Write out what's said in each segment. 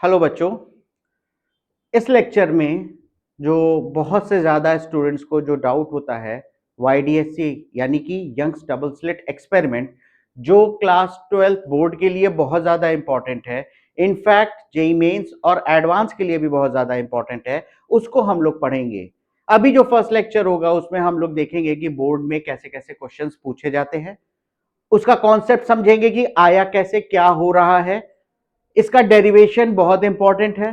Hello बच्चों। इस lecture में जो बहुत से ज़्यादा स्टूडेंट्स को जो डाउट होता है YDSC यानी कि यंग्स डबल स्लिट एक्सपेरिमेंट, जो क्लास 12th बोर्ड के लिए बहुत ज़्यादा इंपॉर्टेंट है, इनफैक्ट जेई मेंस और एडवांस के लिए भी बहुत ज़्यादा इंपॉर्टेंट है, उसको हम लोग पढ़ेंगे। अभी जो फर्स्ट लेक्चर होगा उसमें हम लोग देखेंगे कि बोर्ड में कैसे कैसे क्वेश्चंस पूछे जाते हैं, उसका कॉन्सेप्ट समझेंगे कि आया कैसे, क्या हो रहा है, इसका डेरिवेशन बहुत इंपॉर्टेंट है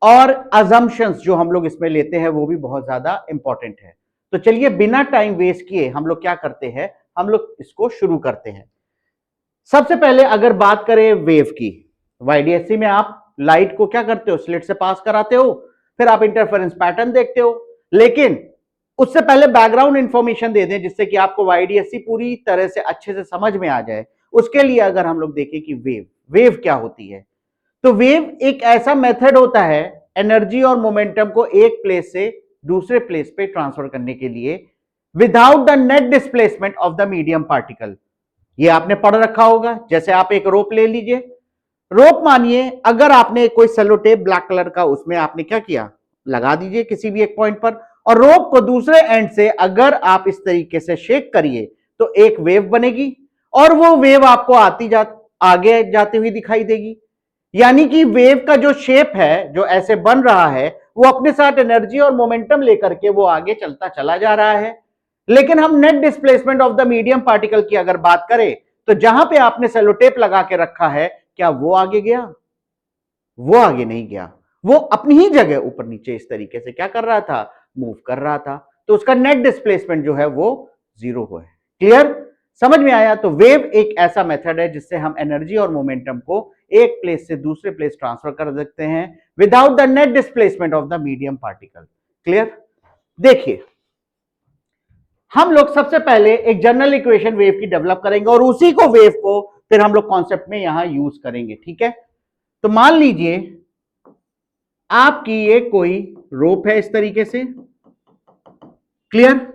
और अजम्पशंस जो हम लोग इसमें लेते हैं वो भी बहुत ज्यादा इंपॉर्टेंट है। तो चलिए बिना टाइम वेस्ट किए हम लोग क्या करते हैं, हम लोग इसको शुरू करते हैं। सबसे पहले अगर बात करें वेव की, YDSC में आप लाइट को क्या करते हो, स्लिट से पास कराते हो, फिर आप इंटरफेरेंस पैटर्न देखते हो। लेकिन उससे पहले बैकग्राउंड इंफॉर्मेशन दे दें जिससे कि आपको YDSC पूरी तरह से अच्छे से समझ में आ जाए। उसके लिए अगर हम लोग देखें कि वेव क्या होती है, तो वेव एक ऐसा मेथड होता है एनर्जी और मोमेंटम को एक प्लेस से दूसरे प्लेस पे ट्रांसफर करने के लिए without the net displacement of the medium particle. ये आपने पढ़ रखा होगा। जैसे आप एक रोप ले लीजिए, रोप मानिए अगर आपने कोई सेलो टेप ब्लैक कलर का उसमें आपने क्या किया, लगा दीजिए किसी भी एक पॉइंट पर, और रोप को दूसरे एंड से अगर आप इस तरीके से शेक करिए तो एक वेव बनेगी और वो वेव आपको आगे जाती हुई दिखाई देगी। यानी कि वेव का जो शेप है, जो ऐसे बन रहा है, वो अपने साथ एनर्जी और मोमेंटम लेकर के वो आगे चलता चला जा रहा है। लेकिन हम net displacement of the medium particle की अगर बात करें तो जहां पे आपने सेलो टेप लगा के रखा है, क्या वो आगे गया? वो आगे नहीं गया, वो अपनी ही जगह ऊपर नीचे इस तरीके से क्या कर रहा था, मूव कर रहा था। तो उसका नेट डिस्प्लेसमेंट जो है वो जीरो है। क्लियर, समझ में आया? तो वेव एक ऐसा मेथड है जिससे हम एनर्जी और मोमेंटम को एक प्लेस से दूसरे प्लेस ट्रांसफर कर सकते हैं without the net displacement of the medium particle. Clear? देखिए, हम लोग सबसे पहले एक जनरल इक्वेशन वेव की डेवलप करेंगे और उसी को वेव को फिर हम लोग कॉन्सेप्ट में यहां यूज करेंगे। ठीक है, तो मान लीजिए आपकी ये कोई रोप है इस तरीके से। क्लियर?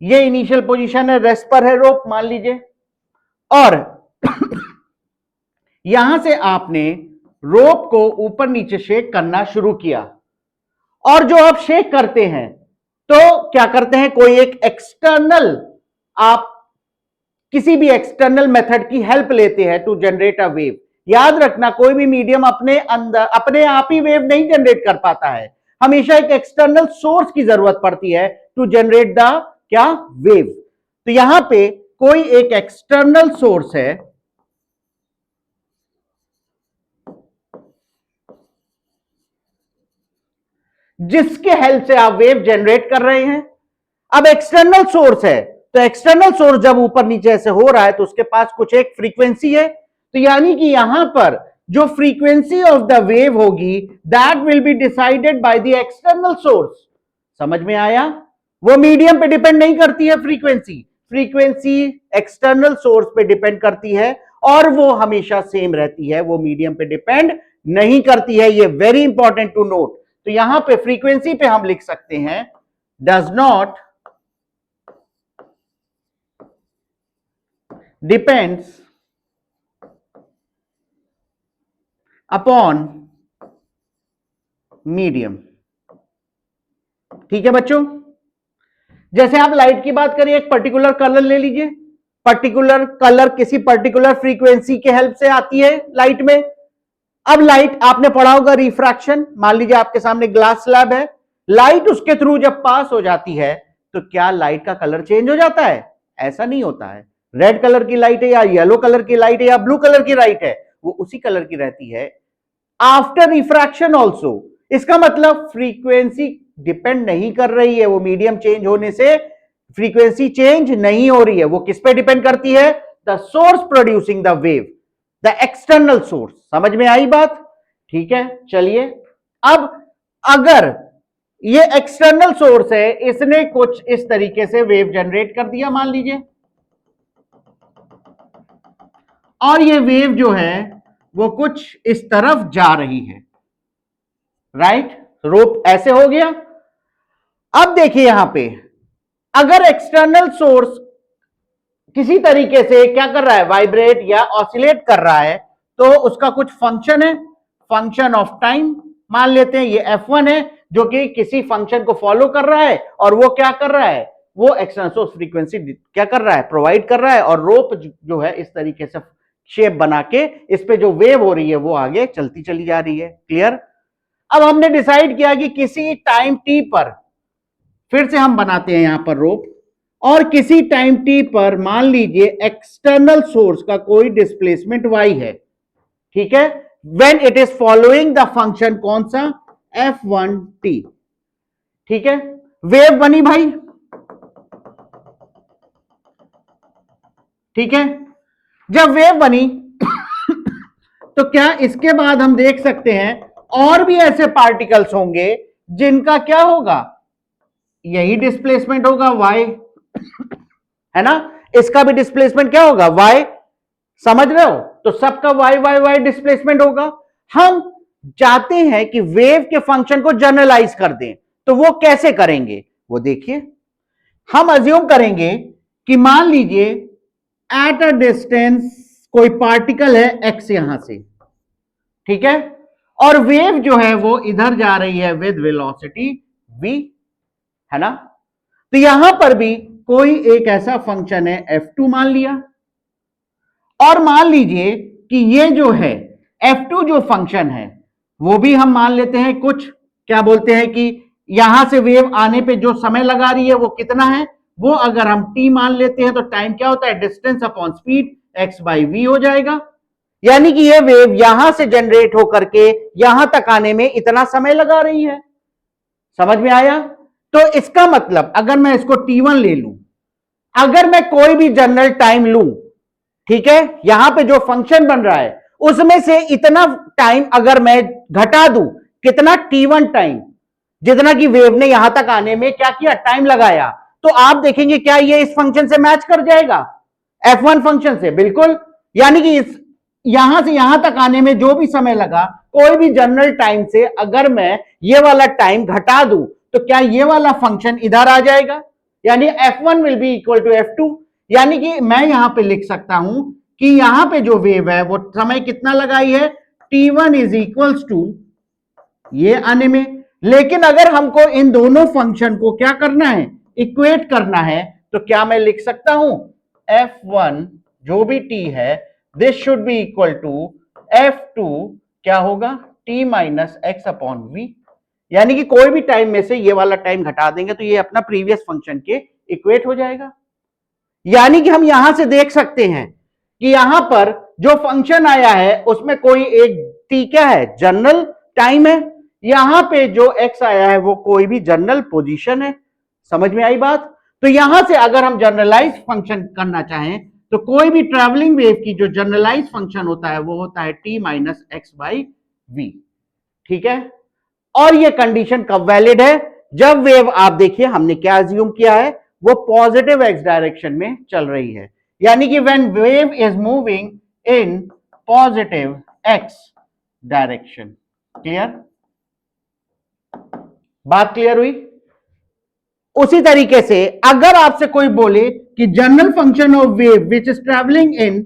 ये इनिशियल पोजीशन है, रेस्ट पर है रोप मान लीजिए, और यहां से आपने रोप को ऊपर नीचे शेक करना शुरू किया। और जो आप शेक करते हैं तो क्या करते हैं, कोई एक एक्सटर्नल, आप किसी भी एक्सटर्नल मेथड की हेल्प लेते हैं टू जनरेट अ वेव। याद रखना, कोई भी मीडियम अपने अंदर अपने आप ही वेव नहीं जनरेट कर पाता है, हमेशा एक एक्सटर्नल सोर्स की जरूरत पड़ती है टू जनरेट द क्या, वेव। तो यहां पे कोई एक एक्सटर्नल सोर्स है जिसके हेल्प से आप वेव जनरेट कर रहे हैं। अब एक्सटर्नल सोर्स है, तो एक्सटर्नल सोर्स जब ऊपर नीचे ऐसे हो रहा है तो उसके पास कुछ एक फ्रीक्वेंसी है। तो यानी कि यहां पर जो फ्रीक्वेंसी ऑफ द वेव होगी that will be decided by the external source. समझ में आया? वो मीडियम पे डिपेंड नहीं करती है फ्रीक्वेंसी, फ्रीक्वेंसी एक्सटर्नल सोर्स पे डिपेंड करती है और वो हमेशा सेम रहती है, वो मीडियम पे डिपेंड नहीं करती है। ये वेरी इंपॉर्टेंट टू नोट। तो यहां पे फ्रीक्वेंसी पे हम लिख सकते हैं does not depends upon medium. ठीक है बच्चों, जैसे आप लाइट की बात करिए, एक पर्टिकुलर कलर ले लीजिए, पर्टिकुलर कलर किसी पर्टिकुलर फ्रीक्वेंसी के हेल्प से आती है लाइट में। अब लाइट आपने पढ़ा होगा रिफ्रैक्शन, मान लीजिए आपके सामने ग्लास स्लैब है, लाइट उसके थ्रू जब पास हो जाती है तो क्या लाइट का कलर चेंज हो जाता है? ऐसा नहीं होता है। रेड कलर की लाइट है या येलो कलर की लाइट है या ब्लू कलर की लाइट है, वो उसी कलर की रहती है आफ्टर रिफ्रैक्शन ऑल्सो। इसका मतलब फ्रीक्वेंसी डिपेंड नहीं कर रही है, वो मीडियम चेंज होने से फ्रीक्वेंसी चेंज नहीं हो रही है। वो किस पे डिपेंड करती है? The source producing the wave, the external source. समझ में आई बात? ठीक है, चलिए अब अगर ये एक्सटर्नल सोर्स है, इसने कुछ इस तरीके से वेव जनरेट कर दिया मान लीजिए, और ये वेव जो है वो कुछ इस तरफ जा रही है, राइट? रोप ऐसे हो गया। अब देखिए यहां पे अगर एक्सटर्नल सोर्स किसी तरीके से क्या कर रहा है, वाइब्रेट या ऑसिलेट कर रहा है, तो उसका कुछ फंक्शन है। फंक्शन ऑफ टाइम मान लेते हैं। ये F1 है जो कि किसी फंक्शन को फॉलो कर रहा है और वो क्या कर रहा है, वो एक्सटर्नल सोर्स फ्रीक्वेंसी क्या कर रहा है, प्रोवाइड कर रहा है, और रोप जो है इस तरीके से शेप बना के इस पे जो वेव हो रही है वो आगे चलती चली जा रही है। क्लियर? अब हमने डिसाइड किया कि किसी टाइम टी पर, फिर से हम बनाते हैं यहां पर रोप, और किसी टाइम टी पर मान लीजिए एक्सटर्नल सोर्स का कोई डिस्प्लेसमेंट y है, ठीक है, when it is following the function कौन सा, f1t, ठीक है। वेव बनी भाई, ठीक है। जब वेव बनी तो क्या इसके बाद हम देख सकते हैं और भी ऐसे पार्टिकल्स होंगे जिनका क्या होगा, यही डिस्प्लेसमेंट होगा y, है ना, इसका भी डिस्प्लेसमेंट क्या होगा y, समझ रहे हो, तो सबका y y y डिस्प्लेसमेंट होगा। हम चाहते हैं कि वेव के फंक्शन को जनरलाइज कर दें, तो वो कैसे करेंगे वो देखिए। हम अज्यूम करेंगे कि मान लीजिए एट अ डिस्टेंस कोई पार्टिकल है x यहां से, ठीक है, और वेव जो है वो इधर जा रही है विद वेलोसिटी v, है ना। तो यहां पर भी कोई एक ऐसा फंक्शन है f2 मान लिया, और मान लीजिए कि ये जो है f2 जो फंक्शन है वो भी हम मान लेते हैं कुछ, क्या बोलते हैं कि यहां से वेव आने पे जो समय लगा रही है वो कितना है, वो अगर हम t मान लेते हैं तो टाइम क्या होता है, distance upon speed x by v हो जाएगा। यानी कि ये वेव यहां से जनरेट होकर के यहां तक आने में इतना समय लगा रही है। समझ में आया? तो इसका मतलब अगर मैं इसको t1 ले लूं, अगर मैं कोई भी जनरल टाइम लूं, ठीक है, यहां पे जो फंक्शन बन रहा है उसमें से इतना टाइम अगर मैं घटा दूं, कितना, t1 टाइम, जितना कि वेव ने यहां तक आने में क्या किया, टाइम लगाया, तो आप देखेंगे क्या ये इस फंक्शन से मैच कर जाएगा, f1 फंक्शन से, बिल्कुल। यानी कि इस यहां से यहां तक आने में जो भी समय लगा, कोई भी जनरल टाइम से अगर मैं ये वाला टाइम घटा दूं तो क्या ये वाला फंक्शन इधर आ जाएगा, यानी f1 will be equal to f2। यानी कि मैं यहां पे लिख सकता हूं कि यहां पे जो वेव है वो समय कितना लगाई है, t1 इज इक्वल्स टू ये आने में। लेकिन अगर हमको इन दोनों फंक्शन को क्या करना है, इक्वेट करना है, तो क्या मैं लिख सकता हूं f1 जो भी t है this should be equal to f2 क्या होगा, t minus x upon v। यानी कि कोई भी टाइम में से ये वाला टाइम घटा देंगे तो ये अपना प्रीवियस फंक्शन के इक्वेट हो जाएगा। यानी कि हम यहां से देख सकते हैं कि यहां पर जो फंक्शन आया है उसमें कोई एक t क्या है, जनरल टाइम है, यहां पे जो x आया है वो कोई भी जनरल पोजीशन है। समझ में आई बात? तो यहां से अगर हम जनरलाइज फंक्शन करना चाहें तो कोई भी ट्रैवलिंग वेव की जो जनरलाइज फंक्शन होता है वो होता है t minus x by v, ठीक है। और ये कंडीशन कब वैलिड है, जब वेव, आप देखिए हमने क्या अज्यूम किया है, वो पॉजिटिव एक्स डायरेक्शन में चल रही है। यानी कि when wave is moving in positive x direction. Clear? बात क्लियर हुई? उसी तरीके से अगर आपसे कोई बोले कि general function of wave which is travelling in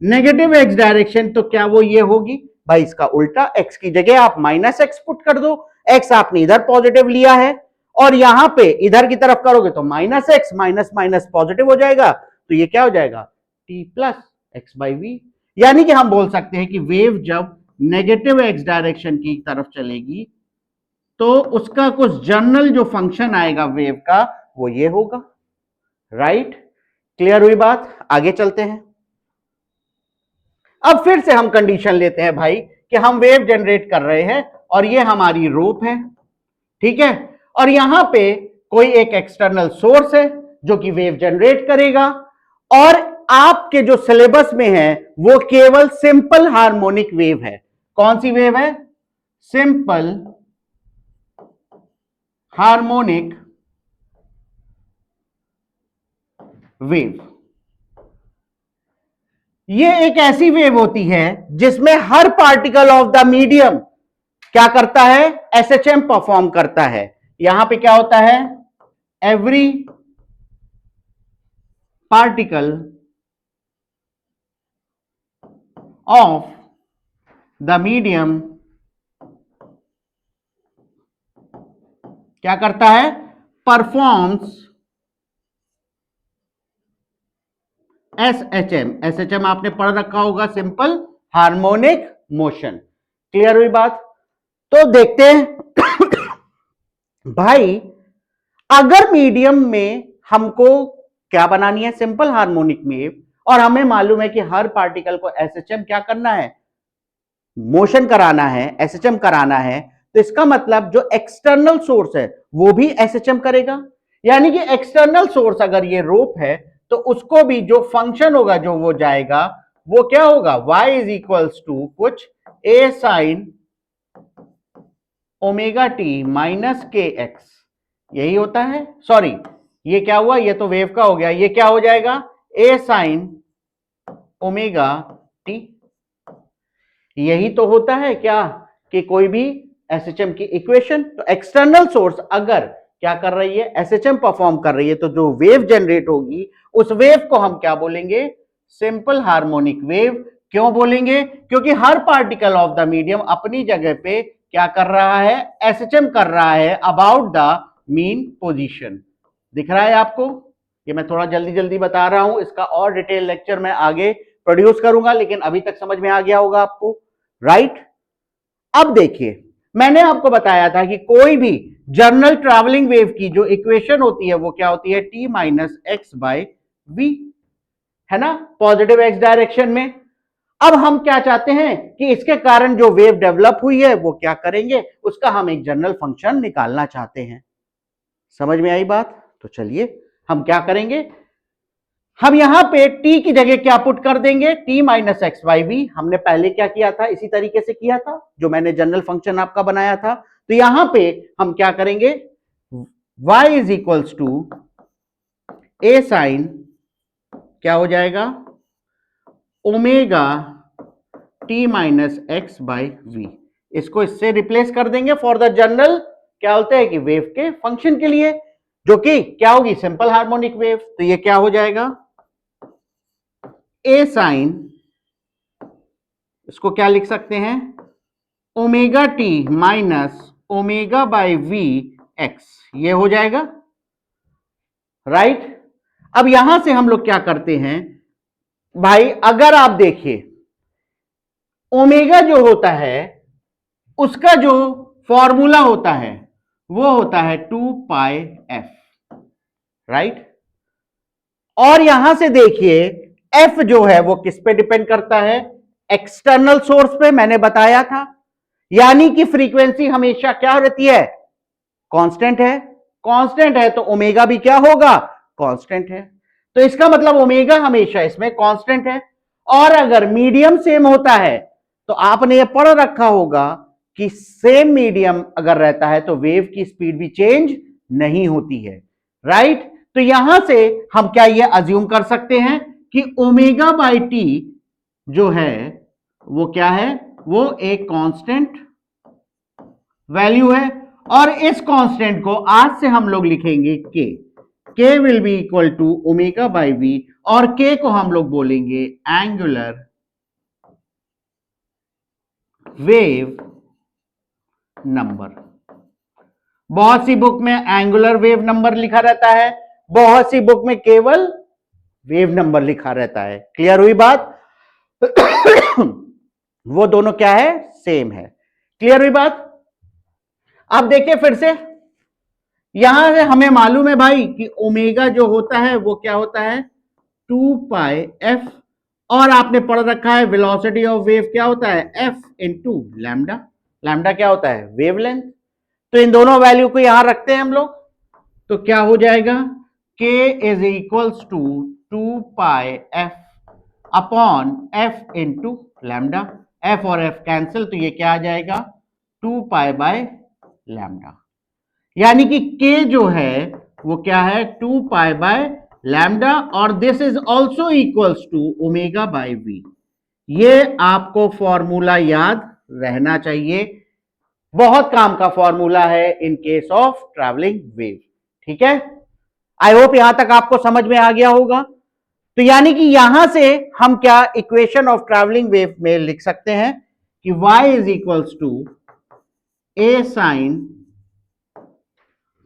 negative x direction, तो क्या वो ये होगी, भाई इसका उल्टा, एक्स की जगह आप माइनस एक्स पुट कर दो, एक्स आपने इधर पॉजिटिव लिया है और यहां पे इधर की तरफ करोगे तो minus x, minus minus positive हो जाएगा, तो ये क्या हो जाएगा, t plus x by v. यानी कि हम बोल सकते हैं कि वेव जब नेगेटिव एक्स डायरेक्शन की तरफ चलेगी तो उसका कुछ जनरल जो फंक्शन आएगा वेव का वो ये होगा। राइट? क्लियर हुई बात? आगे चलते हैं। अब फिर से हम कंडीशन लेते हैं भाई कि हम वेव जनरेट कर रहे हैं और ये हमारी रोप है, ठीक है, और यहां पे कोई एक एक्सटर्नल सोर्स है जो कि वेव जनरेट करेगा, और आपके जो सिलेबस में है वो केवल सिंपल हार्मोनिक वेव है। कौन सी वेव है? Simple harmonic wave. ये एक ऐसी वेव होती है जिसमें हर पार्टिकल ऑफ द मीडियम क्या करता है, एसएचएम परफॉर्म करता है। यहां पे क्या होता है, every particle of the medium क्या करता है? Performs SHM. एसएचएम आपने पढ़ रखा होगा, सिंपल हार्मोनिक मोशन। क्लियर हुई बात? तो देखते हैं भाई, अगर मीडियम में हमको क्या बनानी है? सिंपल हार्मोनिक वेव, और हमें मालूम है कि हर पार्टिकल को एसएचएम क्या करना है? मोशन कराना है, एसएचएम कराना है। तो इसका मतलब जो एक्सटर्नल सोर्स है वो भी एसएचएम करेगा, यानी कि एक्सटर्नल सोर्स अगर ये रोप है तो उसको भी जो फंक्शन होगा, जो वो जाएगा, वो क्या होगा? y इज इक्वल्स टू कुछ a sign omega t minus k x, यही होता है। सॉरी, ये क्या हुआ? ये तो वेव का हो गया, ये क्या हो जाएगा? a sign omega T. यही तो होता है क्या कि कोई भी एसएचएम की इक्वेशन। तो एक्सटर्नल सोर्स अगर क्या कर रही है? एसएचएम परफॉर्म कर रही है, तो जो वेव जनरेट होगी उस वेव को हम क्या बोलेंगे? Simple harmonic wave. क्यों बोलेंगे? क्योंकि हर पार्टिकल ऑफ द मीडियम अपनी जगह पे क्या कर रहा है? एसएचएम कर रहा है अबाउट द मीन पोजीशन। दिख रहा है आपको? ये मैं थोड़ा जल्दी जल्दी बता रहा हूं, इसका और डिटेल लेक्चर मैं आगे प्रोड्यूस करूंगा, लेकिन अभी तक समझ में आ गया होगा आपको, राइट? अब देखिए, मैंने आपको बताया था कि कोई भी जर्नल ट्रैवलिंग वेव की जो इक्वेशन होती है वो क्या होती है? T minus x by v, है ना, पॉजिटिव एक्स डायरेक्शन में। अब हम क्या चाहते हैं कि इसके कारण जो वेव डेवलप हुई है वो क्या करेंगे? उसका हम एक जनरल फंक्शन निकालना चाहते हैं। समझ में आई बात? तो चलिए हम क्या करेंगे, हम यहां पे t की जगह क्या पुट कर देंगे? t minus x by v. हमने पहले क्या किया था? इसी तरीके से किया था, जो मैंने जनरल फंक्शन आपका बनाया था। तो यहां पे हम क्या करेंगे? y is equals to a sine क्या हो जाएगा? Omega t minus x by v. इसको इससे रिप्लेस कर देंगे फॉर द जनरल क्या होता है कि वेव के फंक्शन के लिए, जो कि क्या होगी? Simple harmonic wave. तो ये क्या हो जाएगा? ए साइन, इसको क्या लिख सकते हैं? Omega t minus omega by v x, ये हो जाएगा, राइट? अब यहां से हम लोग क्या करते हैं भाई, अगर आप देखिए ओमेगा जो होता है उसका जो फॉर्मूला होता है वो होता है 2 पाई एफ, राइट? और यहां से देखिए एफ जो है वो किस पे डिपेंड करता है? एक्सटर्नल सोर्स पे, मैंने बताया था। यानी कि फ्रीक्वेंसी हमेशा क्या रहती है? कांस्टेंट है। कांस्टेंट है तो ओमेगा भी क्या होगा? कांस्टेंट है। तो इसका मतलब ओमेगा हमेशा इसमें कांस्टेंट है। और अगर मीडियम सेम होता है तो आपने ये पढ़ रखा होगा कि सेम मीडियम अगर रहता है तो वेव की स्पीड भी चेंज नहीं होती है, राइट? तो यहां से हम क्या ये अज्यूम कर सकते हैं कि ओमेगा बाई टी जो है वो क्या है? वो एक कांस्टेंट वैल्यू है। और इस कांस्टेंट को आज से हम लोग लिखेंगे k will be equal to omega by v, और के को हम लोग बोलेंगे एंगुलर वेव नंबर। बहुत सी बुक में एंगुलर वेव नंबर लिखा रहता है, बहुत सी बुक में केवल वेव नंबर लिखा रहता है। क्लियर हुई बात? वो दोनों क्या है? सेम है। क्लियर हुई बात? अब देखिए फिर से, यहां से हमें मालूम है भाई कि ओमेगा जो होता है वो क्या होता है? 2 पाई एफ। और आपने पढ़ रखा है वेलोसिटी ऑफ वेव क्या होता है? F into lambda. लैम्डा क्या होता है? वेवलेंथ। तो इन दोनों वैल्यू को यहां रखते हैं हम लोग, तो क्या हो जाएगा? k is equals to 2 pi f upon f into lambda. F और एफ कैंसिल, तो ये क्या आ जाएगा? 2 पाई बाय लैम्डा। यानी कि k जो है वो क्या है? 2 पाई बाय लैम्डा, और this is also equals to omega by v. ये आपको फॉर्मूला याद रहना चाहिए, बहुत काम का फॉर्मूला है in case of travelling wave. ठीक है, आई होप यहां तक आपको समझ में आ गया होगा। तो यानी कि यहां से हम क्या इक्वेशन ऑफ ट्रैवलिंग वेव में लिख सकते हैं कि y is equals to a sine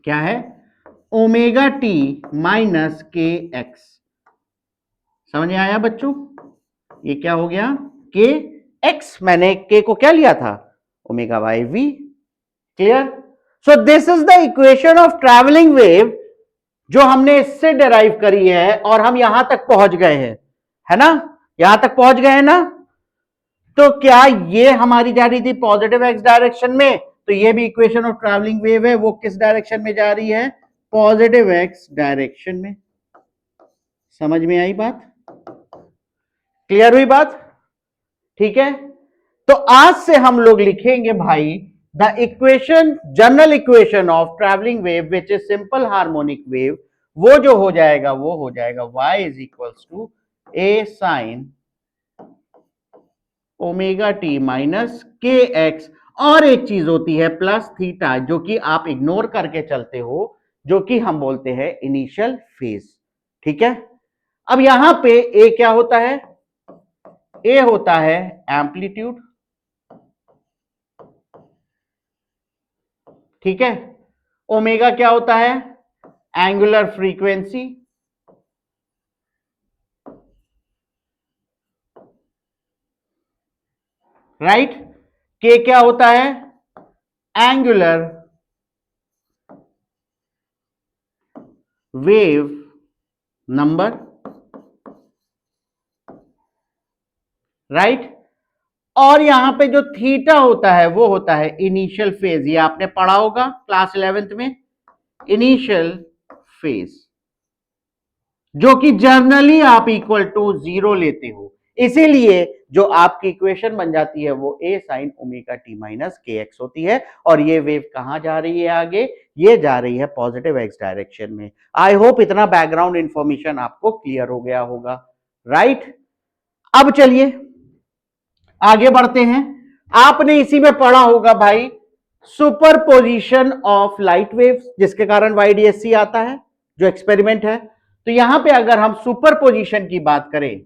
क्या है, omega t minus k x. समझ में आया बच्चों? ये क्या हो गया, के एक्स, मैंने के को क्या लिया था, omega by v. Clear? So this is the equation of travelling wave जो हमने इससे डेराइव करी है और हम यहां तक पहुंच गए हैं, है ना? यहां तक पहुंच गए हैं ना? तो क्या ये हमारी जा रही थी पॉजिटिव एक्स डायरेक्शन में, तो ये भी इक्वेशन ऑफ ट्रैवलिंग वेव है, वो किस डायरेक्शन में जा रही है, पॉजिटिव एक्स डायरेक्शन में। समझ में आई बात? क्लियर हुई बात? ठीक है, तो आज से हम लोग लिखेंगे भाई the equation, general equation of travelling wave which is simple harmonic wave, वो जो हो जाएगा वो हो जाएगा y is equals to a sine omega t minus k x, और एक चीज होती है प्लस थीटा, जो कि आप इग्नोर करके चलते हो, जो कि हम बोलते हैं इनिशियल फेज। ठीक है, अब यहां पे ए क्या होता है, ए होता है एम्पलीट्यूड, ठीक है, ओमेगा क्या होता है, एंगुलर फ्रीक्वेंसी, राइट, के क्या होता है, एंगुलर वेव नंबर, राइट, और यहां पे जो थीटा होता है वो होता है इनिशियल फेज, ये आपने पढ़ा होगा क्लास 11th में, इनिशियल फेज, जो कि जर्नली आप इक्वल टू 0 लेते हो, इसीलिए जो आपकी इक्वेशन बन जाती है वो ए sine omega t minus k x होती है, और ये वेव कहां जा रही है आगे, ये जा रही है पॉजिटिव एक्स डायरेक्शन में। आई होप इतना बैकग्राउंड इंफॉर्मेशन आपको क्लियर हो गया होगा, राइट? अब चलिए आगे बढ़ते हैं। आपने इसी में पढ़ा होगा भाई सुपरपोजिशन ऑफ लाइट वेव्स, जिसके कारण वाईडीएससी आता है, जो एक्सपेरिमेंट है। तो यहां पे अगर हम सुपरपोजिशन की बात करें,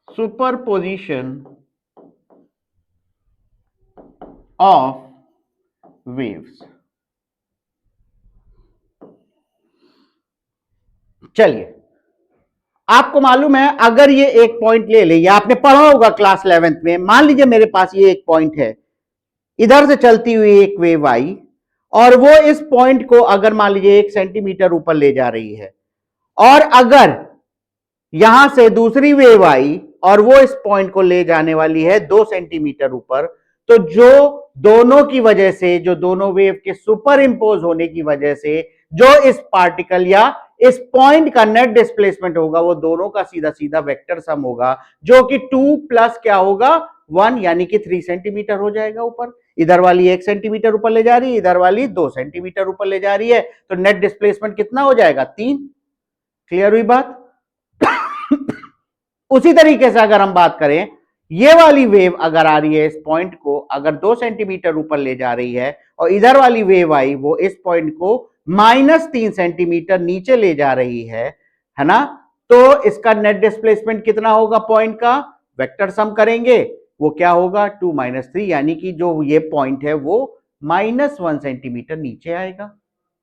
सुपरपोजिशन ऑफ वेव्स, चलिए आपको मालूम है, अगर ये एक पॉइंट ले ले, या आपने पढ़ा होगा क्लास 11th में, मान लीजिए मेरे पास ये एक पॉइंट है, इधर से चलती हुई एक वेव आई, और वो इस पॉइंट को अगर मान लीजिए 1 सेंटीमीटर ऊपर ले जा रही है, और अगर यहां से दूसरी वेव आई और वो इस पॉइंट को ले जाने वाली है 2 सेंटीमीटर ऊपर, तो जो दोनों की वजह से, जो दोनों वेव के सुपर इंपोज होने की वजह से जो इस पार्टिकल या इस पॉइंट का नेट डिस्प्लेसमेंट होगा, वो दोनों का सीधा सीधा वेक्टर सम होगा, जो कि 2 प्लस क्या होगा 1, यानी कि 3 सेंटीमीटर हो जाएगा ऊपर। इधर वाली 1 सेंटीमीटर ऊपर ले जा रही है, इधर वाली 2 सेंटीमीटर ऊपर ले जा रही है, तो नेट डिस्प्लेसमेंट कितना हो जाएगा 3। क्लियर हुई बात? उसी तरीके से अगर हम बात करें, ये वाली वेव अगर आ रही है इस पॉइंट को अगर 2 सेंटीमीटर ऊपर ले जा रही है, और इधर वाली वेव आई वो इस पॉइंट को -3 सेंटीमीटर नीचे ले जा रही है ना, तो इसका नेट डिस्प्लेसमेंट कितना होगा पॉइंट का, वेक्टर सम करेंगे, वो क्या होगा 2 - 3, यानी कि जो ये पॉइंट है वो -1 सेंटीमीटर नीचे आएगा।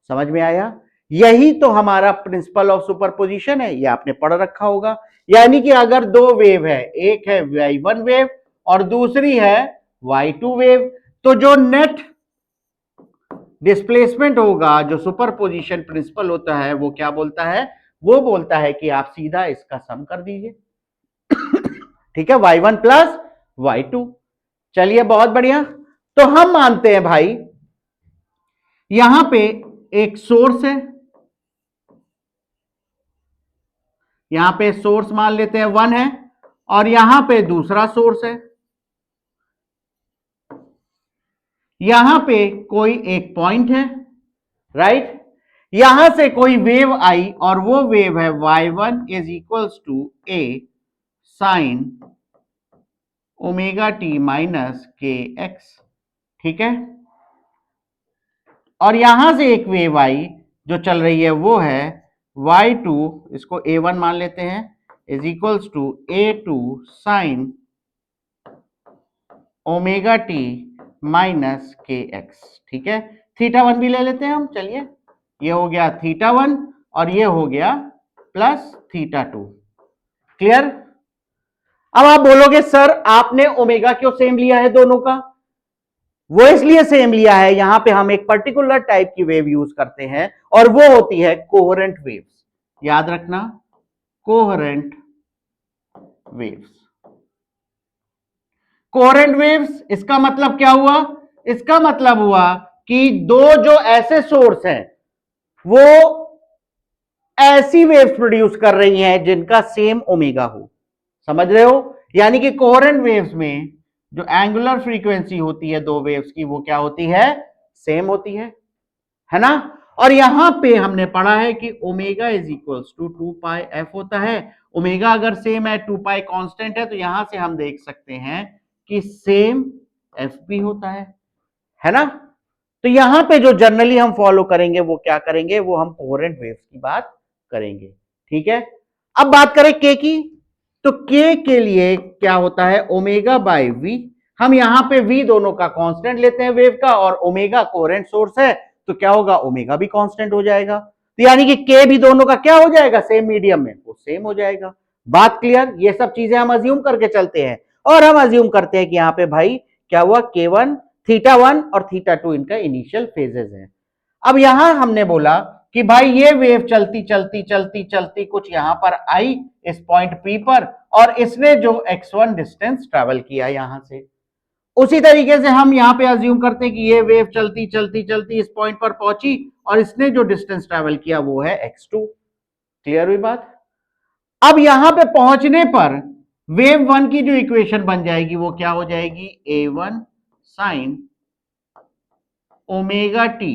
समझ में आया? यही तो हमारा प्रिंसिपल ऑफ सुपरपोजिशन है, ये आपने पढ़ रखा होगा। यानी कि अगर दो वेव है, एक है y1 वेव और दूसरी है y2 वेव, तो जो नेट डिस्प्लेसमेंट होगा, जो सुपरपोजिशन प्रिंसिपल होता है, वो क्या बोलता है, वो बोलता है कि आप सीधा इसका सम कर दीजिए। ठीक है, y1 प्लस y2। चलिए बहुत बढ़िया, तो हम मानते हैं भाई यहां पे एक सोर्स है, यहां पे सोर्स मान लेते हैं 1 है, और यहां पे दूसरा सोर्स है, यहां पे कोई एक पॉइंट है, राइट, यहां से कोई वेव आई और वो वेव है y1 is equals to a sine omega t minus k x. ठीक है, और यहां से एक वेव आई जो चल रही है वो है y2, इसको a1 मान लेते हैं, is equals to a2 sine omega t minus k x. ठीक है, थीटा वन भी ले लेते हैं हम, चलिए ये हो गया थीटा वन और ये हो गया प्लस थीटा टू। क्लियर? अब आप बोलोगे सर आपने ओमेगा क्यों सेम लिया है दोनों का? वो इसलिए सेम लिया है, यहां पे हम एक पर्टिकुलर टाइप की वेव यूज करते हैं और वो होती है कोहेरेंट वेव्स। याद रखना, कोहेरेंट वेव्स। कोहेरेंट वेव्स इसका मतलब क्या हुआ? इसका मतलब हुआ कि दो जो ऐसे सोर्स हैं वो ऐसी वेव्स प्रोड्यूस कर रही हैं जिनका सेम ओमेगा हो। समझ रहे हो? यानी कि कोहेरेंट वेव्स में जो एंगुलर फ्रीक्वेंसी होती है दो वेव्स की वो क्या होती है? सेम होती है ना? और यहां पे हमने पढ़ा है कि omega is equals to 2 pi f होता है। ओमेगा अगर सेम है, 2 पाई कांस्टेंट है, तो यहां से हम देख सकते हैं कि सेम एफ भी होता है ना? तो यहां पे जो जनरली हम फॉलो करेंगे वो क्या करेंगे? वो हम कोहेरेंट वेव्स की बात करेंगे। ठीक है, अब बात करें के की, तो के के लिए क्या होता है? Omega by v. हम यहां पे वी दोनों का कांस्टेंट लेते हैं वेव का, और ओमेगा कोहेरेंट सोर्स है तो क्या होगा? ओमेगा भी कांस्टेंट हो जाएगा। तो यानी कि के भी दोनों का क्या हो जाएगा? सेम मीडियम में वो सेम हो जाएगा। बात क्लियर? ये सब चीजें हम अज्यूम करके चलते हैं, और हम अज्यूम करते हैं कि यहां पे भाई क्या हुआ? के वन, थीटा वन और थीटा टू इनका इनिशियल फेजेस है। अब यहां हमने बोला कि भाई ये वेव चलती चलती चलती चलती कुछ यहां पर आई इस पॉइंट पी पर, और इसने जो x1 डिस्टेंस ट्रेवल किया यहां से, उसी तरीके से हम यहां पे अज्यूम करते हैं कि ये वेव चलती चलती चलती इस पॉइंट पर पहुंची और इसने जो डिस्टेंस ट्रेवल किया वो है x2। क्लियर हुई बात? अब यहां पे पहुंचने पर वेव वन की जो इक्वेशन बन जाएगी वो क्या हो जाएगी? a1 साइन ओमेगा टी,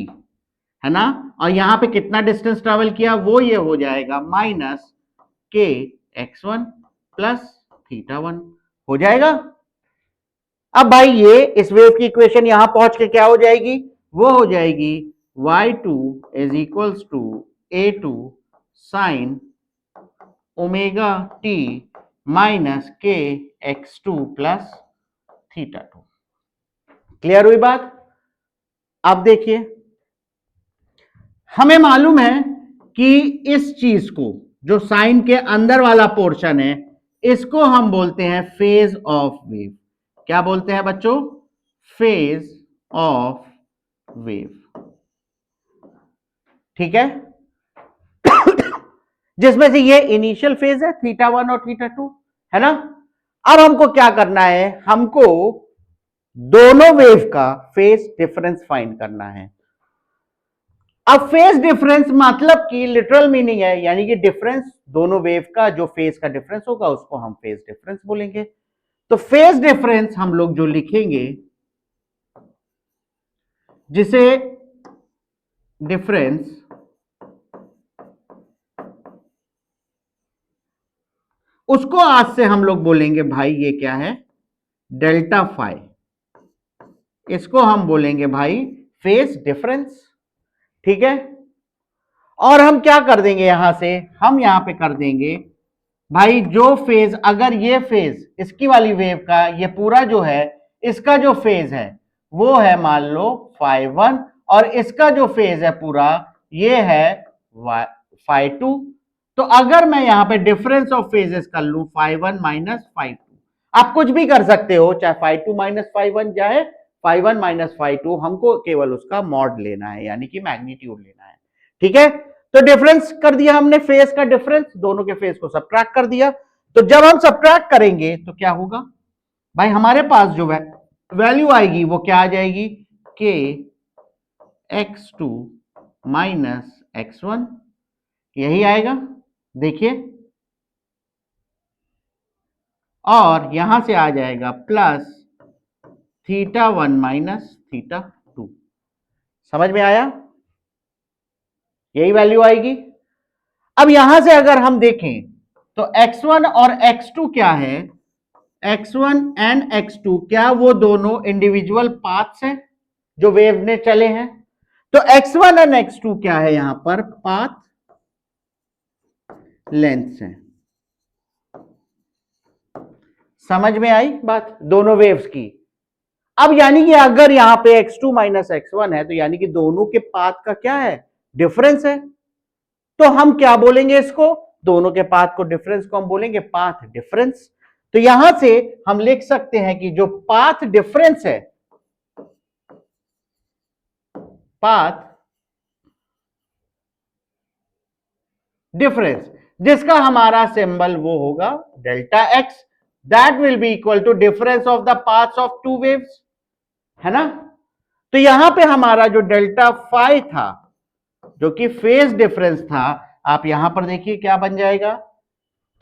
है ना? और यहां पे कितना डिस्टेंस ट्रेवल किया वो ये हो जाएगा minus k x one plus theta one हो जाएगा। अब भाई ये इस वेव की इक्वेशन यहां पहुंच के क्या हो जाएगी? वो हो जाएगी y2 is equals to a2 sine omega t minus k x two plus theta two. Clear हुई बात? अब देखिए, हमें मालूम है कि इस चीज को, जो साइन के अंदर वाला पोर्शन है, इसको हम बोलते हैं फेज ऑफ वेव। क्या बोलते हैं बच्चों? Phase of wave. ठीक है, जिसमें से ये इनिशियल फेज है थीटा वन और थीटा टू, है ना? अब हमको क्या करना है? हमको दोनों वेव का फेज डिफरेंस फाइंड करना है। अब फेज डिफरेंस मतलब की लिटरल मीनिंग है, यानी कि डिफरेंस दोनों वेव का, जो फेज का डिफरेंस होगा उसको हम फेज डिफरेंस बोलेंगे। तो फेज डिफरेंस हम लोग जो लिखेंगे, जिसे डिफरेंस उसको आज से हम लोग बोलेंगे भाई ये क्या है? Delta phi. इसको हम बोलेंगे भाई फेज डिफरेंस। ठीक है, और हम क्या कर देंगे यहां से? हम यहां पे कर देंगे भाई जो फेज, अगर ये फेज इसकी वाली वेव का, ये पूरा जो है इसका जो फेज है वो है मान लो फाई वन, और इसका जो फेज है पूरा ये है फाई टू। तो अगर मैं यहां पे डिफरेंस ऑफ फेजेस कर लू phi one minus phi two, आप कुछ भी कर सकते हो, चाहे phi two minus phi one, चाहे phi one minus phi two, हमको केवल उसका मॉड लेना है, यानी कि मैग्नीट्यूड लेना है। ठीक है, तो डिफरेंस कर दिया हमने, फेज का डिफरेंस, दोनों के फेज को सब्ट्रैक्ट कर दिया। तो जब हम सब्ट्रैक्ट करेंगे तो क्या होगा भाई? हमारे पास जो वैल्यू आएगी वो क्या आ जाएगी? K x two minus x one, यही आएगा। देखिए, और यहां से आ जाएगा plus theta one minus theta two. समझ में आया? यही वैल्यू आएगी। अब यहां से अगर हम देखें तो x1 और x2 क्या है? x1 एंड x2 क्या वो दोनों इंडिविजुअल पाथ्स हैं जो वेव ने चले हैं? तो x1 एंड x2 क्या है? यहां पर पाथ लेंथ है। समझ में आई बात दोनों वेव्स की? अब यानी कि अगर यहां पे x2 माइनस x1 है तो यानी कि दोनों के पाथ का क्या है, डिफरेंस है। तो हम क्या बोलेंगे इसको, दोनों के पाथ को डिफरेंस को हम बोलेंगे पाथ डिफरेंस। तो यहां से हम लिख सकते हैं कि जो पाथ डिफरेंस है, पाथ डिफरेंस, जिसका हमारा सिंबल वो होगा delta x, that will be equal to difference of the paths of two waves, है ना। तो यहां पे हमारा जो डेल्टा फाई था, जो कि फेज डिफरेंस था, आप यहां पर देखिए क्या बन जाएगा,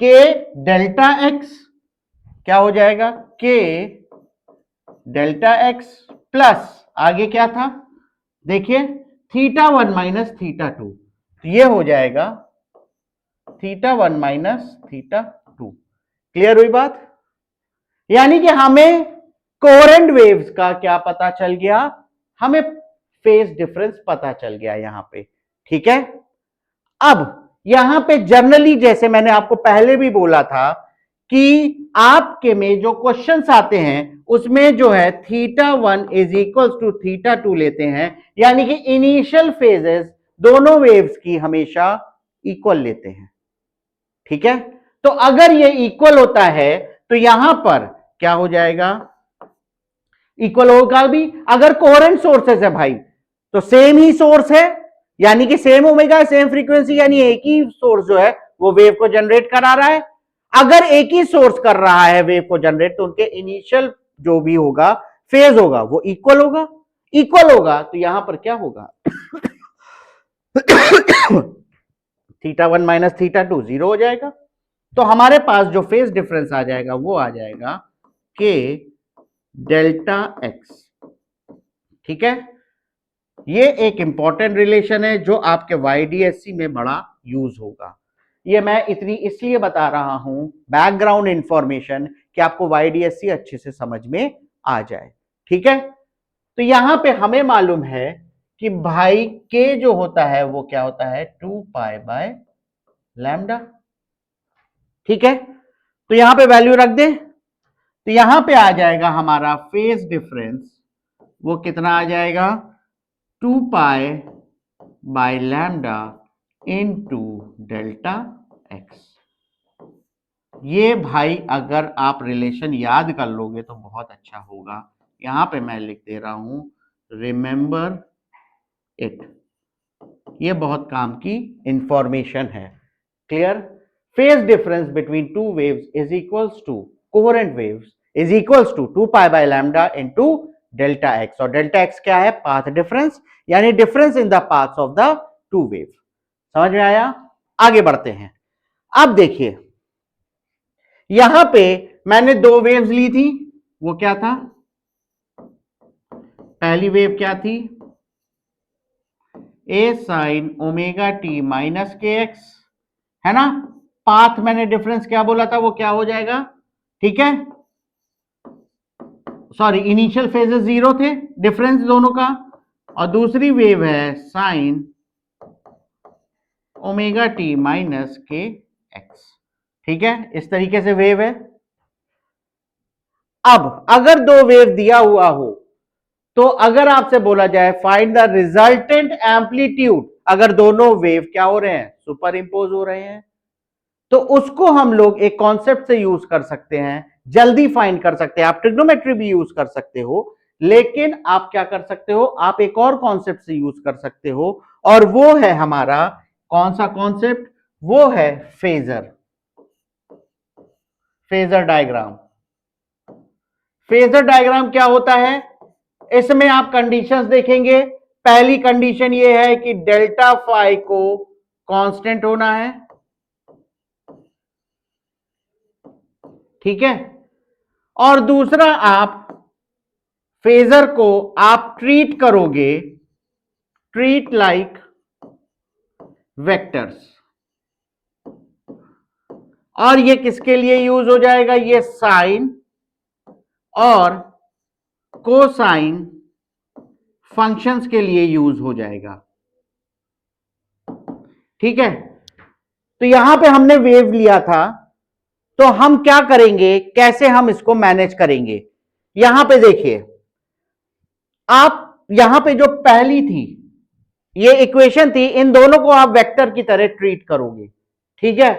के डेल्टा एक्स, क्या हो जाएगा, के डेल्टा एक्स प्लस आगे क्या था, देखिए theta one minus theta to, तो ये हो जाएगा theta one minus theta two. Clear हुई बात। यानी कि हमें कोहेरेंट वेव्स का क्या पता चल गया, हमें फेज डिफरेंस पता चल गया यहां पे, ठीक है। अब यहां पे जनरली, जैसे मैंने आपको पहले भी बोला था कि आपके में जो क्वेश्चंस आते हैं उसमें जो है theta one is equal to theta two लेते हैं, यानी कि इनिशियल फेजेस दोनों वेव्स की हमेशा इक्वल लेते हैं, ठीक है। तो अगर ये इक्वल होता है तो यहां पर क्या हो जाएगा, इक्वल होगा भी। अगर कोहेरेंट सोर्सेस है भाई तो सेम ही सोर्स है, यानी कि सेम ओमेगा सेम फ्रीक्वेंसी, यानी एक ही सोर्स जो है वो वेव को जनरेट करा रहा है। अगर एक ही सोर्स कर रहा है वेव को जनरेट, तो उनके इनिशियल जो भी होगा फेज होगा वो इक्वल होगा। इक्वल होगा तो यहां पर क्या होगा theta one minus theta to zero हो जाएगा। तो हमारे पास जो फेज डिफरेंस आ जाएगा वो आ जाएगा के डेल्टा एक्स, ठीक है। ये एक इंपॉर्टेंट रिलेशन है जो आपके वाईडीएससी में बड़ा यूज होगा। ये मैं इतनी इसलिए बता रहा हूं बैकग्राउंड इंफॉर्मेशन कि आपको वाईडीएससी अच्छे से समझ में आ जाए, ठीक है। तो यहां पे हमें मालूम है कि भाई के जो होता है वो क्या होता है, 2 पाई बाय लैम्डा, ठीक है। तो यहां पे वैल्यू रख दे, तो यहां पे आ जाएगा हमारा फेज डिफरेंस, वो कितना आ जाएगा, 2 pi by lambda into delta x. ये भाई अगर आप रिलेशन याद कर लोगे तो बहुत अच्छा होगा। यहां पे मैं लिख दे रहा हूं रिमेंबर इट, ये बहुत काम की इंफॉर्मेशन है। Clear. Phase difference between two waves is equals to coherent waves is equals to 2 pi by lambda into delta x, और डेल्टा एक्स क्या है, पाथ डिफरेंस, यानी difference in the paths of the two wave. समझ में आया। आगे बढ़ते हैं। अब देखिए यहां पे मैंने दो वेव्स ली थी, वो क्या था, पहली वेव क्या थी, ए sine omega t minus k x, है ना। पाथ मैंने डिफरेंस क्या बोला था, वो क्या हो जाएगा, ठीक है। सॉरी, इनिशियल फेजेस जीरो थे, डिफरेंस दोनों का। और दूसरी वेव है sign omega t minus k x, ठीक है। इस तरीके से वेव है। अब अगर दो वेव दिया हुआ हो तो अगर आपसे बोला जाए फाइंड द रिजल्टेंट एम्पलीट्यूड, अगर दोनों वेव क्या हो रहे हैं, सुपर इंपोज हो रहे हैं, तो उसको हम लोग एक कॉन्सेप्ट से यूज कर सकते हैं, जल्दी फाइंड कर सकते हैं। आप ट्रिग्नोमेट्री भी यूज कर सकते हो, लेकिन आप क्या कर सकते हो, आप एक और कॉन्सेप्ट से यूज कर सकते हो, और वो है हमारा कौन सा कॉन्सेप्ट, वो है phasor, phasor diagram. Phasor diagram क्या होता है, इसमें आप कंडीशंस देखेंगे। पहली कंडीशन ये है कि डेल्टा फाई को कांस्टेंट होना है, ठीक है। और दूसरा, आप फेजर को आप ट्रीट करोगे, ट्रीट लाइक वेक्टर्स, और ये किसके लिए यूज हो जाएगा, ये साइन और कोसाइन फंक्शंस के लिए यूज हो जाएगा, ठीक है। तो यहां पे हमने वेव लिया था, तो हम क्या करेंगे, कैसे हम इसको मैनेज करेंगे। यहां पे देखिए आप यहां पे जो पहली थी ये इक्वेशन थी, इन दोनों को आप वेक्टर की तरह ट्रीट करोगे। ठीक है,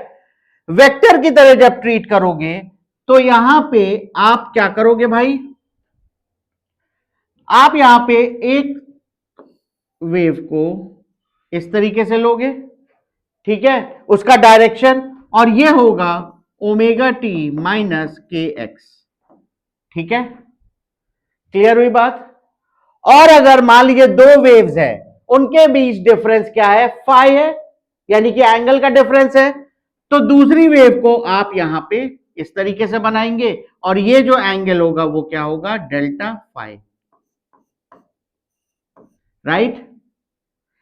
वेक्टर की तरह जब ट्रीट करोगे तो यहां पे आप क्या करोगे भाई, आप यहां पे एक वेव को इस तरीके से लोगे, ठीक है, उसका डायरेक्शन, और ये होगा omega t minus k x. ठीक है, क्लियर हुई बात। और अगर मान लीजिए दो वेव्स है, उनके बीच डिफरेंस क्या है, फाई है, यानी कि एंगल का डिफरेंस है, तो दूसरी वेव को आप यहां पे इस तरीके से बनाएंगे और ये जो एंगल होगा वो क्या होगा, डेल्टा फाई। राइट,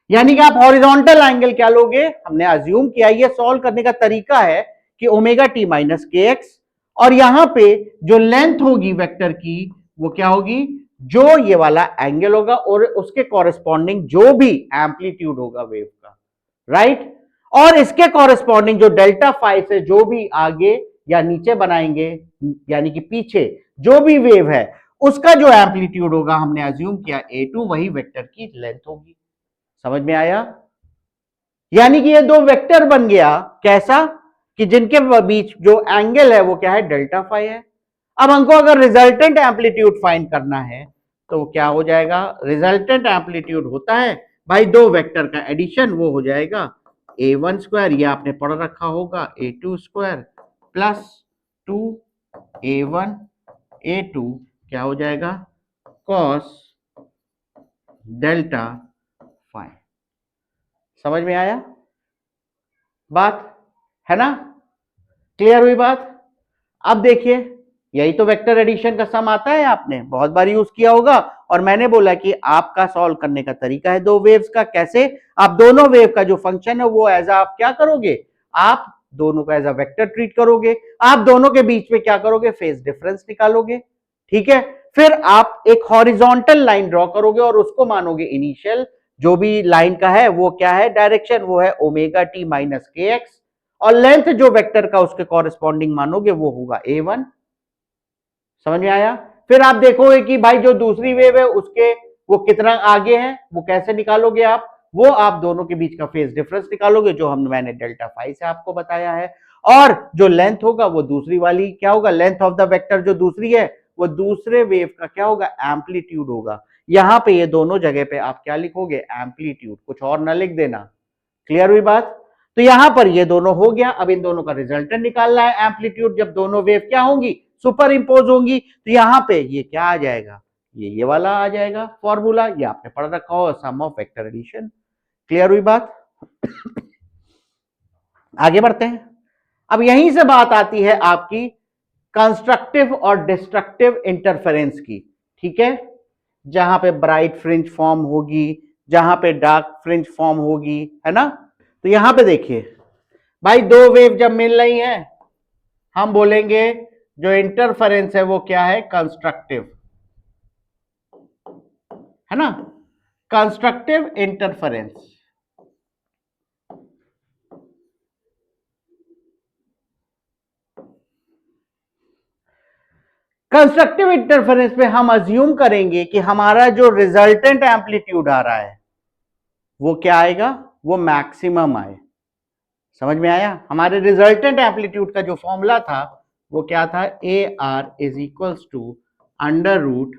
यानी कि आप हॉरिजॉन्टल एंगल क्या लोगे, हमने अज्यूम किया, ये सॉल्व करने का तरीका है कि omega t minus k x, और यहां पे जो लेंथ होगी वेक्टर की वो क्या होगी, जो ये वाला एंगल होगा और उसके कॉरेस्पॉन्डिंग जो भी एम्पलीट्यूड होगा वेव का। राइट, और इसके कॉरेस्पॉन्डिंग जो डेल्टा फाई से जो भी आगे या नीचे बनाएंगे, यानी कि पीछे जो भी वेव है उसका जो एम्पलीट्यूड होगा, हमने अज्यूम किया a2, वही वेक्टर की लेंथ होगी। समझ में आया, यानी कि ये दो वेक्टर बन गया, कैसा कि जिनके बीच जो एंगल है वो क्या है, डेल्टा फाई है। अब हमको अगर रिजल्टेंट एम्पलीट्यूड फाइंड करना है तो क्या हो जाएगा, रिजल्टेंट एम्पलीट्यूड होता है भाई दो वेक्टर का एडिशन, वो हो जाएगा a1 स्क्वायर, ये आपने पढ़ रखा होगा, a2 square plus 2a1 a2 क्या हो जाएगा, cos डेल्टा फाई। समझ में आया बात, है ना, क्लियर हुई बात। अब देखिए, यही तो वेक्टर एडिशन का सम आता है, आपने बहुत बार यूज किया होगा, और मैंने बोला कि आपका सॉल्व करने का तरीका है दो वेव्स का, कैसे, आप दोनों वेव का जो फंक्शन है वो एज आप क्या करोगे, आप दोनों को एज अ वेक्टर ट्रीट करोगे, आप दोनों के बीच में क्या करोगे, फेज डिफरेंस निकालोगे। ठीक है, फिर आप एक हॉरिजॉन्टल लाइन ड्रॉ करोगे और उसको मानोगे इनिशियल, जो भी लाइन का है वो क्या है, डायरेक्शन वो है omega t minus k x, और लेंथ जो वेक्टर का उसके कॉरेस्पॉन्डिंग मानोगे वो होगा a1। समझ में आया, फिर आप देखोगे कि भाई जो दूसरी वेव है उसके वो कितना आगे है, वो कैसे निकालोगे आप, वो आप दोनों के बीच का फेज डिफरेंस निकालोगे, जो मैंने डेल्टा फाई से आपको बताया है, और जो लेंथ होगा वो दूसरी वाली क्या होगा, लेंथ ऑफ द वेक्टर जो दूसरी है वो दूसरे वेव का क्या होगा, एम्पलीट्यूड होगा। यहां पे ये दोनों जगह पे आप क्या लिखोगे, एम्पलीट्यूड, कुछ और ना लिख देना। क्लियर हुई बात, तो यहां पर ये दोनों हो गया, अब इन दोनों का रिजल्टेंट निकालना है एम्पलीट्यूड, जब दोनों वेव क्या होंगी, सुपर इंपोज होंगी, तो यहां पे ये क्या आ जाएगा, ये वाला आ जाएगा फॉर्मूला, ये आपने पढ़ रखा हो, सम ऑफ वेक्टर एडिशन। क्लियर हुई बात, आगे बढ़ते हैं। अब यहीं से बात आती है आपकी कंस्ट्रक्टिव और डिस्ट्रक्टिव इंटरफेरेंस की। ठीक है, जहां पे ब्राइट फ्रिंज फॉर्म होगी, जहां पे डार्क फ्रिंज फॉर्म होगी, है ना। तो यहां पे देखिए भाई, दो वेव जब मिल रही हैं हम बोलेंगे जो इंटरफेरेंस है वो क्या है, कंस्ट्रक्टिव, है ना, कंस्ट्रक्टिव इंटरफेरेंस। कंस्ट्रक्टिव इंटरफेरेंस में हम अज्यूम करेंगे कि हमारा जो रिजल्टेंट एम्पलीट्यूड आ रहा है वो क्या आएगा, वो मैक्सिमम आए। समझ में आया, हमारे रिजल्टेंट एम्पलीट्यूड का जो फॉर्मूला था वो क्या था, A R is equals to under root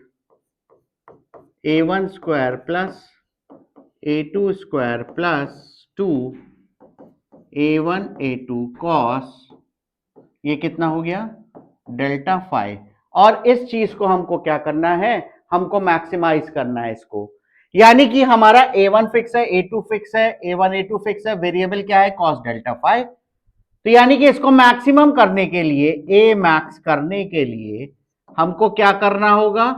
a1 square plus a2 square plus 2 a1 a2 cos, ये कितना हो गया, डेल्टा फाई। और इस चीज को हमको क्या करना है, हमको मैक्सिमाइज करना है इसको, यानी कि हमारा a1 फिक्स है, a2 फिक्स है, a1 a2 फिक्स है, वेरिएबल क्या है, कॉस डेल्टा फाई। तो यानी कि इसको मैक्सिमम करने के लिए, ए मैक्स करने के लिए हमको क्या करना होगा,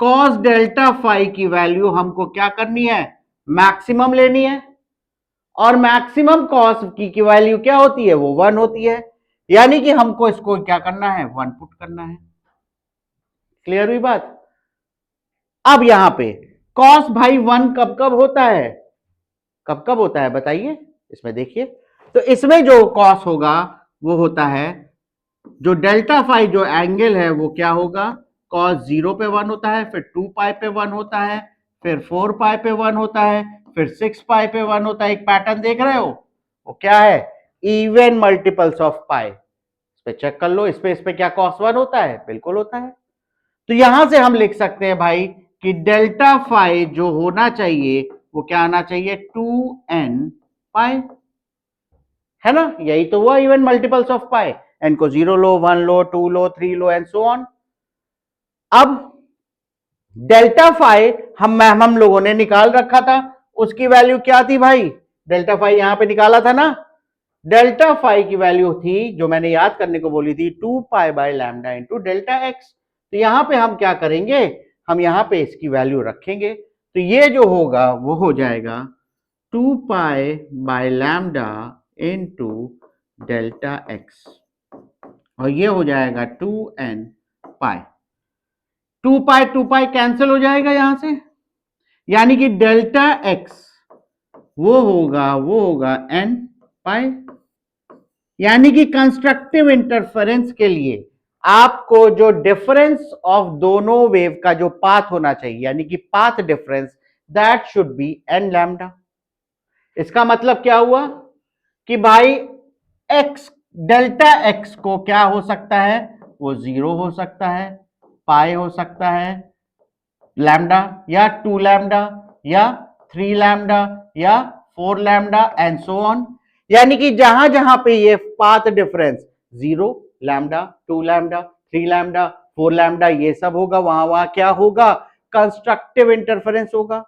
कॉस डेल्टा फाई की वैल्यू हमको क्या करनी है, मैक्सिमम लेनी है, और मैक्सिमम कॉस की वैल्यू क्या होती है, वो 1 होती है, यानी कि हमको इसको क्या करना है, 1 पुट करना है। क्लियर हुई बात। अब यहां पे कॉस भाई 1 कब कब होता है, कब कब होता है बताइए, इसमें देखिए, तो इसमें जो कॉस होगा वो होता है, जो डेल्टा फाई जो एंगल है वो क्या होगा, कॉस 0 पे 1 होता है, फिर 2 पाई पे 1 होता है, फिर 4 पाई पे 1 होता है, फिर 6 पाई पे 1 होता है। एक पैटर्न देख रहे हो? वो क्या है? इवन मल्टीपल्स ऑफ पाई। इस पे चेक कर लो, इस पे क्या कॉस 1 होता है? बिल्कुल होता है। तो यहां से हम लिख सकते हैं भाई कि डेल्टा फाई जो होना चाहिए वो क्या आना चाहिए? 2n पाई, है ना? यही तो हुआ even multiples of pi. N को 0 लो, 1 लो, 2 लो, 3 लो एंड सो ऑन। अब डेल्टा फाई हम लोगों ने निकाल रखा था, उसकी वैल्यू क्या थी भाई? डेल्टा फाई यहां पे निकाला था ना। डेल्टा फाई की वैल्यू थी, जो मैंने याद करने को बोली थी, 2 pi by lambda into delta x. तो यहां पे हम क्या करेंगे? हम यहां पे इसकी वैल्यू रखेंगे, तो ये जो होगा वो हो जाएगा 2 pi by lambda into delta x, और ये हो जाएगा 2n पाई। 2 पाई कैंसिल हो जाएगा यहां से, यानी कि डेल्टा एक्स वो होगा n पाई। यानी कि कंस्ट्रक्टिव इंटरफेरेंस के लिए आपको जो डिफरेंस ऑफ दोनों वेव का जो पाथ होना चाहिए, यानी कि path difference, that should B n lambda. इसका मतलब क्या हुआ कि भाई एक्स, डेल्टा एक्स को क्या हो सकता है? वो 0 हो सकता है, पाई हो सकता है, लैम्डा या 2 लैम्डा या 3 लैम्डा या 4 लैम्डा एंड सो ऑन। यानी कि जहां जहां पे ये path difference 0 lambda, 2 lambda, 3 lambda, 4 lambda ये सब होगा, वहां वहां क्या होगा? कंस्ट्रक्टिव इंटरफेरेंस होगा।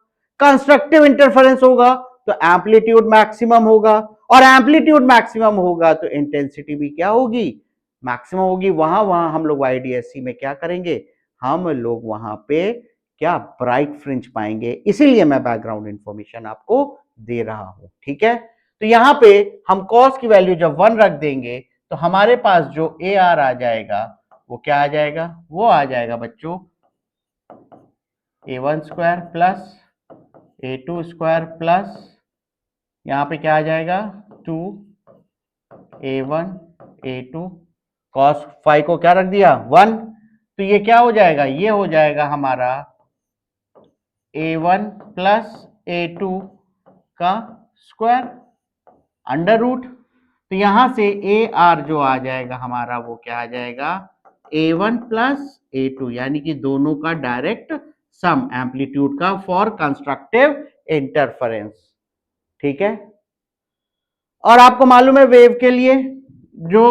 कंस्ट्रक्टिव इंटरफेरेंस होगा तो एम्पलीट्यूड मैक्सिमम होगा, और एम्पलीट्यूड मैक्सिमम होगा तो इंटेंसिटी भी क्या होगी? मैक्सिमम होगी। वहां वहां हम लोग YDSC में क्या करेंगे? हम लोग वहां पे क्या ब्राइट फ्रिंज पाएंगे। इसीलिए मैं बैकग्राउंड इंफॉर्मेशन आपको दे रहा हूं, ठीक है? तो यहां पे हम कॉस की वैल्यू जब 1 रख देंगे तो हमारे पास जो ए आर आ जाएगा वो क्या आ जाएगा? वो आ जाएगा बच्चों A1 square plus A2 square plus यहां पे क्या आ जाएगा? 2A1 A2 कॉस फाइव को क्या रख दिया? 1। तो ये क्या हो जाएगा? ये हो जाएगा हमारा A1 प्लस A2 का स्क्वायर अंडर रूट। तो यहां से ए आर जो आ जाएगा हमारा वो क्या आ जाएगा? A1 प्लस A2, यानी कि दोनों का डायरेक्ट सम एम्पलीट्यूड का फॉर कंस्ट्रक्टिव इंटरफेरेंस, ठीक है? और आपको मालूम है वेव के लिए जो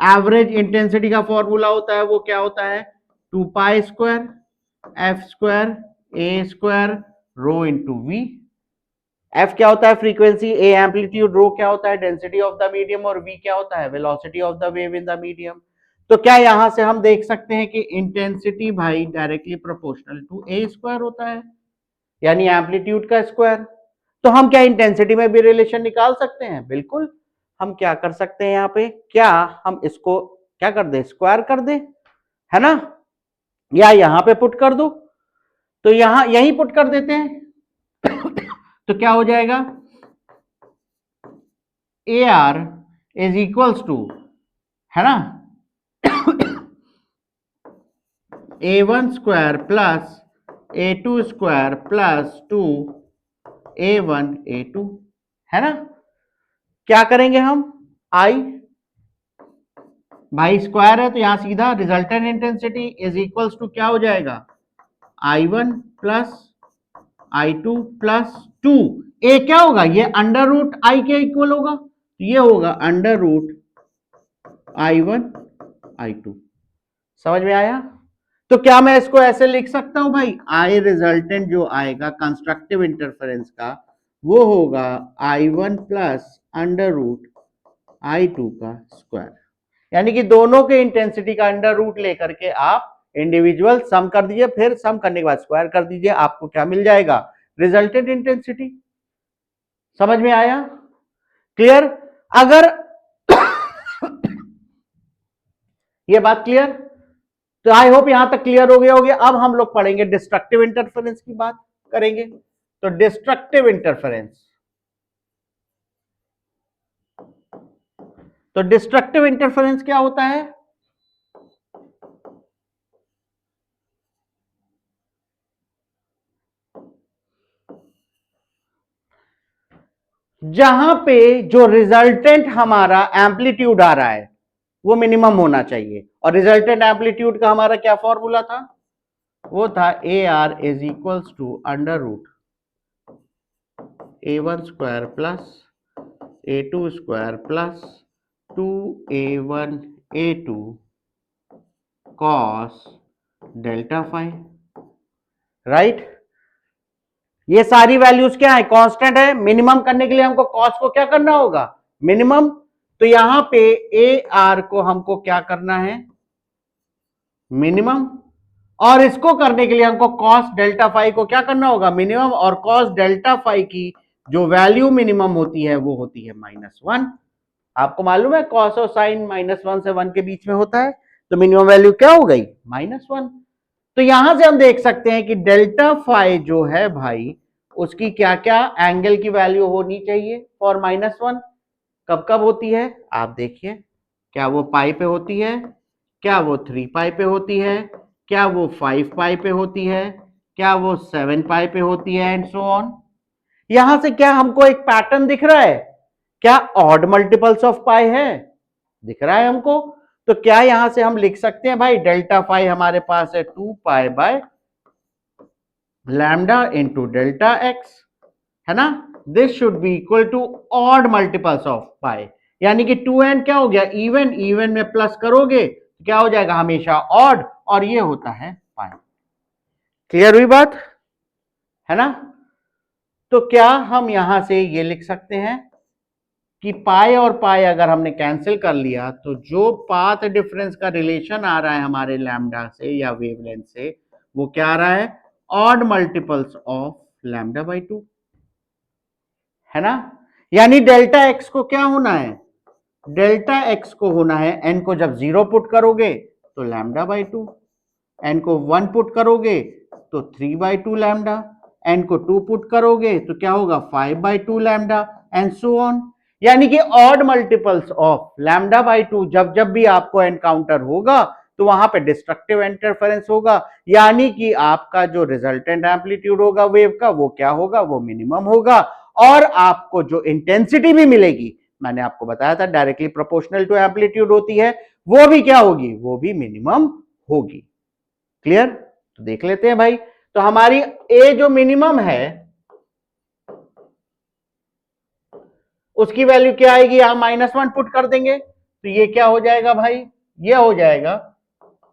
एवरेज इंटेंसिटी का फॉर्मूला होता है वो क्या होता है? 2 pi square f square a square rho into v. F क्या होता है? फ्रीक्वेंसी, ए एम्पलीट्यूड, रो क्या होता है? डेंसिटी ऑफ द मीडियम, और वी क्या होता है? Velocity of the wave in the medium. तो क्या यहां से हम देख सकते हैं कि इंटेंसिटी भाई directly proportional to a square होता है, यानी एम्पलीट्यूड का स्क्वायर। तो हम क्या इंटेंसिटी में भी रिलेशन निकाल सकते हैं? बिल्कुल। हम क्या कर सकते हैं यहाँ पे? क्या हम इसको क्या कर दे? स्क्वायर कर दे, है ना? या यहां पे पुट कर दो, तो यहां यही पुट कर देते हैं। तो क्या हो जाएगा? A are is equals to, है ना, A1 square plus A2 square plus 2A1 A2, है ना? क्या करेंगे हम? आई भाई स्क्वायर है तो यहां सीधा resultant intensity is equals to क्या हो जाएगा? I1 plus I2 plus 2। ए क्या होगा? ये अंडर रूट आई के इक्वल होगा, ये होगा अंडर रूट I1 I2। समझ में आया? तो क्या मैं इसको ऐसे लिख सकता हूं भाई? आई रिजल्टेंट जो आएगा कंस्ट्रक्टिव इंटरफेरेंस का वो होगा I1 plus under root I2 का स्क्वायर, यानी कि दोनों के इंटेंसिटी का अंडर रूट लेकर के आप इंडिविजुअल सम कर दीजिए, फिर सम करने के बाद स्क्वायर कर दीजिए, आपको क्या मिल जाएगा? Resultant intensity. समझ में आया? क्लियर? अगर ये बात क्लियर? तो आई होप यहां तक क्लियर हो गया होगा। अब हम लोग पढ़ेंगे डिस्ट्रक्टिव इंटरफेरेंस की बात करेंगे। तो डिस्ट्रक्टिव इंटरफेरेंस, तो डिस्ट्रक्टिव इंटरफेरेंस क्या होता है? जहां पे जो रिजल्टेंट हमारा एम्पलीट्यूड आ रहा है वो मिनिमम होना चाहिए। और रिजल्टेंट एम्पलीट्यूड का हमारा क्या फॉर्मूला था? वो था A R is equals to under root A1 square plus A2 square plus 2A1 A2 cos delta phi. Right, ये सारी वैल्यूज क्या है? कांस्टेंट है। मिनिमम करने के लिए हमको कॉस को क्या करना होगा? मिनिमम। तो यहां पे ए आर को हमको क्या करना है? मिनिमम। और इसको करने के लिए हमको कॉस डेल्टा फाइव को क्या करना होगा? मिनिमम। और कॉस डेल्टा फाइव की जो वैल्यू मिनिमम होती है वो होती है -1। आपको मालूम है कॉस और साइन -1 से 1 के बीच में होता है, तो मिनिमम वैल्यू क्या हो गई? -1। तो यहां से हम देख सकते हैं कि डेल्टा फाइव जो है भाई, उसकी क्या क्या एंगल की वैल्यू होनी चाहिए फॉर -1। कब कब होती है आप देखिए, क्या वो पाई पे होती है, क्या वो 3 पाई पे होती है, क्या वो 5 पाई पे होती है, क्या वो 7 पाई पे होती है, एंड सो ऑन। यहां से क्या हमको एक पैटर्न दिख रहा है? क्या ऑड मल्टीपल्स ऑफ पाई है? दिख रहा है हमको। तो क्या यहां से हम लिख सकते हैं भाई डेल्टा फाइव हमारे पास है 2 pi by lambda into delta x, है ना? This should be equal to odd multiples of pi, यानी कि 2n क्या हो गया? इवन। इवन में प्लस करोगे तो क्या हो जाएगा? हमेशा ऑड, और ये होता है पाई। क्लियर हुई बात, है ना? तो क्या हम यहां से ये लिख सकते हैं कि पाई और पाई अगर हमने कैंसिल कर लिया तो जो पाथ डिफरेंस का रिलेशन आ रहा है हमारे लैम्डा से या वेवलेंथ से, वो क्या आ रहा है? Odd multiples of lambda by 2, है ना? यानी डेल्टा एक्स को क्या होना है? डेल्टा एक्स को होना है, एन को जब 0 पुट करोगे तो लैम्डा बाई 2, एन को 1 पुट करोगे तो 3/2 लैम्डा, एन को 2 पुट करोगे तो क्या होगा? 5/2 लैम्डा, एंड सो ऑन। यानी कि odd multiples of lambda by 2 जब जब भी आपको एनकाउंटर होगा तो वहां पे डिस्ट्रक्टिव इंटरफेरेंस होगा, यानी कि आपका जो रिजल्टेंट एम्पलीट्यूड होगा वेव का वो क्या होगा? वो मिनिमम होगा। और आपको जो इंटेंसिटी भी मिलेगी, मैंने आपको बताया था डायरेक्टली प्रोपोर्शनल टू एम्पलीट्यूड होती है, वो भी क्या होगी? वो भी मिनिमम होगी। क्लियर? तो देख लेते हैं भाई। तो हमारी ए जो मिनिमम है उसकी वैल्यू क्या आएगी? यहां -1 पुट कर देंगे तो ये क्या हो जाएगा भाई? ये हो जाएगा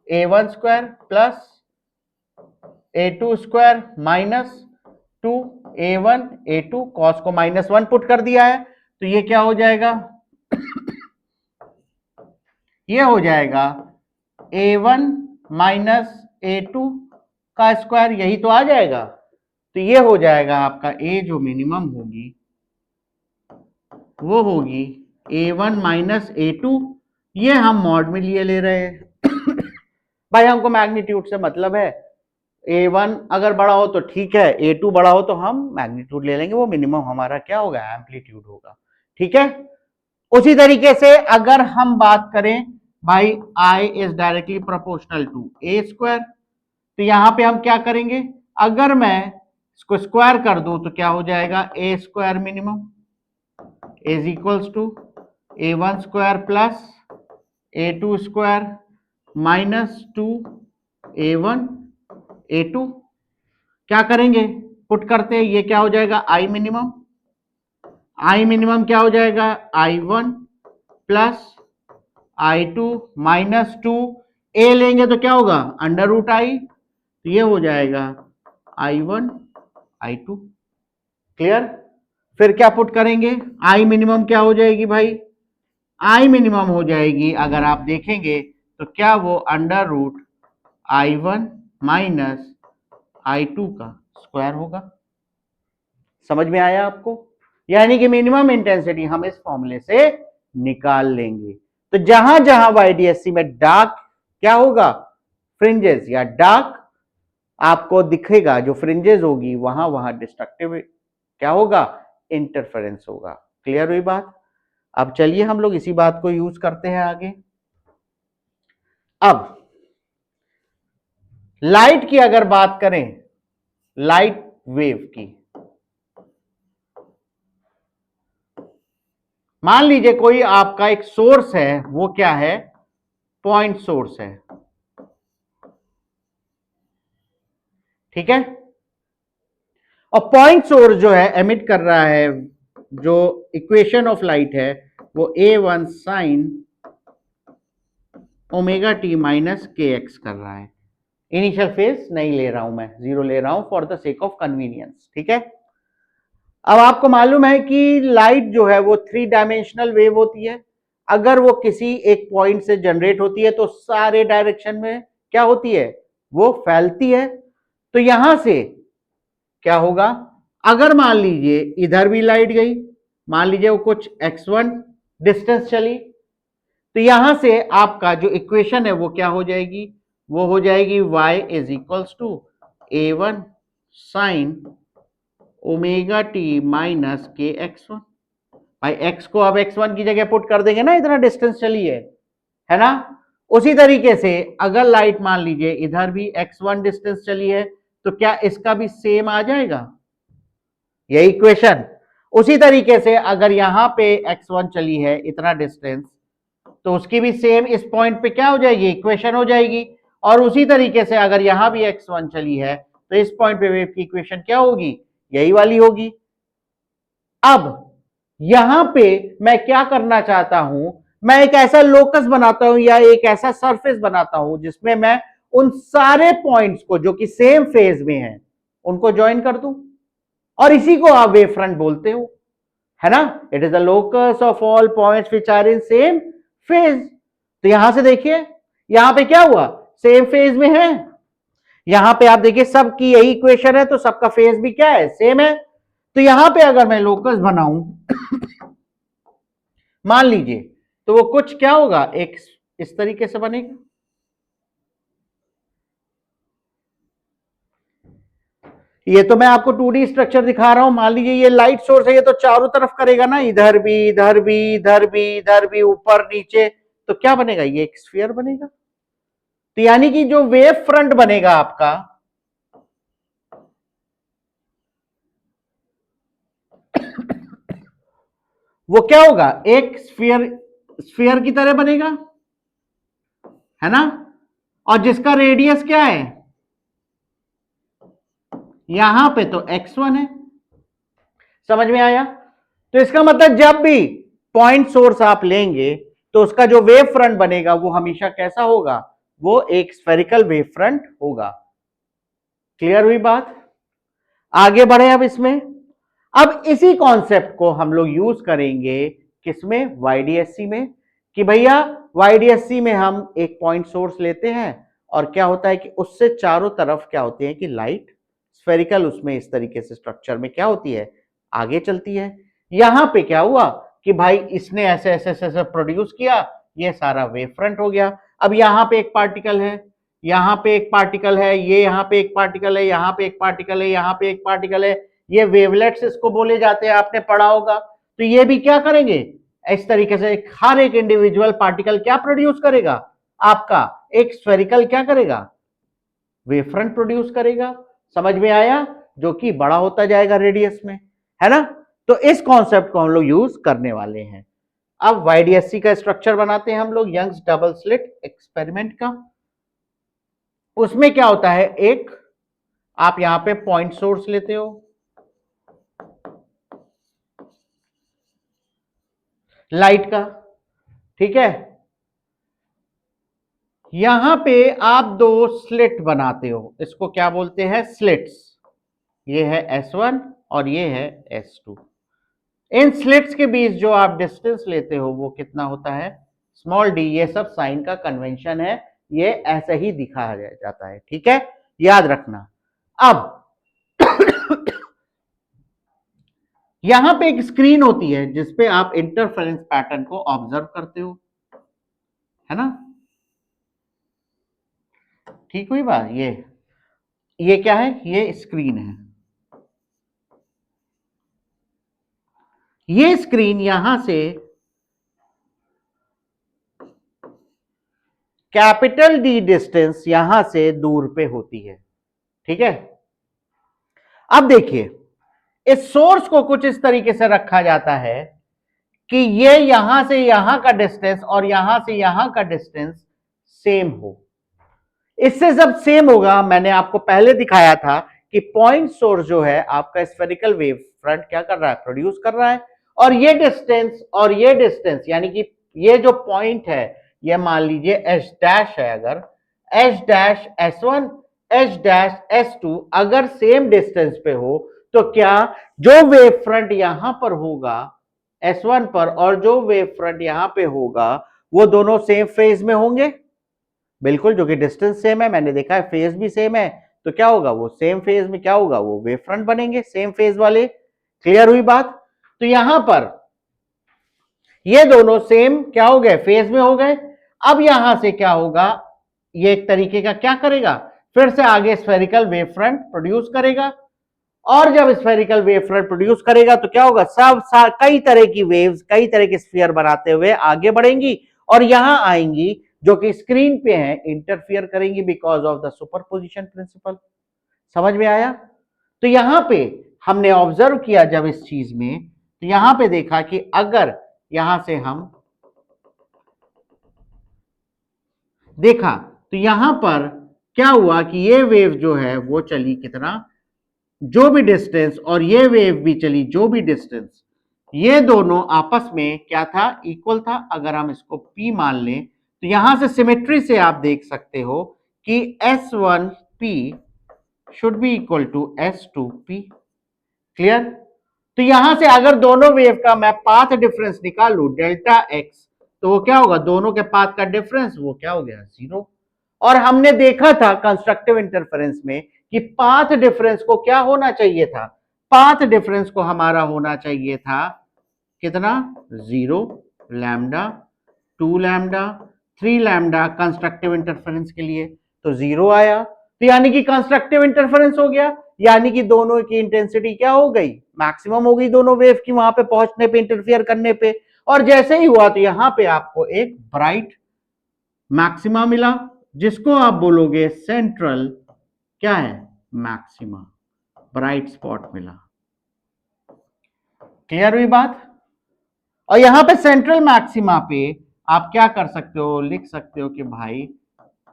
A1 square plus A2 square minus 2A1 A2, cos को -1 पुट कर दिया है तो ये क्या हो जाएगा? ये हो जाएगा A1 माइनस A2 का स्क्वायर, यही तो आ जाएगा। तो ये हो जाएगा आपका ए जो मिनिमम होगी वो होगी A1 माइनस A2। ये हम मॉड में लिए ले रहे हैं भाई, हमको मैग्नीट्यूड से मतलब है। A1 अगर बड़ा हो तो ठीक है, A2 बड़ा हो तो हम मैग्नीट्यूड ले लेंगे, वो मिनिमम हमारा क्या होगा? एम्पलीट्यूड होगा। ठीक है? उसी तरीके से अगर हम बात करें भाई, I is directly proportional to a square, तो यहां पे हम क्या करेंगे? अगर मैं इसको स्क्वायर कर दूं तो क्या हो जाएगा? A square minimum is equals to A1 square plus A2 square minus 2A1 A2। क्या करेंगे? पुट करते हैं, ये क्या हो जाएगा? I minimum. आई मिनिमम क्या हो जाएगा? I1 plus I2 -2। ए लेंगे तो क्या होगा? अंडर रूट आई, तो ये हो जाएगा I1 I2। क्लियर? फिर क्या पुट करेंगे? आई मिनिमम क्या हो जाएगी भाई? आई मिनिमम हो जाएगी, अगर आप देखेंगे तो क्या वो under root I1 minus I2 का स्क्वायर होगा। समझ में आया आपको? यानी कि मिनिमम इंटेंसिटी हम इस फॉर्मूले से निकाल लेंगे। तो जहां जहां वाईडीएससी में डार्क क्या होगा? फ्रिंजेस या डार्क आपको दिखेगा, जो फ्रिंजेस होगी वहां वहां डिस्ट्रक्टिव क्या होगा? इंटरफेरेंस होगा। क्लियर हुई बात? अब चलिए हम लोग इसी बात को यूज करते हैं आगे। अब लाइट की अगर बात करें, लाइट वेव की, मान लीजिए कोई आपका एक सोर्स है, वो क्या है, पॉइंट सोर्स है, ठीक है। और पॉइंट सोर्स जो है एमिट कर रहा है, जो इक्वेशन ऑफ लाइट है वो A1 sine omega t minus k x कर रहा है। इनिशियल फेज नहीं ले रहा हूं मैं, जीरो ले रहा हूं for the sake of convenience, ठीक है। अब आपको मालूम है कि लाइट जो है वो 3 डायमेंशनल वेव होती है। अगर वो किसी एक पॉइंट से जनरेट होती है तो सारे डायरेक्शन में क्या होती है, वो फैलती है। तो यहां से क्या होगा, अगर मान लीजिए इधर भी लाइट गई, मान लीजिए वो कुछ x1 डिस्टेंस चली, तो यहां से आपका जो इक्वेशन है वो क्या हो जाएगी, वो हो जाएगी y is equals to A1 sine omega t minus k x1। भाई x को अब x1 की जगह पुट कर देंगे ना, इतना डिस्टेंस चली है ना। उसी तरीके से अगर लाइट मान लीजिए इधर भी x1 डिस्टेंस चली है, तो क्या इसका भी सेम आ जाएगा, यही इक्वेशन। उसी तरीके से अगर यहां पे x1 चली है इतना डिस्टेंस, तो उसकी भी सेम इस पॉइंट पे क्या हो जाएगी, इक्वेशन हो जाएगी। और उसी तरीके से अगर यहां भी x1 चली है तो इस पॉइंट पे वेव की इक्वेशन क्या होगी, यही वाली होगी। अब यहां पे मैं क्या करना चाहता हूं, मैं एक ऐसा लोकस बनाता हूं या एक ऐसा सरफेस बनाता हूं जिसमें मैं उन सारे पॉइंट्स को जो कि सेम फेज में हैं उनको ज्वाइन कर दूं, और इसी को आप वेव फ्रंट बोलते हो, है ना। It is the locus of all points which are in same phase. तो यहां से देखिए, यहां पे क्या हुआ, सेम फेज में है। यहां पे आप देखिए सबकी यही इक्वेशन है, तो सबका फेज भी क्या है, सेम है। तो यहां पे अगर मैं लोकस बनाऊं मान लीजिए, तो वो कुछ क्या होगा, एक इस तरीके से बनेगा। ये तो मैं आपको 2D स्ट्रक्चर दिखा रहा हूं। मान लीजिए ये लाइट सोर्स है, ये तो चारों तरफ करेगा ना, इधर भी इधर भी इधर भी इधर भी, ऊपर नीचे, तो क्या बनेगा, ये एक स्फीयर बनेगा। तो यानी कि जो वेव फ्रंट बनेगा आपका, वो क्या होगा, एक स्फीयर, स्फीयर की तरह बनेगा, है ना। और जिसका रेडियस क्या है, यहां पे तो x1 है। समझ में आया। तो इसका मतलब जब भी पॉइंट सोर्स आप लेंगे तो उसका जो वेव फ्रंट बनेगा वो हमेशा कैसा होगा, वो एक स्फेरिकल वेव फ्रंट होगा। क्लियर हुई बात। आगे बढ़े अब इसमें। अब इसी कॉन्सेप्ट को हम लोग यूज करेंगे किसमें, वाईडीएससी में। कि भैया वाईडीएससी में हम एक पॉइंट सोर्स लेते हैं और क्या होता है कि उससे चारों तरफ क्या होते हैं कि लाइट स्फेरिकल उसमें इस तरीके से स्ट्रक्चर में क्या होती है, आगे चलती है। यहां पे क्या हुआ कि भाई इसने ऐसे ऐसे ऐसे प्रोड्यूस किया, ये सारा वेव फ्रंट हो गया। अब यहां पे एक पार्टिकल है, यहां पे एक पार्टिकल है, ये यहां पे एक पार्टिकल है, यहां पे एक पार्टिकल है, यहां पे एक पार्टिकल है, ये वेवलेट्स इसको बोले जाते हैं, आपने पढ़ा होगा। तो ये भी क्या करेंगे, इस तरीके से हर एक इंडिविजुअल पार्टिकल क्या प्रोड्यूस करेगा, आपका एक स्फेरिकल क्या करेगा, वेव फ्रंट प्रोड्यूस करेगा। समझ में आया, जो कि बड़ा होता जाएगा रेडियस में, है ना। तो इस कॉन्सेप्ट को हम लोग यूज करने वाले हैं। अब वाईडीएससी का स्ट्रक्चर बनाते हैं हम लोग यंग्स डबल स्लिट एक्सपेरिमेंट का। उसमें क्या होता है, एक आप यहां पे पॉइंट सोर्स लेते हो, लाइट का, ठीक है। यहां पे आप दो स्लिट बनाते हो, इसको क्या बोलते हैं, स्लिट्स। ये है S1 और ये है S2। इन स्लिट्स के बीच जो आप डिस्टेंस लेते हो वो कितना होता है, स्मॉल डी। ये सब साइन का कन्वेंशन है, ये ऐसे ही दिखाया जाता है, ठीक है, याद रखना। अब यहां पे एक स्क्रीन होती है जिसपे आप इंटरफेरेंस पैटर्न को ऑब्जर्व करते हो, है ना। ठीक हुई बात। ये क्या है, ये स्क्रीन है। ये स्क्रीन यहां से कैपिटल डी डिस्टेंस यहां से दूर पे होती है, ठीक है। अब देखिए, इस सोर्स को कुछ इस तरीके से रखा जाता है कि ये यहां से यहां का डिस्टेंस और यहां से यहां का डिस्टेंस सेम हो। इससे जब सेम होगा, मैंने आपको पहले दिखाया था कि पॉइंट सोर्स जो है आपका स्फेरिकल वेव फ्रंट क्या कर रहा है, प्रोड्यूस कर रहा है, और ये डिस्टेंस यानी कि ये जो पॉइंट है, ये मान लीजिए एच डैश है, अगर H dash S1 H dash S2 अगर सेम डिस्टेंस पे हो, तो क्या जो वेव फ्रंट यहां पर होगा S1 पर और जो वेव फ्रंट यहां पे होगा वो दोनों सेम फेज में होंगे? बिल्कुल, जो कि डिस्टेंस सेम है, मैंने देखा है फेज भी सेम है, तो क्या होगा, वो सेम फेज में क्या होगा, वो वेव फ्रंट बनेंगे सेम फेज वाले। क्लियर हुई बात? तो यहां पर ये दोनों सेम क्या हो गए, फेज में हो गए। अब यहां से क्या होगा, ये एक तरीके का क्या करेगा, फिर से आगे स्फेरिकल वेव फ्रंट प्रोड्यूस करेगा, और जब स्फेरिकल वेव फ्रंट प्रोड्यूस करेगा तो क्या होगा, कई तरह की वेव्स, कई तरह के स्फीयर बनाते हुए आगे बढ़ेंगी और यहां आएंगी, जो कि स्क्रीन पे है, इंटरफियर करेंगी because of the superposition principle. समझ में आया? तो यहां पे हमने ऑब्जर्व किया जब इस चीज में, तो यहां पे देखा कि अगर यहां से हम देखा तो यहां पर क्या हुआ कि ये वेव जो है वो चली कितना, जो भी डिस्टेंस, और ये वेव भी चली जो भी डिस्टेंस, ये दोनों आपस में क्या था, इक्वल था। अगर हम इसको P मान लें तो यहां से सिमेट्री से आप देख सकते हो कि S1P should be equal to S2P। Clear? तो यहां से अगर दोनों वेव का मैं पाथ डिफरेंस निकालू डेल्टा एक्स, तो वो क्या होगा, दोनों के पाथ का डिफरेंस वो क्या हो गया, 0। और हमने देखा था कंस्ट्रक्टिव इंटरफेरेंस में कि पाथ डिफरेंस को क्या होना चाहिए था, पाथ डिफरेंस को हमारा होना चाहिए था कितना, 0, lambda, 2 lambda, 3 lambda constructive interference के लिए, तो 0 आया। तो यानी कि कंस्ट्रक्टिव इंटरफेरेंस हो गया, यानी कि दोनों की इंटेंसिटी क्या हो गई, मैक्सिमम हो गई दोनों वेव की, वहां पे पहुंचने पे, इंटरफियर करने पे। और जैसे ही हुआ तो यहां पे आपको एक ब्राइट मैक्सिमा मिला, जिसको आप बोलोगे सेंट्रल क्या है, मैक्सिमा, ब्राइट स्पॉट मिला। क्लियर हुई बात? और यहां पे सेंट्रल मैक्सिमा पे आप क्या कर सकते हो, लिख सकते हो कि भाई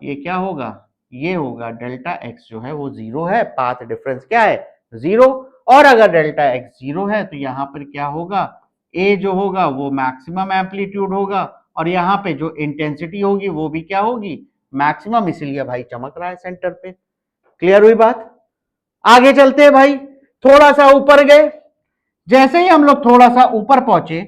ये क्या होगा, ये होगा डेल्टा एक्स जो है वो 0 है, पाथ डिफरेंस क्या है, 0। और अगर डेल्टा एक्स 0 है तो यहां पर क्या होगा, ए जो होगा वो मैक्सिमम एम्पलीट्यूड होगा, और यहां पे जो इंटेंसिटी होगी वो भी क्या होगी, मैक्सिमम, इसीलिए भाई चमक रहा है सेंटर पे। क्लियर हुई बात? आगे चलते हैं भाई, थोड़ा सा ऊपर गए। जैसे ही हम लोग थोड़ा सा ऊपर पहुंचे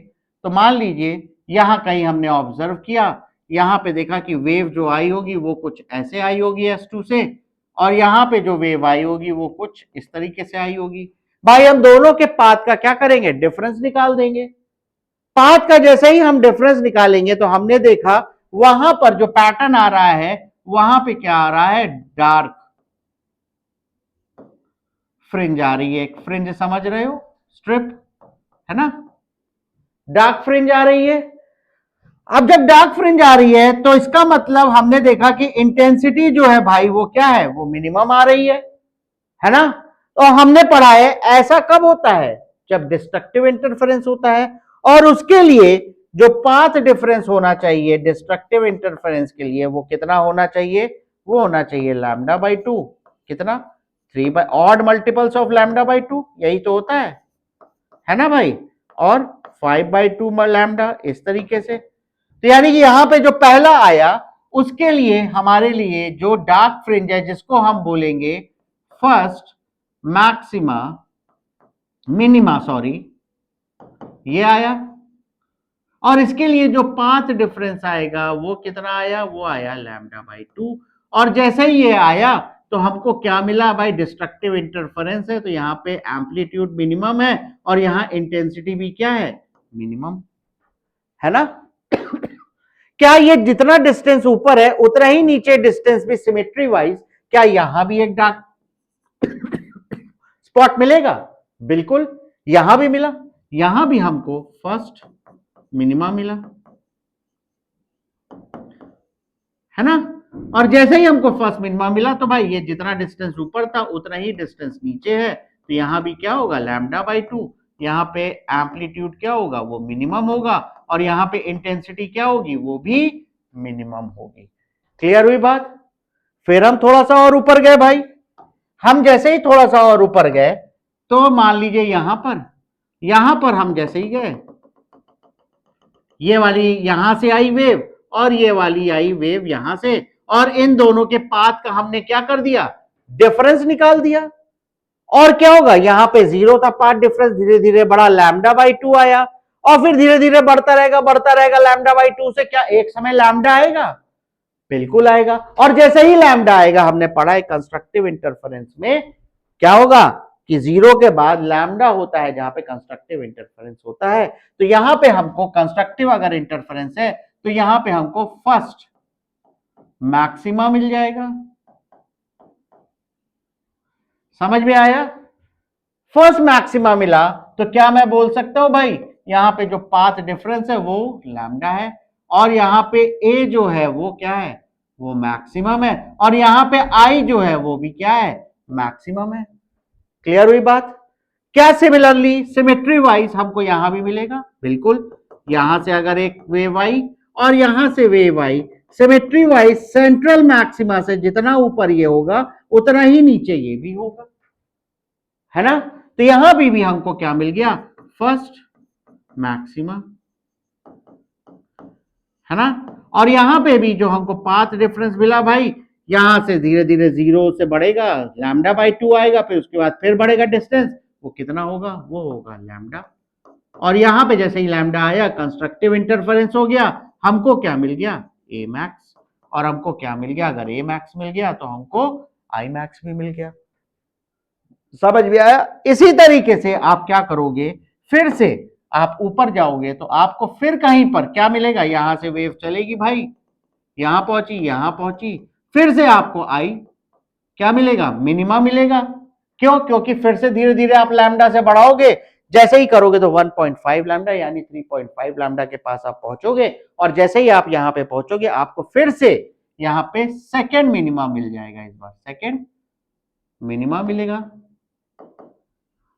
तो मान लीजिए यहां कहीं हमने ऑब्जर्व किया, यहां पे देखा कि वेव जो आई होगी वो कुछ ऐसे आई होगी S2 से, और यहां पे जो वेव आई होगी वो कुछ इस तरीके से आई होगी। भाई हम दोनों के पाथ का क्या करेंगे, डिफरेंस निकाल देंगे। पाथ का जैसे ही हम डिफरेंस निकालेंगे तो हमने देखा वहां पर जो पैटर्न आ रहा है, वहां पे क्या आ रहा है, डार्क फ्रिंज आ रही है, एक फ्रिंज समझ रहे हो, स्ट्रिप, है ना, डार्क फ्रिंज आ रही है। अब जब डार्क फ्रिंज आ रही है तो इसका मतलब हमने देखा कि इंटेंसिटी जो है भाई वो क्या है, वो मिनिमम आ रही है ना। तो हमने पढ़ा है ऐसा कब होता है, जब डिस्ट्रक्टिव इंटरफेरेंस होता है, और उसके लिए जो पाथ डिफरेंस होना चाहिए डिस्ट्रक्टिव इंटरफेरेंस के लिए वो कितना होना चाहिए, वो होना चाहिए लैम्डा बाई 2, कितना, 3 by odd multiples of lambda by 2, यही तो होता है ना भाई, और 5/2 लैम्डा, इस तरीके से। तो यानी कि यहां पे जो पहला आया उसके लिए हमारे लिए जो डार्क फ्रिंज है, जिसको हम बोलेंगे फर्स्ट मैक्सिमा, मिनिमा सॉरी, ये आया। और इसके लिए जो पाथ डिफरेंस आएगा वो कितना आया, वो आया लैम्डा बाई 2। और जैसे ही ये आया तो हमको क्या मिला भाई, डिस्ट्रक्टिव इंटरफेरेंस है, तो यहाँ पे एम्पलीट्यूड मिनिमम है और यहाँ इंटेंसिटी भी क्या है, मिनिमम, है ना। क्या ये जितना डिस्टेंस ऊपर है उतना ही नीचे डिस्टेंस भी सिमेट्री वाइज, क्या यहां भी एक डार्क स्पॉट मिलेगा, बिल्कुल, यहां भी मिला, यहां भी हमको फर्स्ट मिनिमा मिला, है ना। और जैसे ही हमको फर्स्ट मिनिमा मिला तो भाई ये जितना डिस्टेंस ऊपर था उतना ही डिस्टेंस नीचे है, तो यहां भी क्या होगा, लैम्डा बाई 2। यहाँ पे एम्पलीट्यूड क्या होगा, वो मिनिमम होगा, और यहाँ पे इंटेंसिटी क्या होगी, वो भी मिनिमम होगी। क्लियर हुई बात? फिर हम थोड़ा सा और ऊपर गए भाई। हम जैसे ही थोड़ा सा और ऊपर गए तो मान लीजिए यहां पर हम जैसे ही गए, ये वाली यहां से आई वेव और ये वाली आई वेव यहां से, और इन दोनों के पाथ का हमने क्या कर दिया, डिफरेंस निकाल दिया। और क्या होगा, यहां पे जीरो था पाथ डिफरेंस, धीरे धीरे बड़ा लैम्डा बाई 2 आया, और फिर धीरे धीरे बढ़ता रहेगा लैम्डा बाई 2 से क्या एक समय लैम्डा आएगा, बिल्कुल आएगा। और जैसे ही लैम्डा आएगा, हमने पढ़ा है कंस्ट्रक्टिव इंटरफेरेंस में क्या होगा कि जीरो के बाद लैम्डा होता है जहां पे कंस्ट्रक्टिव इंटरफेरेंस होता है। तो यहां पे हमको कंस्ट्रक्टिव अगर इंटरफेरेंस है तो यहां पे हमको फर्स्ट मैक्सिमा मिल जाएगा। समझ में आया? फर्स्ट मैक्सिमा मिला तो क्या मैं बोल सकता हूं भाई, यहां पे जो पाथ डिफरेंस है वो लैम्डा है, और यहां पे ए जो है वो क्या है, वो मैक्सिमम है, और यहां पे आई जो है वो भी क्या है, मैक्सिमम है। क्लियर हुई बात? क्या सिमिलरली सिमेट्री वाइज हमको यहां भी मिलेगा, बिल्कुल। यहां से अगर एक वेव आई और यहां से वेव आई, सिमेट्री वाइज सेंट्रल मैक्सिमा से जितना ऊपर ये होगा उतना ही नीचे ये भी होगा, है ना? तो यहां भी हमको क्या मिल गया, फर्स्ट मैक्सिमा, है ना? और यहां पे भी जो हमको पाथ डिफरेंस मिला भाई, यहां से धीरे धीरे जीरो से बढ़ेगा, लैम्डा बाई 2 आएगा, फिर उसके बाद फिर बढ़ेगा डिस्टेंस, वो कितना होगा, वो होगा लैम्डा। और यहां पे जैसे ही लैम्डा आया, कंस्ट्रक्टिव इंटरफेरेंस हो गया, हमको क्या मिल गया, ए मैक्स। और हमको क्या मिल गया, अगर ए मैक्स मिल गया तो हमको आई मैक्स भी मिल गया। समझ में आया? इसी तरीके से आप क्या करोगे, फिर से आप ऊपर जाओगे तो आपको फिर कहीं पर क्या मिलेगा, यहां से वेव चलेगी भाई, यहां पहुंची, फिर से आपको आई क्या मिलेगा, मिनिमा मिलेगा। क्यों? क्योंकि फिर से धीरे धीरे आप लैम्डा से बढ़ाओगे, जैसे ही करोगे तो 1.5 लैम्डा यानी 3.5 लैम्डा के पास आप पहुंचोगे, और जैसे ही आप यहां पे पहुंचोगे आपको फिर से यहां पे सेकेंड मिनिमा मिल जाएगा, इस बार सेकेंड मिनिमा मिलेगा।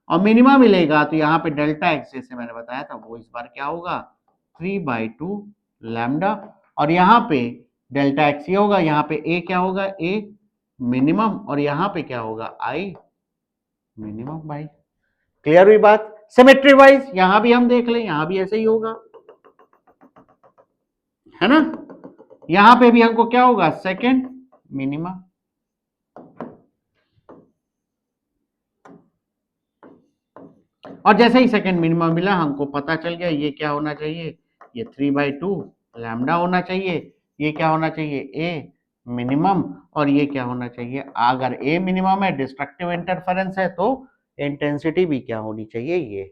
और मिनिमा मिलेगा तो यहाँ पे डेल्टा एक्स जैसे मैंने बताया था वो इस बार क्या होगा, 3/2 लैम्डा। और यहाँ पे डेल्टा एक्स ये होगा, यहाँ पे ए क्या होगा, ए मिनिमम, और यहाँ पे क्या होगा, आई मिनिमम भाई। क्लियर हुई बात? सिमेट्री वाइज यहां भी हम देख लें, यहां भी ऐसे ही होगा, है ना? यहां पे भी हमको क्या होगा, सेकेंड मिनिमा। और जैसे ही सेकेंड मिनिमम मिला हमको पता चल गया ये क्या होना चाहिए, ये 3/2 लैम्डा होना चाहिए, ये क्या होना चाहिए, ए मिनिमम, और ये क्या होना चाहिए, अगर ए मिनिमम है, डिस्ट्रक्टिव इंटरफेरेंस है, तो इंटेंसिटी भी क्या होनी चाहिए, ये।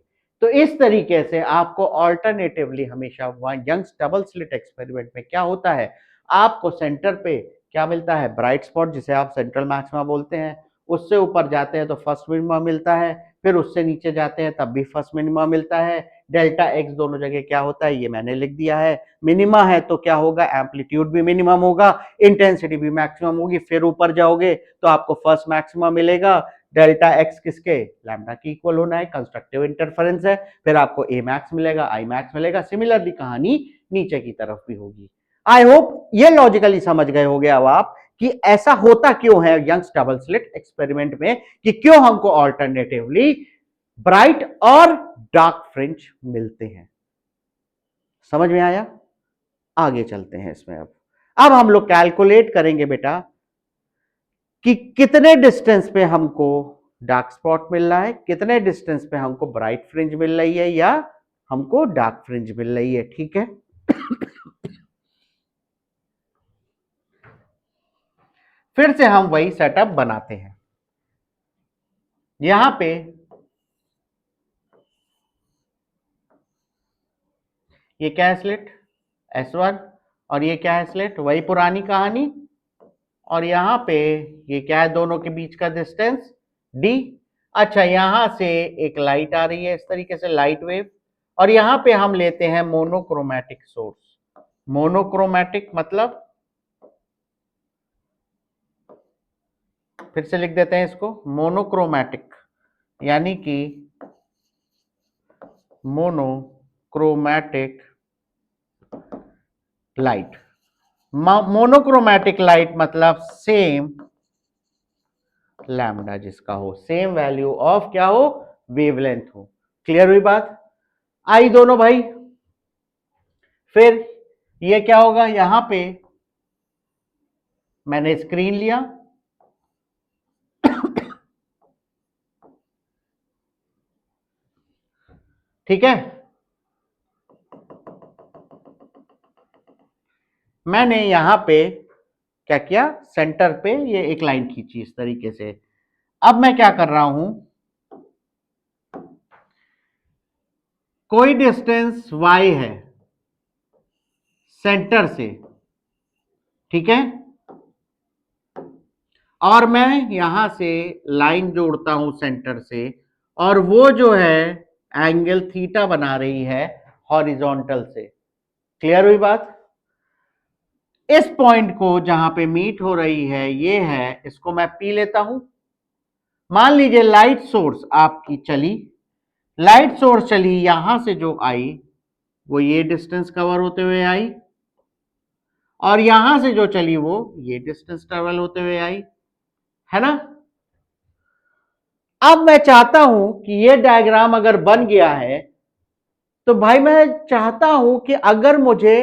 तो इस तरीके से आपको ऑल्टरनेटिवली हमेशा यंग्स डबल स्लिट एक्सपेरिमेंट में क्या होता है, आपको सेंटर पे क्या मिलता है, ब्राइट स्पॉट जिसे आप सेंट्रल मैक्सिमा बोलते हैं, उससे ऊपर जाते हैं तो फर्स्ट मिनिमा मिलता है, फिर उससे नीचे जाते हैं तब भी फर्स्ट मिनिमा मिलता है। डेल्टा एक्स दोनों जगह क्या होता है ये मैंने लिख दिया है, मिनिमा है तो क्या होगा, एम्पलीट्यूड भी मिनिमम होगा, इंटेंसिटी भी मैक्सिमम होगी, फिर ऊपर जाओगे तो आपको फर्स्ट मैक्सिमा मिलेगा। डेल्टा एक्स किसके, लैम्डा की इक्वल होना है, कंस्ट्रक्टिव इंटरफेरेंस है, फिर आपको ए मैक्स मिलेगा, आई मैक्स मिलेगा। सिमिलरली कहानी नीचे की तरफ भी होगी। आई होप ये लॉजिकली समझ गए होगे अब आप कि ऐसा होता क्यों है यंग्स डबल स्लिट एक्सपेरिमेंट में, कि क्यों हमको ऑल्टरनेटिवली ब्राइट और डार्क फ्रिंज मिलते हैं। समझ में आया? आगे चलते हैं इसमें। अब हम लोग कैलकुलेट करेंगे बेटा कि कितने डिस्टेंस पे हमको डार्क स्पॉट मिल रहा है, कितने डिस्टेंस पे हमको ब्राइट फ्रिंज मिल रही है, या हमको डार्क फ्रिंज मिल रही है। ठीक है, फिर से हम वही सेटअप बनाते हैं। यहां पे ये क्या है, स्लिट S1, और ये क्या है, स्लिट, वही पुरानी कहानी। और यहां पे ये क्या है, दोनों के बीच का डिस्टेंस D। अच्छा, यहां से एक लाइट आ रही है इस तरीके से, लाइट वेव, और यहां पे हम लेते हैं मोनोक्रोमैटिक सोर्स। मोनोक्रोमैटिक मतलब, फिर से लिख देते हैं इसको, मोनोक्रोमैटिक यानी कि मोनोक्रोमैटिक लाइट। मोनोक्रोमैटिक लाइट मतलब सेम लैम्डा जिसका हो, सेम वैल्यू ऑफ क्या हो, वेवलेंथ हो। क्लियर हुई बात? आई दोनों भाई। फिर ये क्या होगा, यहां पे मैंने स्क्रीन लिया, ठीक है, मैंने यहां पे क्या किया, सेंटर पे ये एक लाइन खींची इस तरीके से। अब मैं क्या कर रहा हूं, कोई डिस्टेंस y है सेंटर से, ठीक है, और मैं यहां से लाइन जोड़ता हूं सेंटर से, और वो जो है एंगल थीटा बना रही है हॉरिजॉन्टल से। क्लियर हुई बात? इस पॉइंट को जहां पे मीट हो रही है ये है, इसको मैं पी लेता हूं। मान लीजिए लाइट सोर्स आपकी चली, लाइट सोर्स चली यहां से जो आई वो ये डिस्टेंस कवर होते हुए आई, और यहां से जो चली वो ये डिस्टेंस ट्रेवल होते हुए आई, है ना। अब मैं चाहता हूं कि ये डायग्राम अगर बन गया है तो भाई मैं चाहता हूं कि अगर मुझे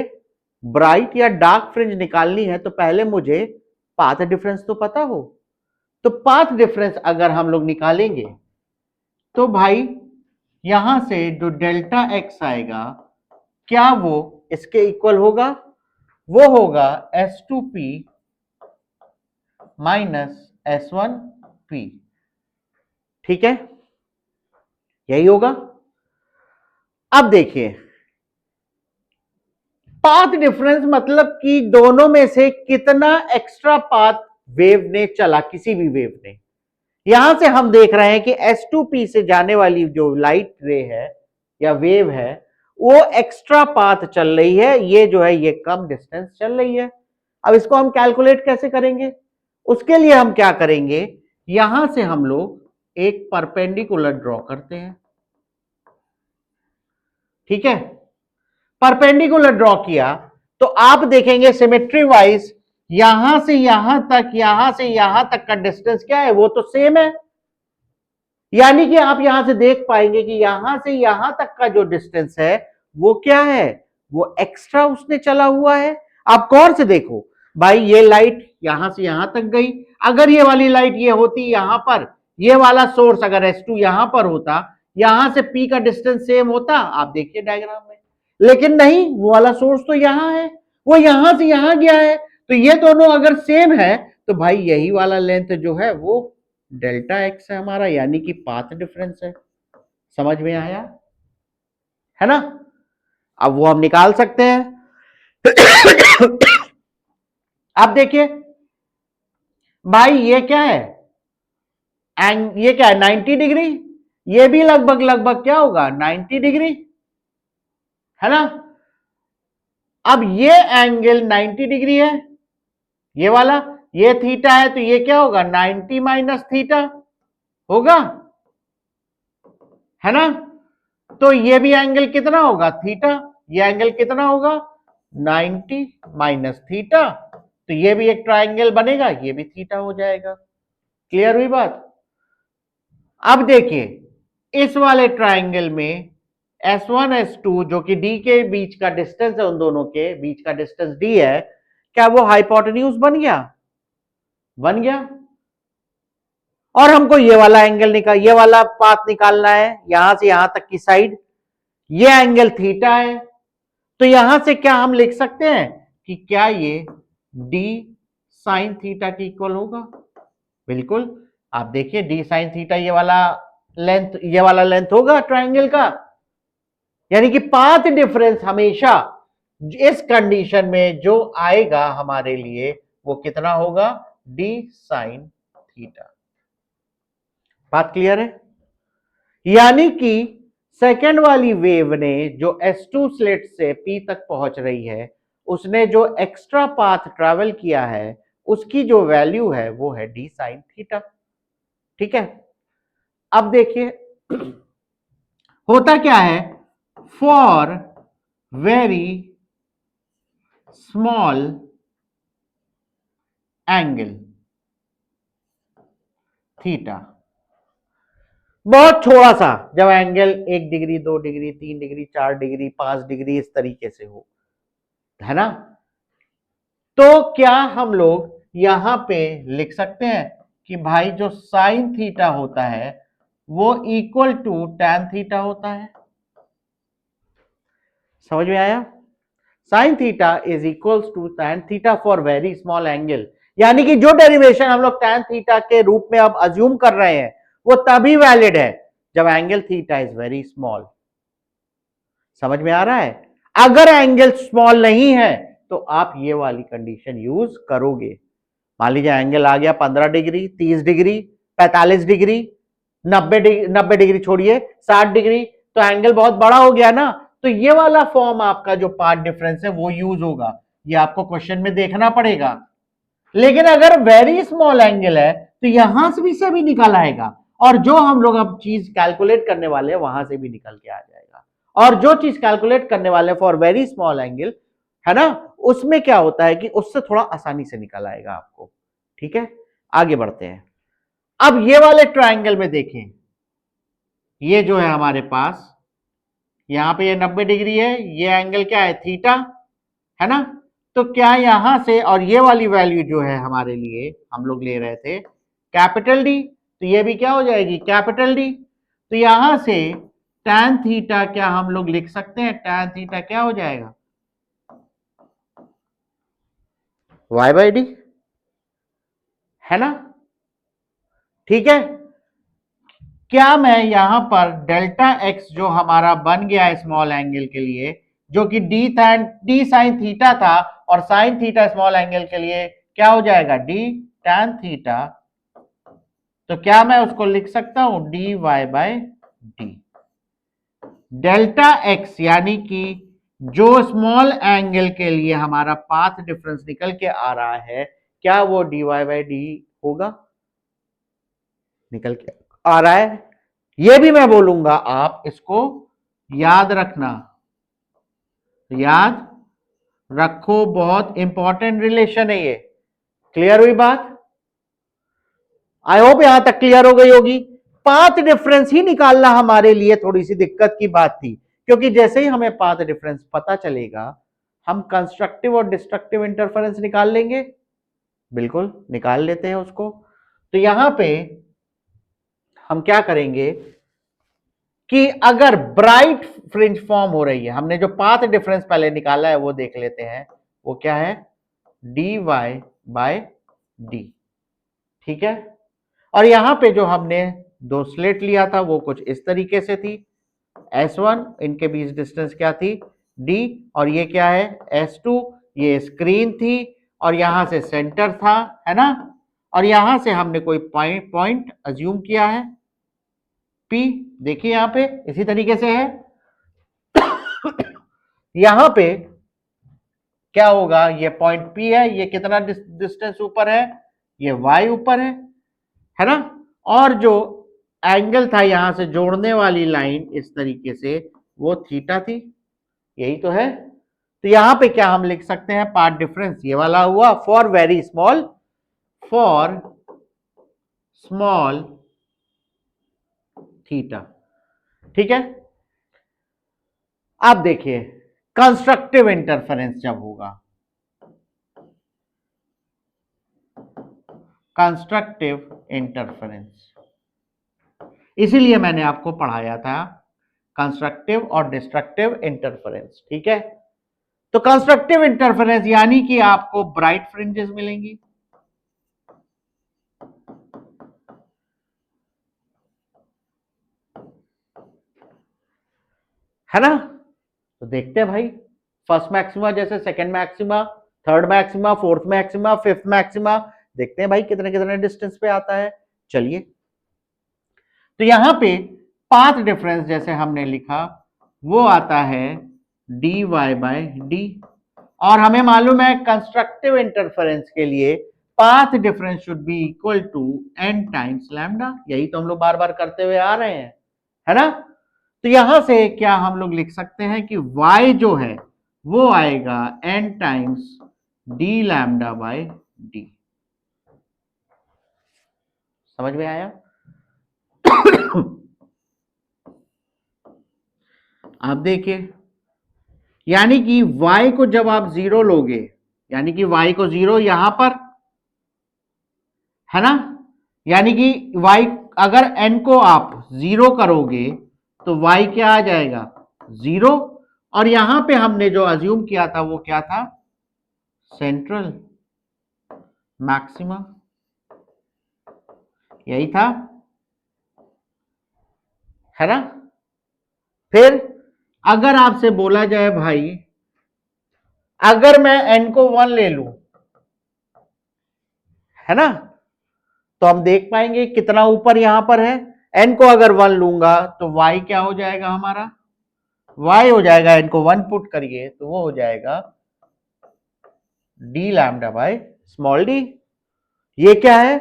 ब्राइट या डार्क फ्रिंज निकालनी है तो पहले मुझे पाथ डिफरेंस तो पता हो। तो पाथ डिफरेंस अगर हम लोग निकालेंगे तो भाई यहां से जो डेल्टा एक्स आएगा क्या वो इसके इक्वल होगा, वो होगा S2P माइनस S1P, ठीक है, यही होगा। अब देखिए पाथ डिफरेंस मतलब कि दोनों में से कितना एक्स्ट्रा पाथ वेव ने चला, किसी भी वेव ने। यहां से हम देख रहे हैं कि S2P से जाने वाली जो लाइट रे है या वेव है वो एक्स्ट्रा पाथ चल रही है, ये जो है ये कम डिस्टेंस चल रही है। अब इसको हम कैलकुलेट कैसे करेंगे, उसके लिए हम क्या करेंगे, यहां से हम लोग एक परपेंडिकुलर ड्रॉ करते हैं, ठीक है। परपेंडिकुलर ड्रॉ किया तो आप देखेंगे सिमेट्री वाइज यहां से यहां तक का डिस्टेंस क्या है, वो तो सेम है। यानी कि आप यहां से देख पाएंगे कि यहां से यहां तक का जो डिस्टेंस है वो क्या है, वो एक्स्ट्रा उसने चला हुआ है। आप कौन से देखो भाई, ये लाइट यहां से यहां तक गई, अगर ये वाली लाइट ये होती यहां पर, ये वाला सोर्स अगर S2 यहां पर होता, यहां से P का डिस्टेंस सेम होता, आप देखिए डायग्राम में। लेकिन नहीं, वो वाला सोर्स तो यहां है, वो यहां से यहां गया है, तो ये दोनों अगर सेम है तो भाई यही वाला लेंथ जो है वो डेल्टा एक्स है हमारा, यानी कि पाथ डिफरेंस है। समझ में आया, है ना। अब वो हम निकाल सकते हैं। अब देखिए भाई ये क्या है, ये क्या है 90 डिग्री, ये भी लगभग लगभग क्या होगा 90 डिग्री, है ना। अब ये एंगल 90 डिग्री है, ये वाला, ये थीटा है, तो ये क्या होगा 90 माइनस थीटा होगा, है ना। तो ये भी एंगल कितना होगा थीटा, ये एंगल कितना होगा 90 माइनस थीटा, तो ये भी एक ट्रायंगल बनेगा, ये भी थीटा हो जाएगा। क्लियर हुई बात? अब देखिए इस वाले ट्रायंगल में S1 S2 जो कि D के बीच का डिस्टेंस है, उन दोनों के बीच का डिस्टेंस D है, क्या वो हाइपोटेन्यूज बन गया, बन गया। और हमको ये वाला एंगल ये वाला पाथ निकालना है यहां से यहां तक की साइड, ये एंगल थीटा है, तो यहां से क्या हम लिख सकते हैं कि क्या ये डी साइन थीटा की इक्वल होगा। बिल्कुल, आप देखिए डी साइन थीटा ये वाला लेंथ होगा ट्रायंगल का। यानी कि पाथ डिफरेंस हमेशा इस कंडीशन में जो आएगा हमारे लिए वो कितना होगा, डी साइन थीटा। बात क्लियर है? यानी कि सेकेंड वाली वेव ने जो S2 स्लिट से P तक पहुंच रही है, उसने जो एक्स्ट्रा पाथ ट्रैवल किया है उसकी जो वैल्यू है वो है डी साइन थीटा, ठीक है। अब देखिए होता क्या है, for very small angle theta, बहुत थोड़ा सा, जब angle 1 degree 2 degree 3 degree 4 degree 5 degree इस तरीके से हो, है ना, तो क्या हम लोग यहां पे लिख सकते हैं कि भाई जो साइन थीटा होता है वो इक्वल टू टैन थीटा होता है। समझ में आया? Sine theta is equals to tan theta for very small angle, यानी कि जो डेरिवेशन हम लोग टैन थीटा के रूप में अब अज्यूम कर रहे हैं वो तभी वैलिड है जब angle theta is very small. समझ में आ रहा है? अगर एंगल स्मॉल नहीं है तो आप ये वाली कंडीशन यूज करोगे। मान लीजिए एंगल आ गया 15 degree 30 degree 45 degree 90 degree, 90 degree छोड़िए 60 डिग्री, तो एंगल बहुत बड़ा हो गया ना, तो ये वाला फॉर्म आपका जो पार्ट डिफरेंस है वो यूज होगा। ये आपको क्वेश्चन में देखना पड़ेगा। लेकिन अगर वेरी स्मॉल एंगल है तो यहां से भी निकल आएगा, और जो हम लोग अब चीज कैलकुलेट करने वाले हैं वहां से भी निकल के आ जाएगा। और जो चीज कैलकुलेट करने वाले फॉर वेरी स्मॉल एंगल, है ना, उसमें क्या होता है कि उससे थोड़ा आसानी से निकल आएगा आपको। ठीक है, आगे बढ़ते हैं। अब ये वाले ट्राइंगल में देखें, ये जो है हमारे पास यहां पे ये 90 डिग्री है, ये एंगल क्या है थीटा, है ना, तो क्या यहां से, और ये वाली वैल्यू जो है हमारे लिए हम लोग ले रहे थे कैपिटल डी, तो ये भी क्या हो जाएगी कैपिटल डी, तो यहां से tan थीटा क्या हम लोग लिख सकते हैं, tan थीटा क्या हो जाएगा y/d, है ना। ठीक है, क्या मैं यहां पर डेल्टा एक्स जो हमारा बन गया है स्मॉल एंगल के लिए, जो कि डी साइन थीटा था, और साइन थीटा स्मॉल एंगल के लिए क्या हो जाएगा डी टैन थीटा, तो क्या मैं उसको लिख सकता हूं d y by d. Delta x यानी कि जो स्मॉल एंगल के लिए हमारा पाथ डिफरेंस निकल के आ रहा है, क्या वो डी वाई बाय डी होगा, निकल के आ रहा है। ये भी मैं बोलूंगा, आप इसको याद रखना, याद रखो, बहुत इंपॉर्टेंट रिलेशन है ये। क्लियर हुई बात? आई होप यहां तक क्लियर हो गई होगी। पाथ डिफरेंस ही निकालना हमारे लिए थोड़ी सी दिक्कत की बात थी, क्योंकि जैसे ही हमें पाथ डिफरेंस पता चलेगा हम कंस्ट्रक्टिव और डिस्ट्रक्टिव इंटरफेरेंस निकाल लेंगे। बिल्कुल निकाल लेते हैं उसको। तो यहां पे हम क्या करेंगे कि अगर ब्राइट फ्रिंज फॉर्म हो रही है, हमने जो पाथ डिफरेंस पहले निकाला है वो देख लेते हैं, वो क्या है डी वाई बाय डी। ठीक है, और यहां पे जो हमने दो स्लेट लिया था वो कुछ इस तरीके से थी, S1, इनके बीच डिस्टेंस क्या थी D, और ये क्या है S2, ये स्क्रीन थी, और यहां से सेंटर था, है ना, और यहां से हमने कोई पॉइंट अज्यूम किया है P। देखिए यहां पे इसी तरीके से है। यहां पे क्या होगा, ये पॉइंट P है, ये कितना डिस्टेंस ऊपर है, ये Y ऊपर है ना, और जो एंगल था यहां से जोड़ने वाली लाइन इस तरीके से वो थीटा थी, यही तो है। तो यहां पे क्या हम लिख सकते हैं पार्ट डिफरेंस ये वाला हुआ for very small, for small theta. ठीक है, आप देखिए कंस्ट्रक्टिव इंटरफेरेंस जब होगा, कंस्ट्रक्टिव इंटरफेरेंस, इसीलिए मैंने आपको पढ़ाया था कंस्ट्रक्टिव और डिस्ट्रक्टिव इंटरफेरेंस। ठीक है, तो कंस्ट्रक्टिव इंटरफेरेंस यानी कि आपको ब्राइट फ्रिंजेस मिलेंगी, है ना। तो देखते हैं भाई, फर्स्ट मैक्सिमा जैसे second maxima, third maxima, fourth maxima, fifth maxima, देखते हैं भाई कितने कितने डिस्टेंस पे आता है। चलिए, तो यहां पे पाथ डिफरेंस जैसे हमने लिखा वो आता है डी वाई बाय डी, और हमें मालूम है कंस्ट्रक्टिव इंटरफेरेंस के लिए path difference should be equal to n times lambda, यही तो हम लोग बार बार करते हुए आ रहे हैं, है ना। तो यहां से क्या हम लोग लिख सकते हैं कि y जो है वो आएगा n times D lambda by D. समझ में आया? आप देखिए, यानी कि y को जब आप जीरो लोगे, यानी कि y को जीरो यहां पर है ना, यानी कि y अगर n को आप जीरो करोगे तो y क्या आ जाएगा? जीरो। और यहां पे हमने जो अज्यूम किया था वो क्या था? सेंट्रल मैक्सिमा, यही था, है ना। फिर अगर आपसे बोला जाए भाई, अगर मैं n को 1 ले लूं, है ना, तो हम देख पाएंगे कितना ऊपर यहां पर है। n को अगर 1 लूंगा तो y क्या हो जाएगा हमारा? y हो जाएगा, n को 1 पुट करिए तो वो हो जाएगा D lambda by small D. ये क्या है?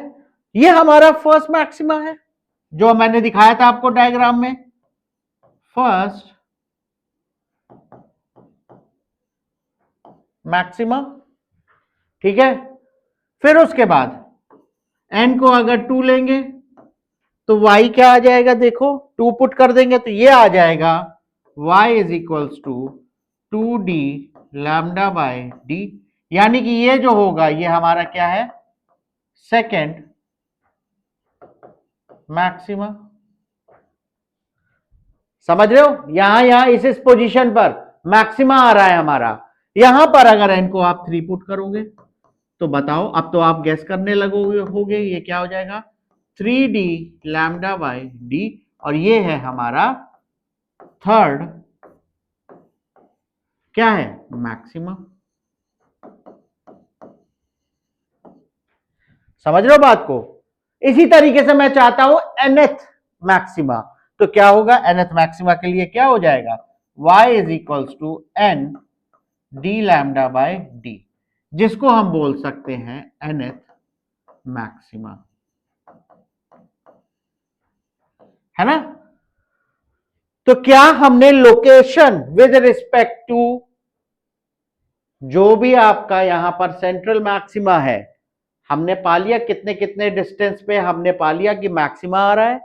ये हमारा फर्स्ट मैक्सिमा है जो मैंने दिखाया था आपको डायग्राम में, फर्स्ट मैक्सिमा। ठीक है, फिर उसके बाद n को अगर 2 लेंगे तो y क्या आ जाएगा? देखो 2 पुट कर देंगे तो ये आ जाएगा y is equals to 2d lambda by d. यानी कि ये जो होगा ये हमारा क्या है? Second maxima. समझ रहे हो? यहां इस पोजीशन पर मैक्सिमा आ रहा है हमारा। यहां पर अगर n को आप 3 पुट करोगे तो बताओ, अब तो आप गैस करने लगोगे होगे ये क्या हो जाएगा? 3d lambda by D. और ये है हमारा थर्ड क्या है? मैक्सिमा। समझ रहे हो बात को? इसी तरीके से मैं चाहता हूं nth मैक्सिमा, तो क्या होगा? nth मैक्सिमा के लिए क्या हो जाएगा? y is equals to n d lambda by d, जिसको हम बोल सकते हैं nth मैक्सिमा, है ना। तो क्या हमने लोकेशन विद रिस्पेक्ट टू जो भी आपका यहां पर सेंट्रल मैक्सिमा है, हमने पा लिया कितने कितने डिस्टेंस पे हमने पा लिया कि मैक्सिमा आ रहा है।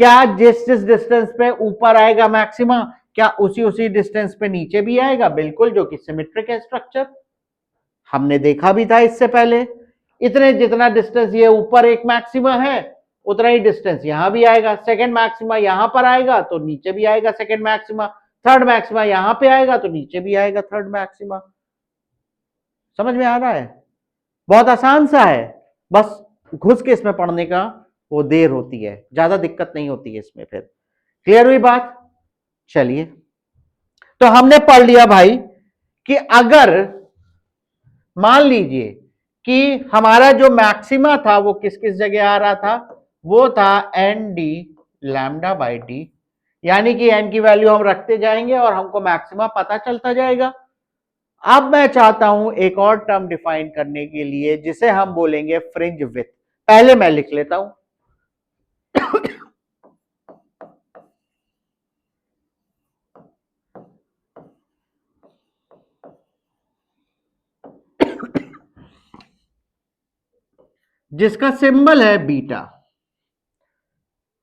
क्या जिस जिस डिस्टेंस पे ऊपर आएगा मैक्सिमा, क्या उसी उसी डिस्टेंस पे नीचे भी आएगा? बिल्कुल, जो कि सिमेट्रिक है स्ट्रक्चर, हमने देखा भी था इससे पहले। इतने जितना डिस्टेंस ये ऊपर एक मैक्सिमा है उतना ही डिस्टेंस यहां भी आएगा। सेकंड मैक्सिमा यहां पर आएगा तो नीचे भी आएगा सेकंड मैक्सिमा। थर्ड मैक्सिमा यहां पे आएगा तो नीचे भी आएगा थर्ड मैक्सिमा। समझ में आ रहा है? बहुत आसान सा है, बस घुस के इसमें पढ़ने का वो देर होती है, ज्यादा दिक्कत नहीं होती है इसमें। फिर क्लियर हुई बात? चलिए, तो हमने पढ़ लिया भाई कि अगर मान लीजिए कि हमारा जो मैक्सिमा था वो किस किस जगह आ रहा था, वो था n d lambda by d, यानी कि एन की वैल्यू हम रखते जाएंगे और हमको मैक्सिमा पता चलता जाएगा। अब मैं चाहता हूं एक और टर्म डिफाइन करने के लिए जिसे हम बोलेंगे फ्रिंज विड्थ। पहले मैं लिख लेता हूं, जिसका सिंबल है बीटा।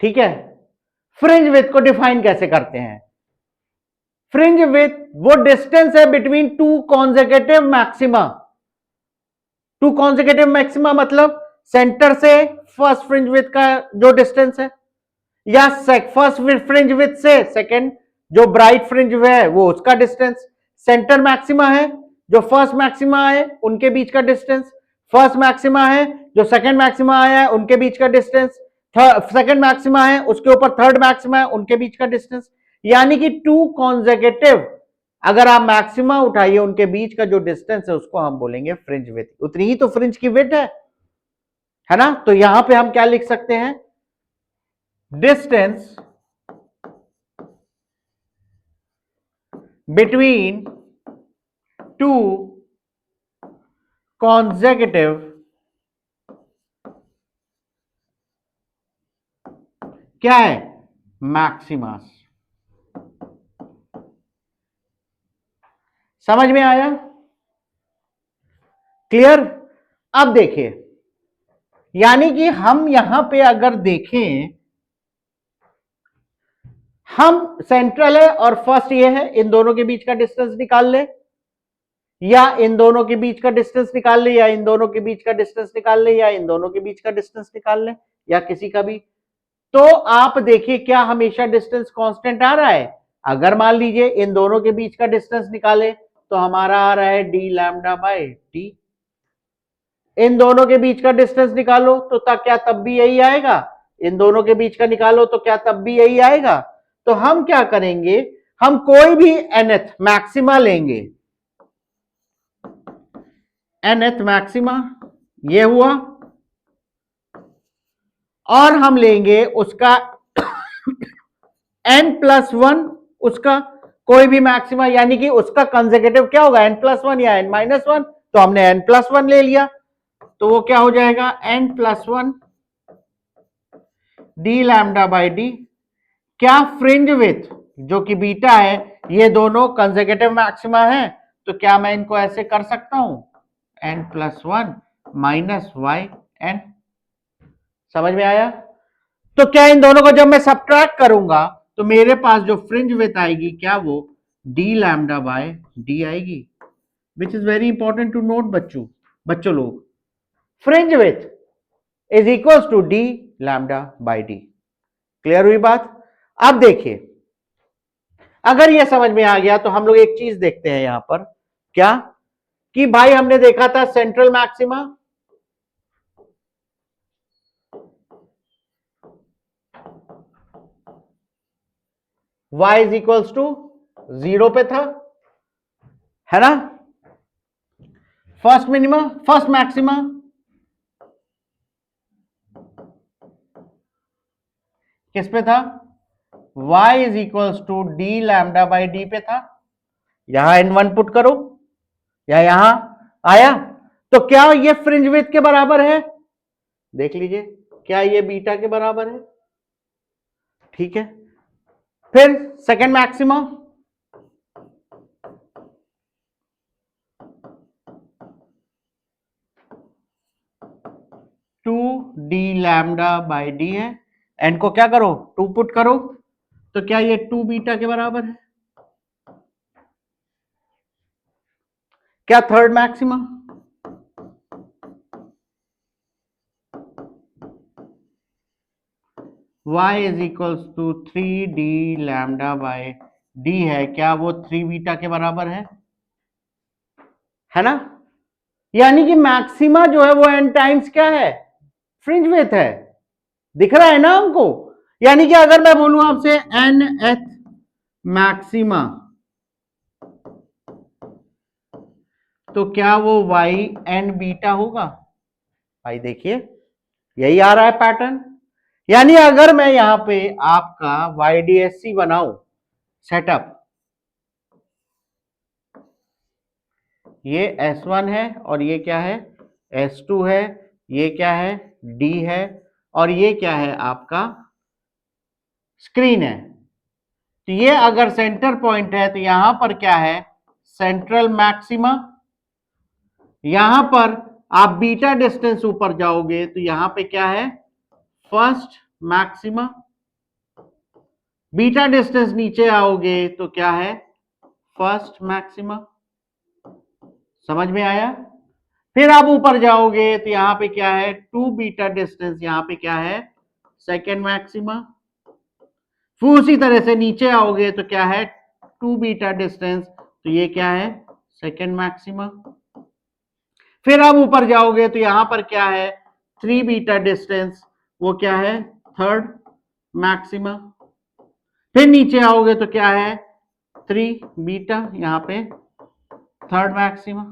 ठीक है, फ्रिंज विड्थ को डिफाइन कैसे करते हैं? फ्रिंज विड्थ वो डिस्टेंस है between two consecutive maxima. Two consecutive maxima मतलब सेंटर से फर्स्ट फ्रिंज विड्थ का जो डिस्टेंस है, या फर्स्ट फ्रिंज विड्थ से सेकंड जो ब्राइट फ्रिंज है वो उसका डिस्टेंस। सेंटर मैक्सिमा है जो फर्स्ट मैक्सिमा है उनके बीच का डिस्टेंस, फर्स्ट मैक्सिमा है जो सेकंड मैक्सिमा आया है उनके बीच का डिस्टेंस, सेकंड मैक्सिमा है उसके ऊपर थर्ड मैक्सिमा है उनके बीच का डिस्टेंस। यानी कि टू कॉन्सेक्यूटिव अगर आप मैक्सिमा उठाइए उनके बीच का जो डिस्टेंस है उसको हम बोलेंगे फ्रिंज विड्थ। उतनी ही तो फ्रिंज की विड्थ है ना। तो यहां पे हम क्या लिख सकते हैं? डिस्टेंस बिटवीन टू consecutive क्या है? मैक्सिमास। समझ में आया? क्लियर? अब देखिए, यानी कि हम यहां पे अगर देखें, हम सेंट्रल है और फर्स्ट ये है, इन दोनों के बीच का डिस्टेंस निकाल ले, या इन दोनों के बीच का डिस्टेंस निकाल ले, या इन दोनों के बीच का डिस्टेंस निकाल ले, या इन दोनों के बीच का डिस्टेंस निकाल ले, या किसी का भी। तो आप देखिए क्या हमेशा डिस्टेंस कांस्टेंट आ रहा है? अगर मान लीजिए इन दोनों के बीच का डिस्टेंस निकाले तो हमारा आ रहा है डी लैम्डा बाय टी। इन दोनों के बीच का डिस्टेंस निकालो तो क्या तब भी यही आएगा? इन दोनों के बीच का निकालो तो क्या तब भी यही आएगा? तो हम क्या करेंगे, हम कोई भी nth मैक्सिमा लेंगे, nth मैक्सिमा ये हुआ, और हम लेंगे उसका n+1, उसका कोई भी मैक्सिमा, यानी कि उसका कंसेक्यूटिव क्या होगा, n+1 या n-1। तो हमने n+1 ले लिया, तो वो क्या हो जाएगा, n+1 D lambda by D. क्या फ्रिंज विथ जो कि बीटा है, ये दोनों कंसेक्यूटिव मैक्सिमा है, तो क्या मैं इनको ऐसे कर सकता हूं, n+1 माइनस वाई एन। समझ में आया? तो क्या इन दोनों को जब मैं सब्ट्रैक्ट करूंगा तो मेरे पास जो फ्रिंज विथ आएगी, क्या वो डी लैम्डा बाय डी आएगी, which is very important to note बच्चों लोग। Fringe width is equals to d lambda by d. Clear हुई बात? अब देखिए, अगर यह समझ में आ गया तो हम लोग एक चीज देखते हैं यहां पर, क्या कि भाई हमने देखा था central maxima, y is equals to 0 पे था, है ना? फर्स्ट मिनिमा, फर्स्ट मैक्सिमा किस पे था, y is equals to d lambda by d पे था। यहां n1 पुट करो, या यहां आया, तो क्या ये फ्रिंज विड्थ के बराबर है? देख लीजिए, क्या ये बीटा के बराबर है? ठीक है। फिर second maxima, two d lambda by d है, एन को क्या करो, 2 पुट करो, तो क्या ये 2 बीटा के बराबर है? क्या third maxima, y is equals to 3 d lambda by d है, क्या वो 3 बीटा के बराबर है ना? यानी कि मैक्सिमा जो है वो n टाइम्स क्या है, फ्रिंज विड्थ है। दिख रहा है ना हमको? यानी कि अगर मैं बोलूं आपसे nth मैक्सिमा, तो क्या वो y n बीटा होगा? भाई देखिए, यही आ रहा है पैटर्न। यानी अगर मैं यहां पे आपका YDSC बनाऊं सेटअप, ये S1 है और ये क्या है, S2 है, ये क्या है, D है, और ये क्या है आपका स्क्रीन है। तो ये अगर सेंटर पॉइंट है तो यहां पर क्या है, सेंट्रल मैक्सिमा। यहां पर आप बीटा डिस्टेंस ऊपर जाओगे तो यहां पे क्या है, फर्स्ट मैक्सिमा। बीटा डिस्टेंस नीचे आओगे तो क्या है, फर्स्ट मैक्सिमा। समझ में आया? फिर आप ऊपर जाओगे तो यहां पे क्या है, 2 बीटा डिस्टेंस, यहां पे क्या है, सेकेंड मैक्सिमा। फिर उसी तरह से नीचे आओगे तो क्या है, 2 बीटा डिस्टेंस, तो ये क्या है, सेकेंड मैक्सिमा। फिर आप ऊपर जाओगे तो यहां पर क्या है, 3 बीटा डिस्टेंस, वो क्या है, थर्ड मैक्सिमा। फिर नीचे आओगे तो क्या है, 3 बीटा, यहां पे थर्ड मैक्सिमा।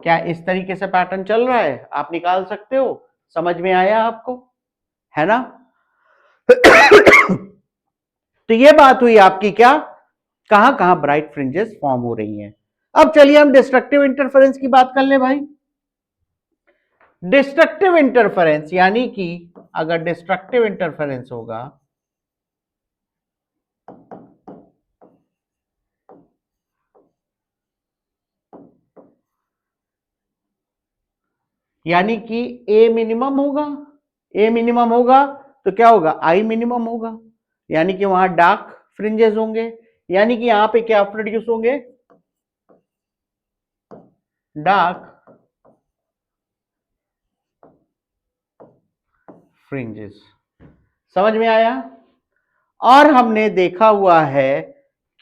क्या इस तरीके से पैटर्न चल रहा है? आप निकाल सकते हो। समझ में आया आपको, है ना? तो ये बात हुई आपकी, क्या कहां कहां ब्राइट फ्रिंजेस फॉर्म हो रही हैं। अब चलिए हम डिस्ट्रक्टिव इंटरफेरेंस की बात कर ले भाई। डिस्ट्रक्टिव इंटरफेरेंस यानी कि अगर डिस्ट्रक्टिव इंटरफेरेंस होगा, यानी कि ए मिनिमम होगा, ए मिनिमम होगा तो क्या होगा, आई मिनिमम होगा, यानी कि वहां डार्क फ्रिंजेस होंगे, यानी कि यहां पे क्या प्रोड्यूस होंगे, डार्क फ्रिंजेस। समझ में आया? और हमने देखा हुआ है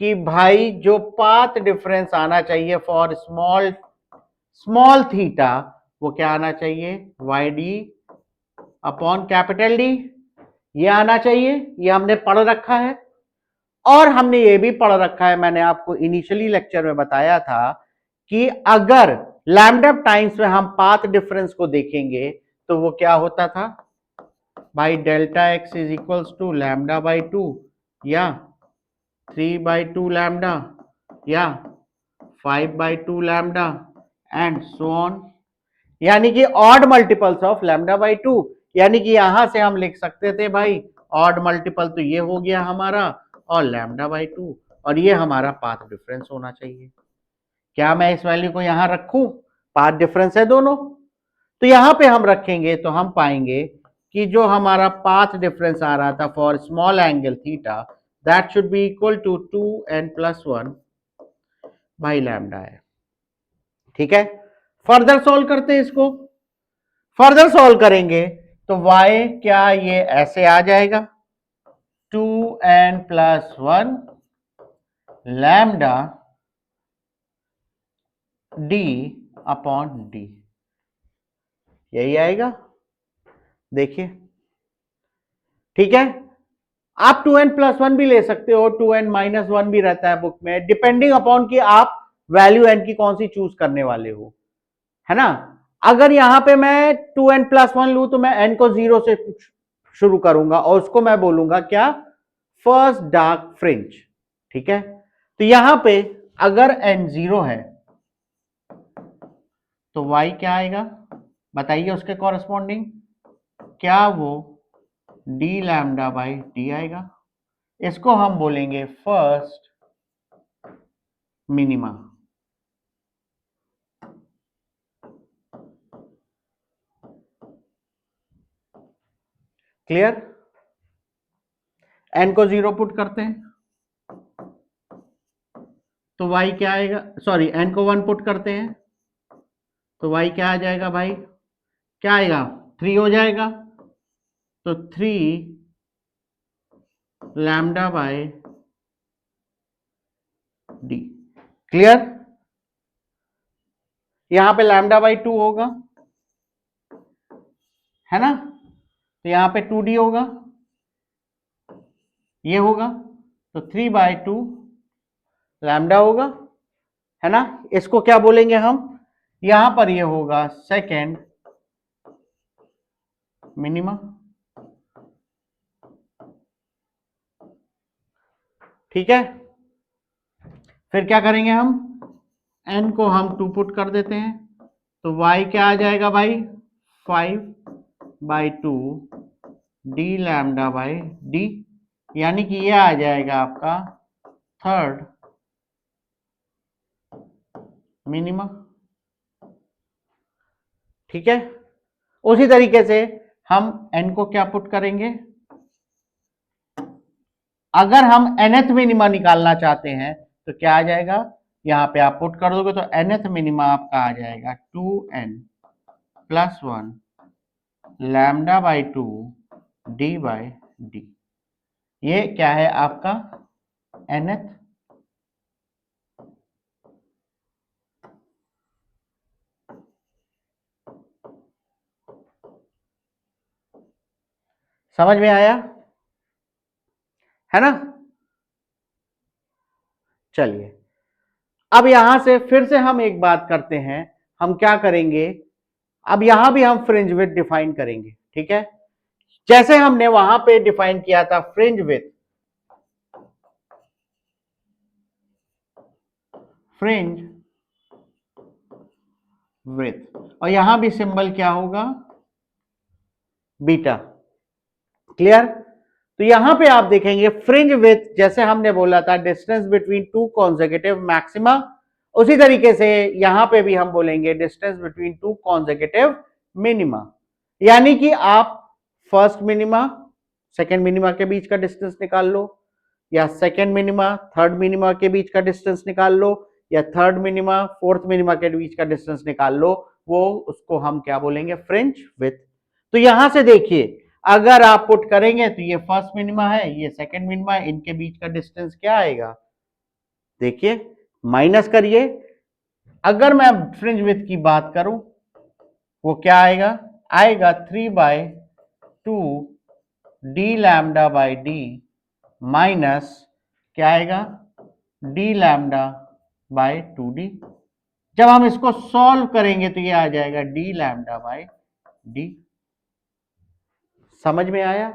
कि भाई जो पाथ डिफरेंस आना चाहिए फॉर स्मॉल स्मॉल थीटा, वो क्या आना चाहिए, y d upon capital d, ये आना चाहिए, ये हमने पढ़ रखा है। और हमने ये भी पढ़ रखा है, मैंने आपको इनिशियली लेक्चर में बताया था कि अगर लैम्डा टाइम्स में हम पाथ डिफरेंस को देखेंगे तो वो क्या होता था भाई, delta x is equals to lambda by two, या 3/2 लैम्डा, या 5/2 लैम्डा, एंड सो ऑन, यानी कि odd multiples of lambda by to. यानी कि यहां से हम लिख सकते थे भाई ऑड मल्टीपल तो ये हो गया हमारा, और लैम्डा बाई टू, और ये हमारा पाथ डिफरेंस होना चाहिए। क्या मैं इस वैल्यू को यहां रखूं, पाथ डिफरेंस है दोनों, तो यहां पे हम रखेंगे तो हम पाएंगे कि जो हमारा पाथ डिफरेंस आ रहा था for small angle theta, that should be equal to 2n+1 by lambda है। ठीक है, फर्दर सॉल्व करते हैं इसको। फर्दर सॉल्व करेंगे तो y क्या ये ऐसे आ जाएगा, 2n+1 lambda d upon D, यही आएगा। देखिए, ठीक है, आप 2n+1 भी ले सकते हो, 2n-1 भी रहता है बुक में, डिपेंडिंग अपॉन कि आप वैल्यू n की कौन सी चूज करने वाले हो, है ना। अगर यहां पे मैं 2n+1 लू तो मैं n को 0 से शुरू करूंगा और उसको मैं बोलूंगा क्या, फर्स्ट डार्क फ्रिंज। ठीक है, तो यहां पे अगर n 0 है तो y क्या आएगा, बताइए उसके कॉरेस्पॉन्डिंग, क्या वो d लैम्डा बाई डी आएगा। इसको हम बोलेंगे फर्स्ट मिनिमा। क्लियर? n को 0 पुट करते हैं तो y क्या आएगा, सॉरी n को 1 पुट करते हैं तो y क्या आ जाएगा भाई, क्या आएगा, 3 हो जाएगा, तो 3 लैम्डा बाय डी। क्लियर? यहां पे लैम्डा बाई 2 होगा, है ना, तो यहां पे 2d होगा, ये होगा, तो 3/2 लैम्डा होगा, है ना। इसको क्या बोलेंगे हम, यहां पर ये होगा सेकेंड मिनिमम। ठीक है, फिर क्या करेंगे हम, n को हम 2 पुट कर देते हैं तो y क्या आ जाएगा भाई, 5/2 d लैम्डा बाई डी, यानी कि ये आ जाएगा आपका थर्ड मिनिमम। ठीक है, उसी तरीके से हम n को क्या पुट करेंगे, अगर हम nth मिनिमा निकालना चाहते हैं तो क्या आ जाएगा, यहां पे आप पुट कर दोगे तो nth मिनिमा आपका आ जाएगा 2n+1 lambda by 2 D by D. ये क्या है आपका nth। समझ में आया, है ना। चलिए, अब यहां से फिर से हम एक बात करते हैं, हम क्या करेंगे, अब यहां भी हम फ्रिंज विड्थ डिफाइन करेंगे। ठीक है, जैसे हमने वहां पे डिफाइन किया था फ्रिंज विड्थ, फ्रिंज विड्थ, और यहां भी सिंबल क्या होगा, बीटा। क्लियर? तो यहां पे आप देखेंगे फ्रिंज विड्थ, जैसे हमने बोला था distance between two consecutive maxima, उसी तरीके से यहां पे भी हम बोलेंगे distance between two consecutive minima, यानी कि आप फर्स्ट मिनिमा सेकेंड मिनिमा के बीच का डिस्टेंस निकाल लो, या सेकेंड मिनिमा थर्ड मिनिमा के बीच का डिस्टेंस निकाल लो, या थर्ड मिनिमा फोर्थ मिनिमा के बीच का डिस्टेंस निकाल लो, वो उसको हम क्या बोलेंगे, फ्रिंज विड्थ। तो यहां से देखिए, अगर आप पुट करेंगे तो ये फर्स्ट मिनिमा है, ये सेकेंड मिनिमा है, इनके बीच का डिस्टेंस क्या आएगा, देखिए माइनस करिए, अगर मैं फ्रिंज विड्थ की बात करूं वो क्या आएगा, आएगा 3/2 D lambda by D minus क्या आएगा, डी लैम्डा बाय 2d। जब हम इसको सॉल्व करेंगे तो ये आ जाएगा डी लैम्डा बाय डी। समझ में आया?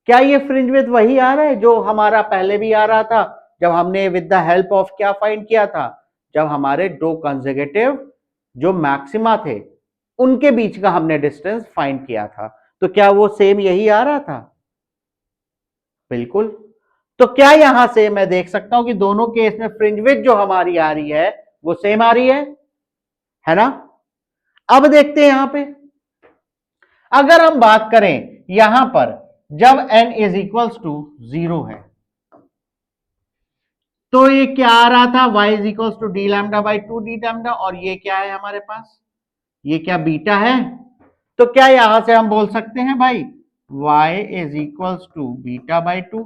क्या ये फ्रिंज विड्थ वही आ रहा है जो हमारा पहले भी आ रहा था, जब हमने विद द हेल्प ऑफ क्या फाइंड किया था, जब हमारे दो कंसेक्यूटिव जो मैक्सिमा थे उनके बीच का हमने डिस्टेंस फाइंड किया था, तो क्या वो सेम यही आ रहा था? बिल्कुल। तो क्या यहां से मैं देख सकता हूं कि दोनों केस में फ्रिंज विड्थ जो हमारी आ रही है वो सेम आ रही है ना? अब देखते हैं यहां पे, अगर हम बात करें यहां पर जब n इज इक्वल्स टू 0 है, तो ये क्या आ रहा था, y is equals to d lambda by 2 d lambda, और ये क्या है हमारे पास, ये क्या बीटा है। तो क्या यहां से हम बोल सकते हैं भाई y is equals to beta by 2,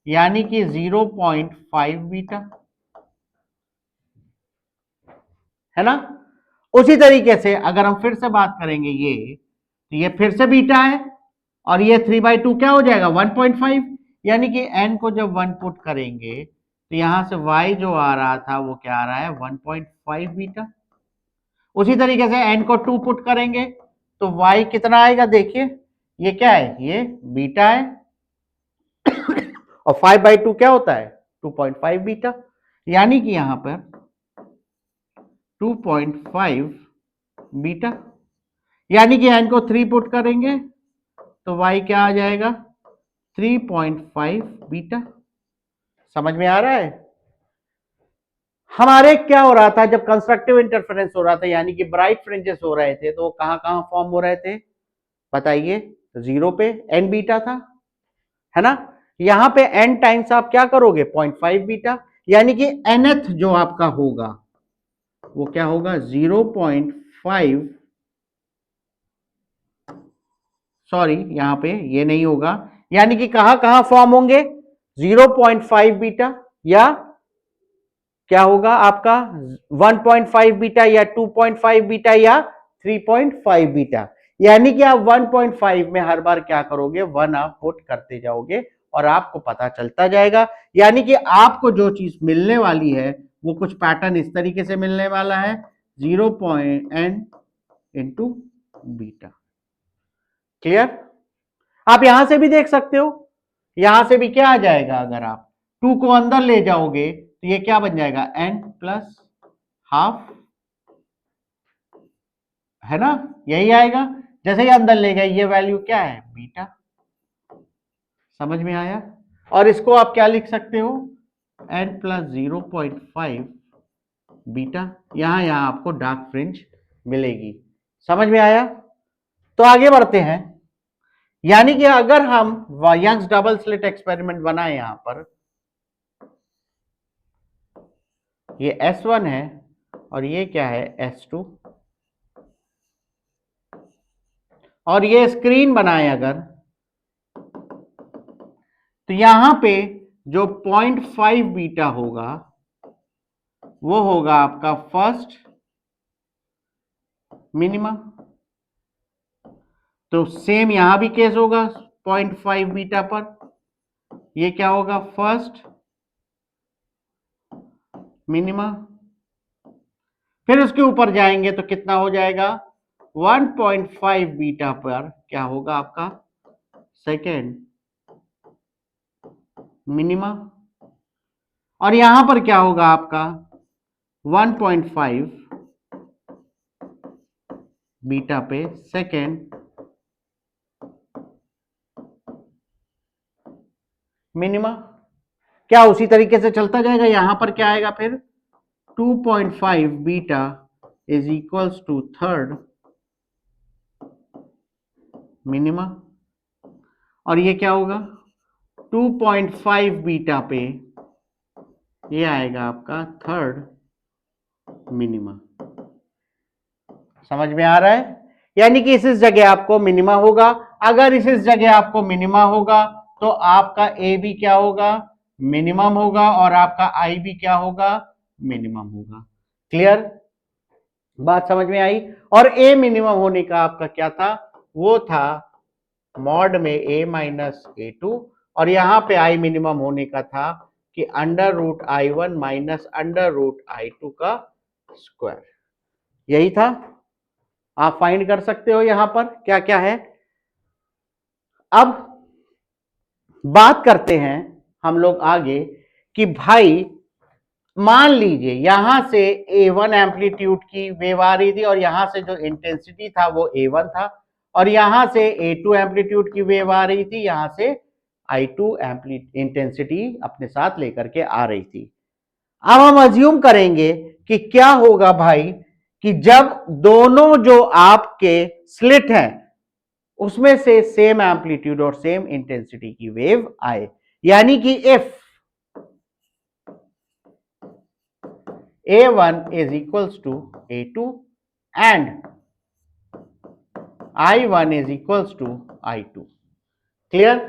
यानी कि 0.5 बीटा, है ना? उसी तरीके से अगर हम फिर से बात करेंगे ये, तो ये फिर से बीटा है, और ये 3/2 क्या हो जाएगा, 1.5, यानी कि n को जब 1 पुट करेंगे तो यहां से y जो आ रहा था वो क्या आ रहा है, 1.5 बीटा। उसी तरीके से n को 2 पुट करेंगे तो y कितना आएगा, देखिए ये क्या है, ये बीटा है, और 5/2 क्या होता है, 2.5 बीटा, यानी कि यहां पर 2.5 बीटा, यानी कि n को 3 पुट करेंगे तो y क्या आ जाएगा, 3.5 बीटा। समझ में आ रहा है? हमारे क्या हो रहा था जब कंस्ट्रक्टिव इंटरफेरेंस हो रहा था, यानी कि ब्राइट फ्रिंजेस हो रहे थे, तो वो कहां कहां फॉर्म हो रहे थे बताइए, 0 पे n बीटा था, है ना? यहां पे n टाइम्स आप क्या करोगे, 0.5 बीटा, यानी कि nth जो आपका होगा वो क्या होगा, 0.5, सॉरी यहां पे ये नहीं होगा, यानी कि कहां कहां फॉर्म होंगे, 0.5 बीटा, या क्या होगा आपका 1.5 बीटा, या 2.5 बीटा, या 3.5 बीटा, यानी कि आप 1.5 में हर बार क्या करोगे, 1 आप पुट करते जाओगे और आपको पता चलता जाएगा, यानी कि आपको जो चीज मिलने वाली है वो कुछ पैटर्न इस तरीके से मिलने वाला है, 0.n इंटू बीटा। क्लियर? आप यहां से भी देख सकते हो, यहां से भी क्या आ जाएगा, अगर आप 2 को अंदर ले जाओगे तो ये क्या बन जाएगा, n प्लस हाफ, है ना? यही आएगा, जैसे ही अंदर ले गए ये वैल्यू क्या है, बीटा। समझ में आया? और इसको आप क्या लिख सकते हो, n प्लस 0.5 बीटा, यहां आपको डार्क फ्रिंज मिलेगी। समझ में आया? तो आगे बढ़ते हैं, यानी कि अगर हम यंग्स डबल स्लिट एक्सपेरिमेंट बनाए, यहां पर ये S1 है और ये क्या है, S2, और ये स्क्रीन बनाए अगर, तो यहां पे जो 0.5 बीटा होगा वो होगा आपका फर्स्ट मिनिमा, तो सेम यहां भी केस होगा 0.5 बीटा पर, ये क्या होगा, फर्स्ट मिनिमा, फिर उसके ऊपर जाएंगे तो कितना हो जाएगा, 1.5 बीटा पर क्या होगा आपका सेकेंड मिनिमा, और यहां पर क्या होगा आपका 1.5 बीटा पे सेकेंड मिनिमा। क्या उसी तरीके से चलता जाएगा, यहां पर क्या आएगा फिर 2.5 beta is equals to third minima, और ये क्या होगा 2.5 बीटा पे ये आएगा आपका थर्ड मिनिमा। समझ में आ रहा है? यानी कि इस जगह आपको मिनिमा होगा। अगर इस जगह आपको मिनिमा होगा तो आपका ए भी क्या होगा, मिनिमम होगा, और आपका आई भी क्या होगा, मिनिमम होगा। क्लियर? बात समझ में आई? और ए मिनिमम होने का आपका क्या था, वो था मॉड में ए माइनस ए टू, और यहां पे आई मिनिमम होने का था कि under root I one minus under root I two का स्क्वायर। यही था। आप फाइंड कर सकते हो यहां पर क्या क्या है। अब बात करते हैं हम लोग आगे कि भाई मान लीजिए यहां से A1 एम्पलीट्यूड की वेव आ रही थी और यहां से जो इंटेंसिटी था वो A1 था, और यहां से A2 एम्पलीट्यूड की वेव आ रही थी, यहां से I2 इंटेंसिटी अपने साथ लेकर के आ रही थी। अब हम अज्यूम करेंगे कि क्या होगा भाई कि जब दोनों जो आपके स्लिट हैं उसमें से सेम एम्पलीट्यूड और सेम इंटेंसिटी की वेव आए, यानी कि if A1 is equals to A2 and I1 is equals to I2। Clear?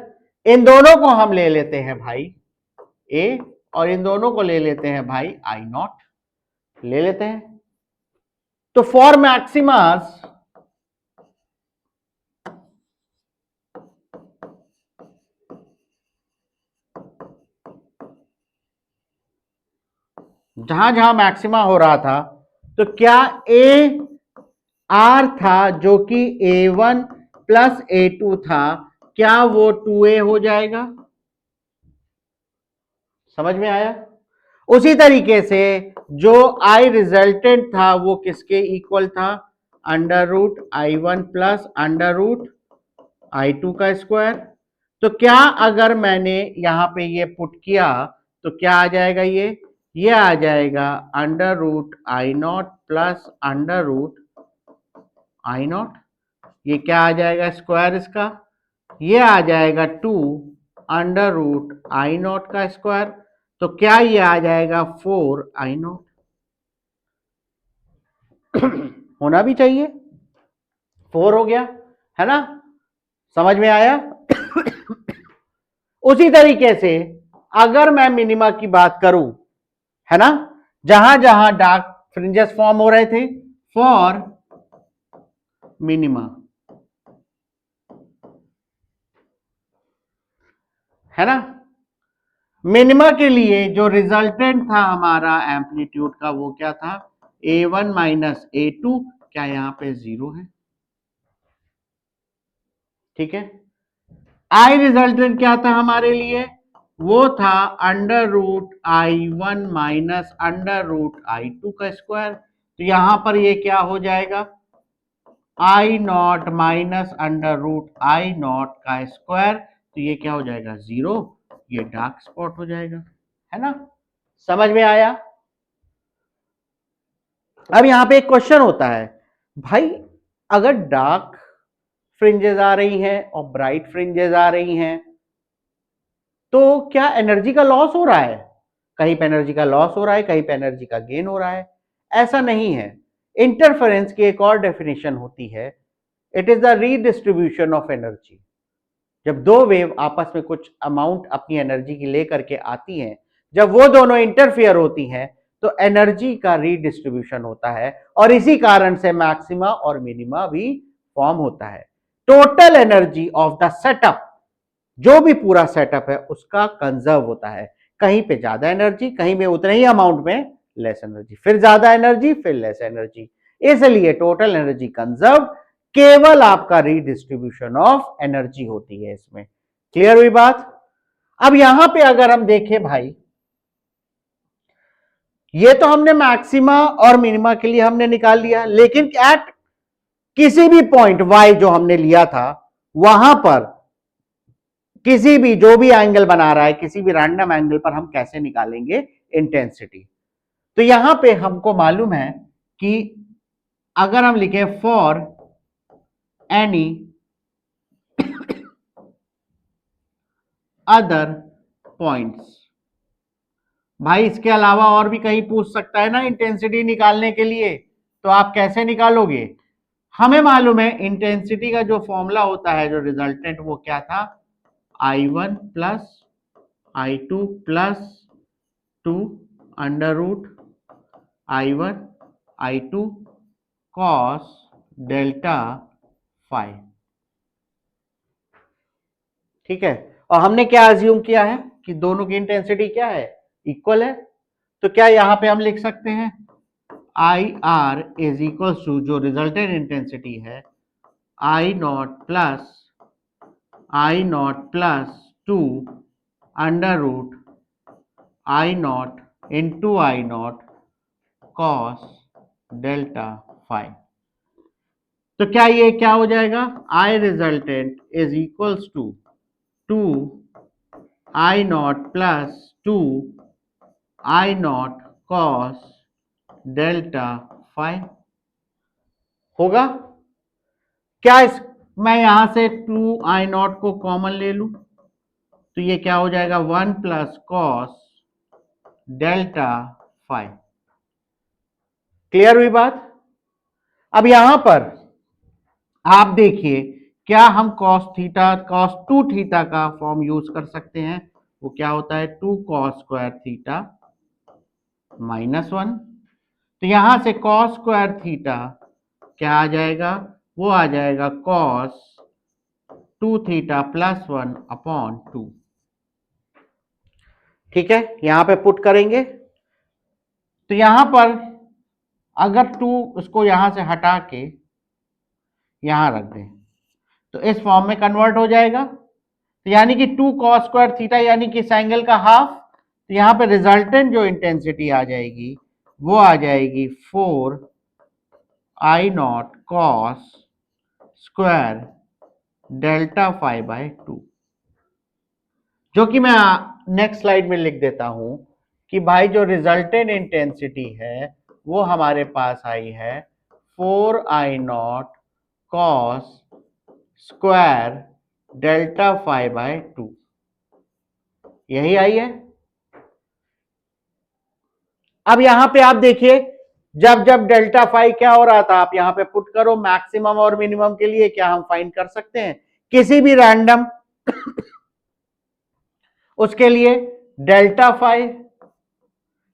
इन दोनों को हम ले लेते हैं भाई A और इन दोनों को ले लेते हैं भाई I नॉट ले लेते हैं। तो फॉर मैक्सिमास जहां जहां मैक्सिमा हो रहा था तो क्या ए आर था जो कि A1 प्लस A2 था, क्या वो 2A हो जाएगा? समझ में आया? उसी तरीके से जो आई रिजल्टेंट था वो किसके इक्वल था, under root I one plus under root I two का स्क्वायर। तो क्या अगर मैंने यहां पे ये पुट किया तो क्या आ जाएगा, ये आ जाएगा under root I naught plus under root I naught. ये क्या आ जाएगा स्क्वायर इसका, ये आ जाएगा 2 अंडर रूट आई नॉट का स्क्वायर। तो क्या ये आ जाएगा 4 आई नॉट। होना भी चाहिए, 4 हो गया है ना? समझ में आया? उसी तरीके से अगर मैं मिनिमा की बात करूं, है ना, जहां जहां डार्क फ्रिंजेस फॉर्म हो रहे थे, फॉर मिनिमा, है ना, मिनिमा के लिए जो रिजल्टेंट था हमारा एम्पलीट्यूड का वो क्या था, A1 माइनस A2। क्या यहां पे 0 है? ठीक है। आई रिजल्टेंट क्या था हमारे लिए, वो था under root I one minus under root I two का स्क्वायर। तो यहां पर ये क्या हो जाएगा, I naught minus under root I naught का स्क्वायर। तो ये क्या हो जाएगा 0, ये डार्क स्पॉट हो जाएगा, है ना? समझ में आया? अब यहां पे एक क्वेश्चन होता है, भाई अगर डार्क फ्रिंजेस आ रही हैं और ब्राइट फ्रिंजेस आ रही हैं तो क्या एनर्जी का लॉस हो रहा है? कहीं पे एनर्जी का लॉस हो रहा है, कहीं पे एनर्जी का गेन हो रहा है? ऐसा नहीं है। इंटरफेरेंस की एक और डेफिनेशन होती है, it is the redistribution of energy. जब दो वेव आपस में कुछ अमाउंट अपनी एनर्जी की लेकर के आती हैं, जब वो दोनों इंटरफियर होती हैं तो एनर्जी का रीडिस्ट्रीब्यूशन होता है, और इसी कारण से मैक्सिमा और मिनिमा भी फॉर्म होता है। Total energy of the setup, जो भी पूरा सेटअप है उसका कंजर्व होता है। कहीं पे ज्यादा एनर्जी, कहीं पे उतने ही अमाउंट में लेस एनर्जी, फिर ज्यादा एनर्जी, फिर लेस एनर्जी। इसलिए टोटल एनर्जी कंजर्व, केवल आपका रीडिस्ट्रीब्यूशन ऑफ एनर्जी होती है इसमें। क्लियर हुई बात? अब यहां पे अगर हम देखें भाई, ये तो हमने मैक्सिमा और मिनिमा के लिए हमने निकाल लिया, लेकिन एट किसी भी पॉइंट y जो हमने लिया था वहां पर किसी भी जो भी एंगल बना रहा है, किसी भी रैंडम एंगल पर हम कैसे निकालेंगे इंटेंसिटी। तो यहां पे हमको मालूम है कि अगर हम लिखें फॉर एनी अदर पॉइंट्स। भाई इसके अलावा और भी कहीं पूछ सकता है ना इंटेंसिटी निकालने के लिए, तो आप कैसे निकालोगे? हमें मालूम है इंटेंसिटी का जो फॉर्मूला होता है, जो रिजल्टेंट, वो क्या था? I1 plus I2 plus 2 under root I1 I2 cos delta phi. ठीक है, और हमने क्या अज्यूम किया है कि दोनों की इंटेंसिटी क्या है? इक्वल है। तो क्या यहां पे हम लिख सकते हैं I R is equal to, जो रिजल्टेंट इंटेंसिटी है, I naught plus 2 under root I naught into I naught cos delta five. तो क्या ये क्या हो जाएगा? I resultant is equals to 2 I naught plus 2 I naught cos delta five होगा क्या? मैं यहां से 2 आई नॉट को कॉमन ले लूं तो ये क्या हो जाएगा? 1 plus cos delta five. Clear हुई बात? अब यहां पर आप देखिए, क्या हम कॉस थीटा, कॉस 2 थीटा का फॉर्म यूज कर सकते हैं? वो क्या होता है? 2 कॉस स्क्वायर थीटा -1। तो यहां से कॉस स्क्वायर थीटा क्या आ जाएगा? वो आ जाएगा कॉस 2 थीटा प्लस 1 अपॉन 2। ठीक है, यहां पे पुट करेंगे तो यहां पर अगर 2 उसको यहां से हटा के यहां रख दें तो इस फॉर्म में कन्वर्ट हो जाएगा। तो यानी कि 2 कॉस स्क्वायर थीटा यानी कि इस एंगल का हाफ। तो यहां पे रिजल्टेंट जो इंटेंसिटी आ जाएगी वो आ जाएगी 4 I naught cos square delta five by 2, जो कि मैं नेक्स्ट स्लाइड में लिख देता हूं कि भाई जो रिजल्टेंट इंटेंसिटी है वो हमारे पास आई है 4 I naught cos square delta five by 2, यही आई है। अब यहां पे आप देखिए, जब जब डेल्टा फाइव क्या हो रहा था, आप यहां पे पुट करो मैक्सिमम और मिनिमम के लिए क्या हम फाइंड कर सकते हैं किसी भी रैंडम उसके लिए डेल्टा फाइव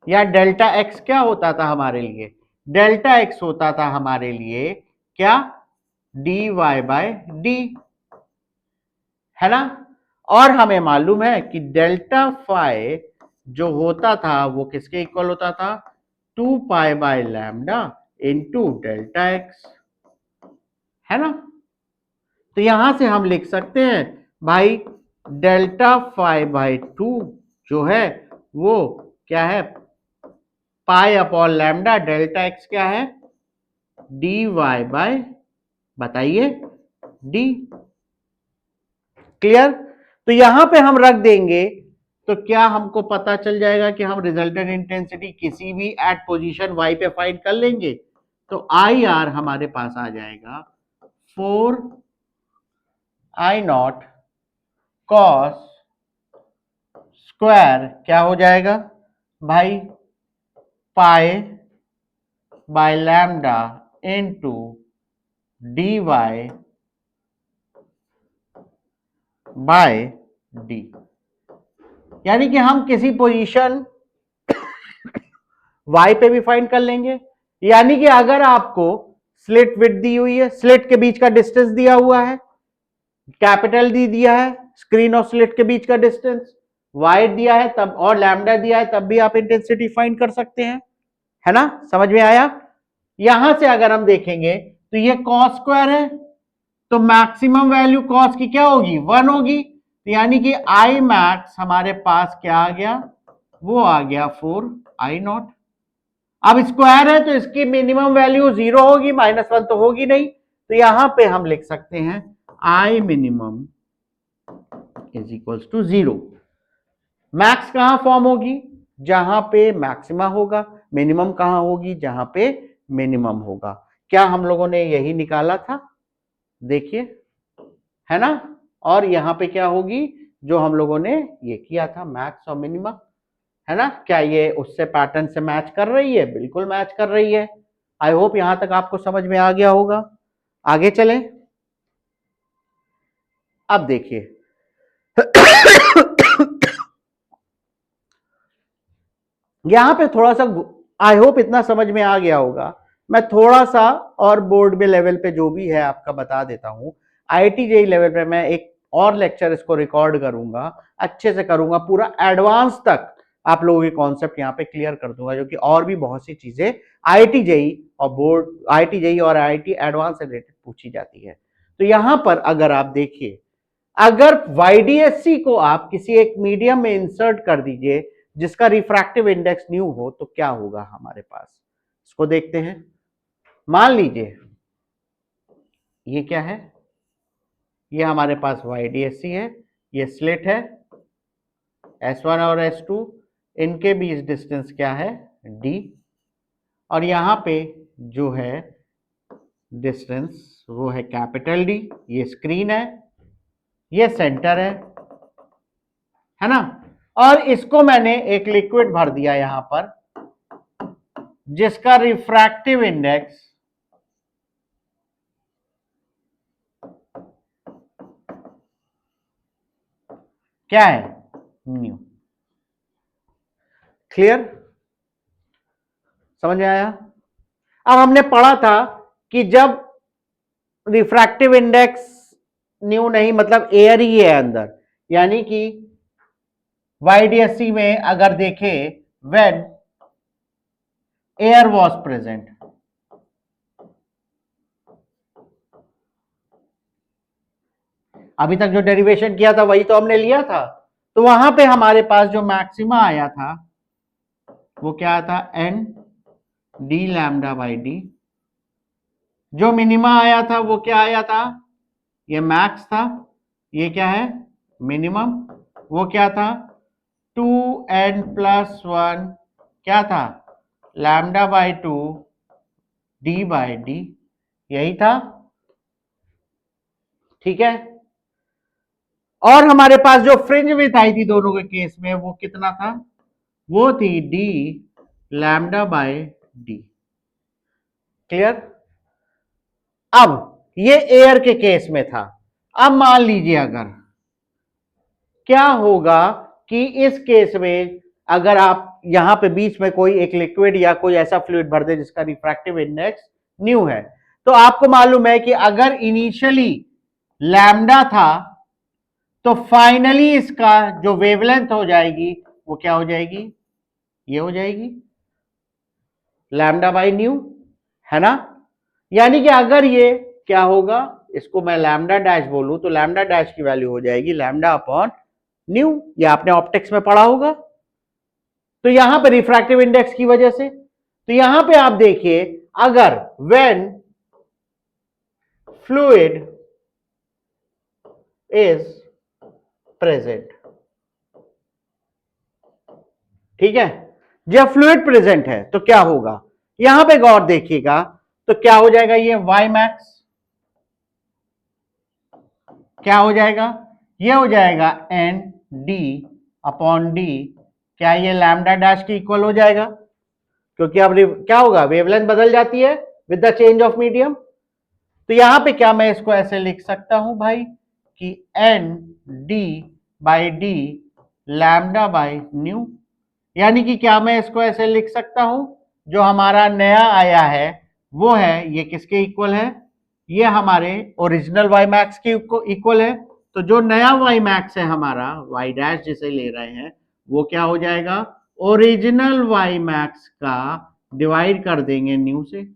या डेल्टा एक्स क्या होता था हमारे लिए? डेल्टा एक्स होता था हमारे लिए क्या? डी वाई बाय डी, है ना? और हमें मालूम है कि डेल्टा फाइव जो होता था वो किसके इक्वल होता था? 2 pi by lambda into delta x, है ना? तो यहां से हम लिख सकते हैं भाई डेल्टा फाइव बाई 2 जो है वो क्या है? Pi upon lambda, delta x क्या है? डी वाई बाय, बताइए, डी। क्लियर? तो यहां पे हम रख देंगे तो क्या हमको पता चल जाएगा कि हम रिजल्टेंट इंटेंसिटी किसी भी एट पोजीशन वाई पे फाइंड कर लेंगे। तो आई आर हमारे पास आ जाएगा 4 आई नॉट कॉस स्क्वायर क्या हो जाएगा भाई? Pi by lambda into d y by d. यानी कि हम किसी पोजीशन y पे भी फाइंड कर लेंगे। यानी कि अगर आपको स्लिट विड्थ दी हुई है, स्लिट के बीच का डिस्टेंस दिया हुआ है, कैपिटल डी दिया है, स्क्रीन और स्लिट के बीच का डिस्टेंस वाई दिया है तब, और लैम्डा दिया है, तब भी आप इंटेंसिटी फाइंड कर सकते हैं, है ना? समझ में आया? यहां से अगर हम देखेंगे तो ये कॉस स्क्वायर है तो मैक्सिमम वैल्यू कॉस की क्या होगी? 1 होगी। तो यानी कि आई मैक्स हमारे पास क्या आ गया? वो आ गया 4 आई नॉट। अब स्क्वायर है तो इसकी मिनिमम वैल्यू 0 होगी, -1 तो होगी नहीं। तो यहां पे हम लिख सकते हैं I minimum is equals to 0। Max कहां फॉर्म होगी? जहां पे मैक्सिमा होगा। मिनिमम कहां होगी? जहां पे मिनिमम होगा। क्या हम लोगों ने यही निकाला था? देखिए, है ना? और यहां पे क्या होगी? जो हम लोगों ने ये किया था, मैक्स और मिनिमा, है ना। क्या ये उससे पैटर्न से मैच कर रही है? बिल्कुल मैच कर रही है। आई होप यहां तक आपको समझ में आ गया होगा। आगे चलें। अब देखिए यहां पे थोड़ा सा, आई होप इतना समझ में आ गया होगा। मैं थोड़ा सा और बोर्ड में लेवल पे जो भी है आपका बता देता हूं। आईआईटी जेईई लेवल पे मैं एक और लेक्चर इसको रिकॉर्ड करूंगा, अच्छे से करूंगा, पूरा एडवांस तक आप लोगों के कॉन्सेप्ट यहाँ पे क्लियर कर दूंगा, जो कि और भी बहुत सी चीजें आईआईटी जेईई और बोर्ड, आईआईटी जेईई और आईआईटी एडवांस से रिलेटेड पूछी जाती है। तो यहां पर अगर आप देखिए, अगर वाईडीएससी को आप किसी एक मीडियम में इंसर्ट कर दीजिए जिसका रिफ्रैक्टिव इंडेक्स न्यू हो, तो क्या होगा हमारे पास, इसको देखते हैं। मान लीजिए ये क्या है, ये हमारे पास वाईडीएससी है, ये स्लिट है, S1 और S2, इनके बीच डिस्टेंस क्या है, D, और यहां पे जो है डिस्टेंस वो है कैपिटल D। ये स्क्रीन है, ये सेंटर है ना। और इसको मैंने एक लिक्विड भर दिया यहां पर जिसका रिफ्रैक्टिव इंडेक्स क्या है, न्यू। क्लियर, समझ में आया। अब हमने पढ़ा था कि जब रिफ्रैक्टिव इंडेक्स न्यू नहीं, मतलब एयर ही है अंदर, यानी कि वाईडीएससी में अगर देखें व्हेन एयर वॉज प्रेजेंट, अभी तक जो डेरिवेशन किया था वही तो हमने लिया था। तो वहां पे हमारे पास जो मैक्सिमा आया था वो क्या था, n d lambda by d. जो मिनिमा आया था वो क्या आया था, ये मैक्स था, ये क्या है, मिनिमम। वो क्या था, 2n+1 क्या था, lambda by 2 D by D, यही था। ठीक है। और हमारे पास जो फ्रिंज विड्थ आई थी दोनों के केस में वो कितना था, वो थी D lambda by d. Clear. अब ये एयर के केस में था। अब मान लीजिए अगर क्या होगा कि इस केस में अगर आप यहां पे बीच में कोई एक लिक्विड या कोई ऐसा फ्लूइड भर दे जिसका रिफ्रैक्टिव इंडेक्स न्यू है, तो आपको मालूम है कि अगर इनिशियली लैम्डा था तो फाइनली इसका जो वेवलेंथ हो जाएगी वो क्या हो जाएगी, ये हो जाएगी लैम्डा बाई न्यू, है ना। यानी कि अगर ये क्या होगा, इसको मैं लैम्डा डैश बोलूं तो लैम्डा डैश की वैल्यू हो जाएगी लैम्डा अपॉन न्यू। ये आपने ऑप्टिक्स में पढ़ा होगा। तो यहां पे रिफ्रैक्टिव इंडेक्स की वजह से, तो यहां पे आप देखिए, अगर व्हेन फ्लूइड इज प्रेजेंट, ठीक है, जब फ्लूइड प्रेजेंट है तो क्या होगा, यहां पे गौर देखिएगा, तो क्या हो जाएगा, ये वाई मैक्स क्या हो जाएगा, ये हो जाएगा एन डी अपॉन डी। क्या ये लैम्डा डैश के इक्वल हो जाएगा, क्योंकि अब क्या होगा, वेवलेंथ बदल जाती है with the change of medium. तो यहां पे क्या मैं इसको ऐसे लिख सकता हूं भाई कि n d by d lambda by nu. यानी कि क्या मैं इसको ऐसे लिख सकता हूं, जो हमारा नया आया है वो है, ये किसके इक्वल है, ये हमारे ओरिजिनल वाई मैक्स के इक्वल है। तो जो नया वाई मैक्स है हमारा, वाई डैश जिसे ले रहे हैं, वो क्या हो जाएगा, ओरिजिनल वाई मैक्स का डिवाइड कर देंगे न्यू से।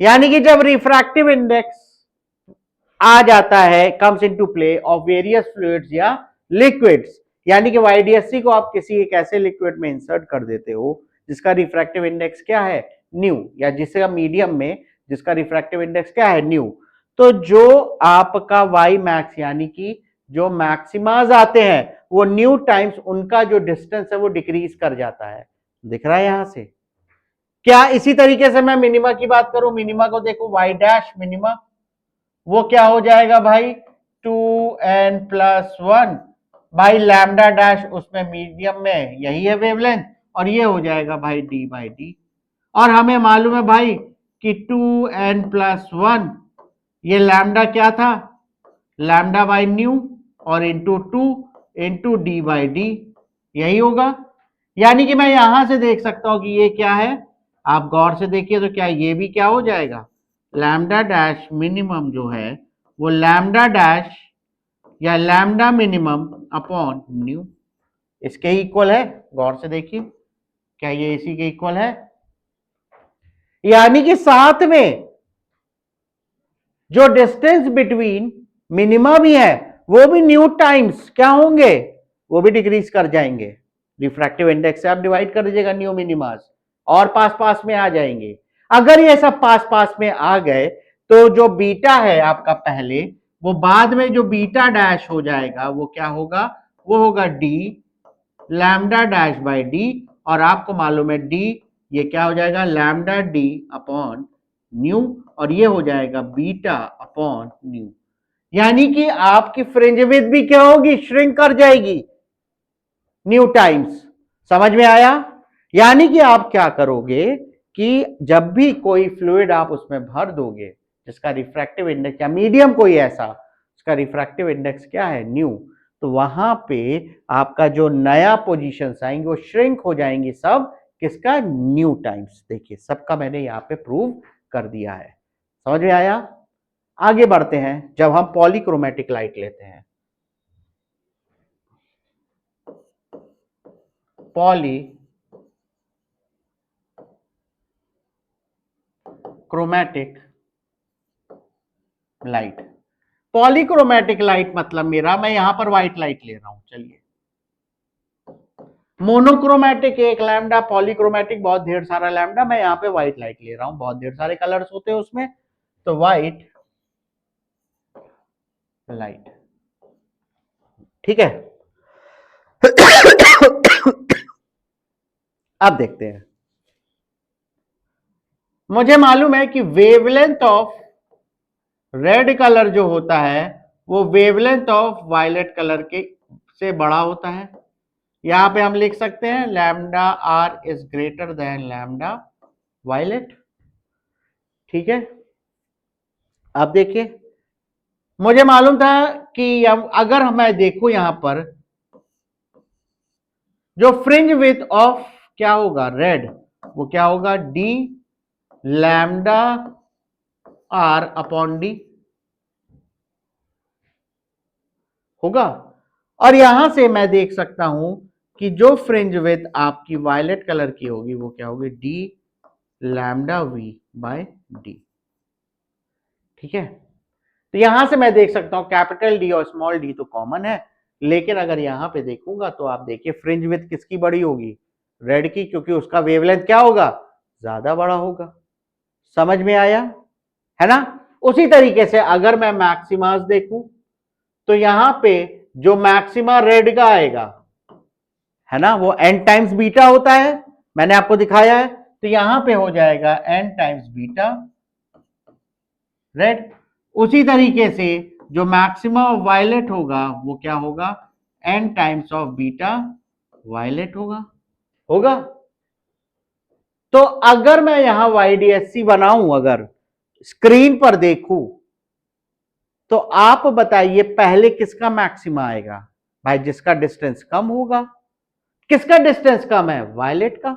यानी कि जब रिफ्रैक्टिव इंडेक्स आ जाता है, comes into play of various fluids या लिक्विड्स, यानी कि वाईडीएससी को आप किसी एक ऐसे लिक्विड में इंसर्ट कर देते हो जिसका रिफ्रैक्टिव इंडेक्स क्या है, न्यू, या जिसका मीडियम में जिसका रिफ्रैक्टिव इंडेक्स क्या है, न्यू। तो जो आपका वाई मैक्स यानी कि जो मैक्सिमाज आते हैं वो न्यू टाइम्स उनका जो डिस्टेंस है वो डिक्रीज कर जाता है। दिख रहा है यहां से। क्या इसी तरीके से मैं मिनिमा की बात करूं, मिनिमा को देखो, वाई डैश मिनिमा वो क्या हो जाएगा भाई, 2n+1 भाई लैम्डा डैश उसमें मीडियम में यही है वेवलेंथ, और ये हो जाएगा भाई d/d। और हमें मालूम है भाई कि 2n+1 ये लैम्डा क्या था, लैम्डा बाई न्यू, और इंटू 2 इंटू d/d यही होगा। यानी कि मैं यहां से देख सकता हूं कि ये क्या है, आप गौर से देखिए तो क्या ये भी क्या हो जाएगा, लैम्डा डैश मिनिमम जो है वो लैम्डा डैश या लैम्डा मिनिमम अपॉन न्यू इसके इक्वल है। गौर से देखिए क्या ये इसी के इक्वल है, यानी कि साथ में जो डिस्टेंस बिटवीन मिनिमा भी है वो भी न्यू टाइम्स क्या होंगे, वो भी डिक्रीज कर जाएंगे। रिफ्रैक्टिव इंडेक्स से आप डिवाइड कर दीजिएगा न्यू मिनिमास और पास पास में आ जाएंगे। अगर ये सब पास पास में आ गए तो जो बीटा है आपका पहले, वो बाद में जो बीटा डैश हो जाएगा वो क्या होगा, वो होगा d lambda dash by D, और आपको मालूम है डी ये क्या हो जाएगा लैम्डा डी अपॉन न्यू, और ये हो जाएगा बीटा अपॉन न्यू। यानी कि आपकी फ्रिंज विड्थ भी क्या होगी, श्रिंक कर जाएगी न्यू टाइम्स। समझ में आया? यानी कि आप क्या करोगे कि जब भी कोई फ्लूइड आप उसमें भर दोगे जिसका रिफ्रैक्टिव इंडेक्स या मीडियम कोई ऐसा उसका रिफ्रैक्टिव इंडेक्स क्या है न्यू, तो वहां पे आपका जो नया पोजीशंस आएंगे वो श्रिंक हो जाएंगी सब किसका, न्यू टाइम्स। देखिए सबका मैंने यहां पे प्रूव कर दिया है। समझ में आया? आगे बढ़ते हैं। जब हम पॉलीक्रोमेटिक लाइट लेते हैं, पॉलीक्रोमेटिक लाइट, पॉलीक्रोमेटिक लाइट मतलब मेरा, मैं यहां पर व्हाइट लाइट ले रहा हूं, चलिए मोनोक्रोमेटिक एक लैम्डा, पॉलीक्रोमेटिक बहुत ढेर सारा लैम्डा, मैं यहां पे व्हाइट लाइट ले रहा हूं, बहुत ढेर सारे कलर्स होते हैं उसमें, तो व्हाइट लाइट। ठीक है अब देखते हैं, मुझे मालूम है कि वेवलेंथ ऑफ रेड कलर जो होता है वो वेवलेंथ ऑफ वायलेट कलर के से बड़ा होता है। यहां पे हम लिख सकते हैं lambda r is greater than lambda violet. ठीक है, अब देखिए मुझे मालूम था कि अगर मैं देखूं यहां पर जो फ्रिंज विथ ऑफ क्या होगा रेड, वो क्या होगा d lambda r upon d होगा। और यहां से मैं देख सकता हूं कि जो फ्रिंज विथ आपकी वायलेट कलर की होगी वो क्या होगी d lambda v by d. ठीक है, तो यहां से मैं देख सकता हूं कैपिटल डी और स्मॉल डी तो कॉमन है, लेकिन अगर यहां पे देखूंगा तो आप देखिए फ्रिंज विड्थ किसकी बड़ी होगी, रेड की, क्योंकि उसका वेवलेंथ क्या होगा ज्यादा बड़ा होगा। समझ में आया है ना? उसी तरीके से अगर मैं मैक्सिमास देखूं तो यहां पे जो मैक्सिमा रेड का आएगा है ना वो n टाइम्स बीटा होता है, मैंने आपको दिखाया है, तो यहां पे हो जाएगा n टाइम्स बीटा रेड। उसी तरीके से जो मैक्सिमम ऑफ वायलेट होगा वो क्या होगा n times of beta violet होगा होगा। तो अगर मैं यहां YDSC बनाऊं, अगर स्क्रीन पर देखूं, तो आप बताइए पहले किसका मैक्सिमा आएगा, भाई जिसका डिस्टेंस कम होगा। किसका डिस्टेंस कम है, वायलेट का,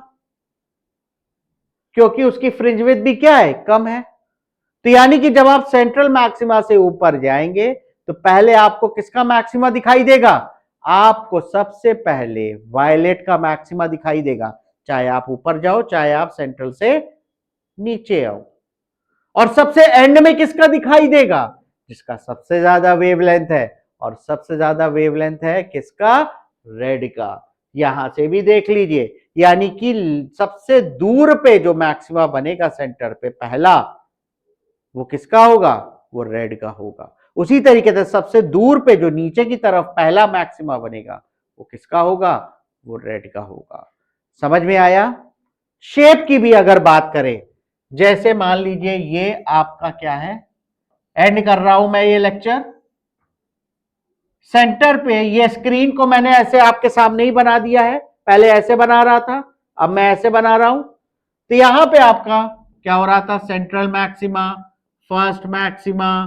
क्योंकि उसकी फ्रिंज विड्थ भी क्या है कम है। तो यानी कि जब आप सेंट्रल मैक्सिमा से ऊपर जाएंगे तो पहले आपको किसका मैक्सिमा दिखाई देगा, आपको सबसे पहले वायलेट का मैक्सिमा दिखाई देगा, चाहे आप ऊपर जाओ चाहे आप सेंट्रल से नीचे आओ। और सबसे एंड में किसका दिखाई देगा, जिसका सबसे ज्यादा वेवलेंथ है, और सबसे ज्यादा वेवलेंथ है किसका, रेड का। यहां से भी देख लीजिए, यानी कि सबसे दूर पे जो मैक्सिमा बनेगा सेंटर पे पहला, वो किसका होगा, वो रेड का होगा। उसी तरीके से सबसे दूर पे जो नीचे की तरफ पहला मैक्सिमा बनेगा वो किसका होगा, वो रेड का होगा। समझ में आया? शेप की भी अगर बात करें, जैसे मान लीजिए ये आपका क्या है, एंड कर रहा हूं मैं ये लेक्चर, सेंटर पे ये स्क्रीन को मैंने ऐसे आपके सामने ही बना दिया है, पहले ऐसे बना रहा था, अब मैं ऐसे बना रहा हूं। तो यहां पे आपका क्या हो रहा था, central maxima, first maxima,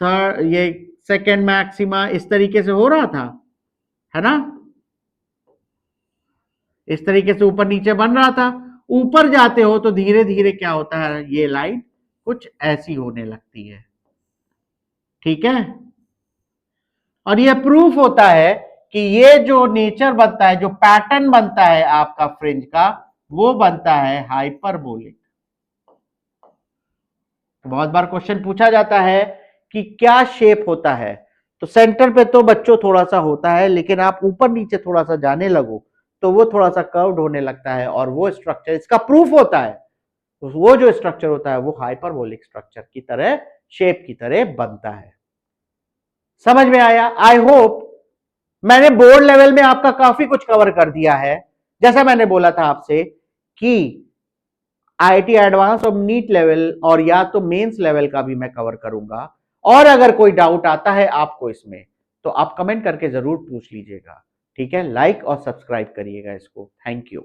third, ये सेकेंड मैक्सिमा, इस तरीके से हो रहा था, है ना। इस तरीके से ऊपर नीचे बन रहा था। ऊपर जाते हो तो धीरे धीरे क्या होता है, ये लाइन कुछ ऐसी होने लगती है, ठीक है। और ये प्रूफ होता है कि ये जो नेचर बनता है, जो पैटर्न बनता है आपका फ्रिंज का, वो बनता है हाइपरबोलिक। बहुत बार क्वेश्चन पूछा जाता है कि क्या शेप होता है, तो सेंटर पे तो बच्चों थोड़ा सा होता है, लेकिन आप ऊपर नीचे थोड़ा सा जाने लगो तो वो थोड़ा सा कर्व्ड होने लगता है, और वो स्ट्रक्चर इसका प्रूफ होता है। तो वो जो स्ट्रक्चर होता है वो हाइपरबोलिक स्ट्रक्चर की तरह, शेप की तरह बनता है। समझ में आया? आई होप मैंने बोर्ड लेवल में आपका काफी कुछ कवर कर दिया है। जैसा मैंने बोला था आपसे कि आईआईटी एडवांस और नीट लेवल और या तो मेंस लेवल का भी मैं कवर करूंगा। और अगर कोई डाउट आता है आपको इसमें, तो आप कमेंट करके जरूर पूछ लीजिएगा। ठीक है, लाइक और सब्सक्राइब करिएगा इसको। Thank you.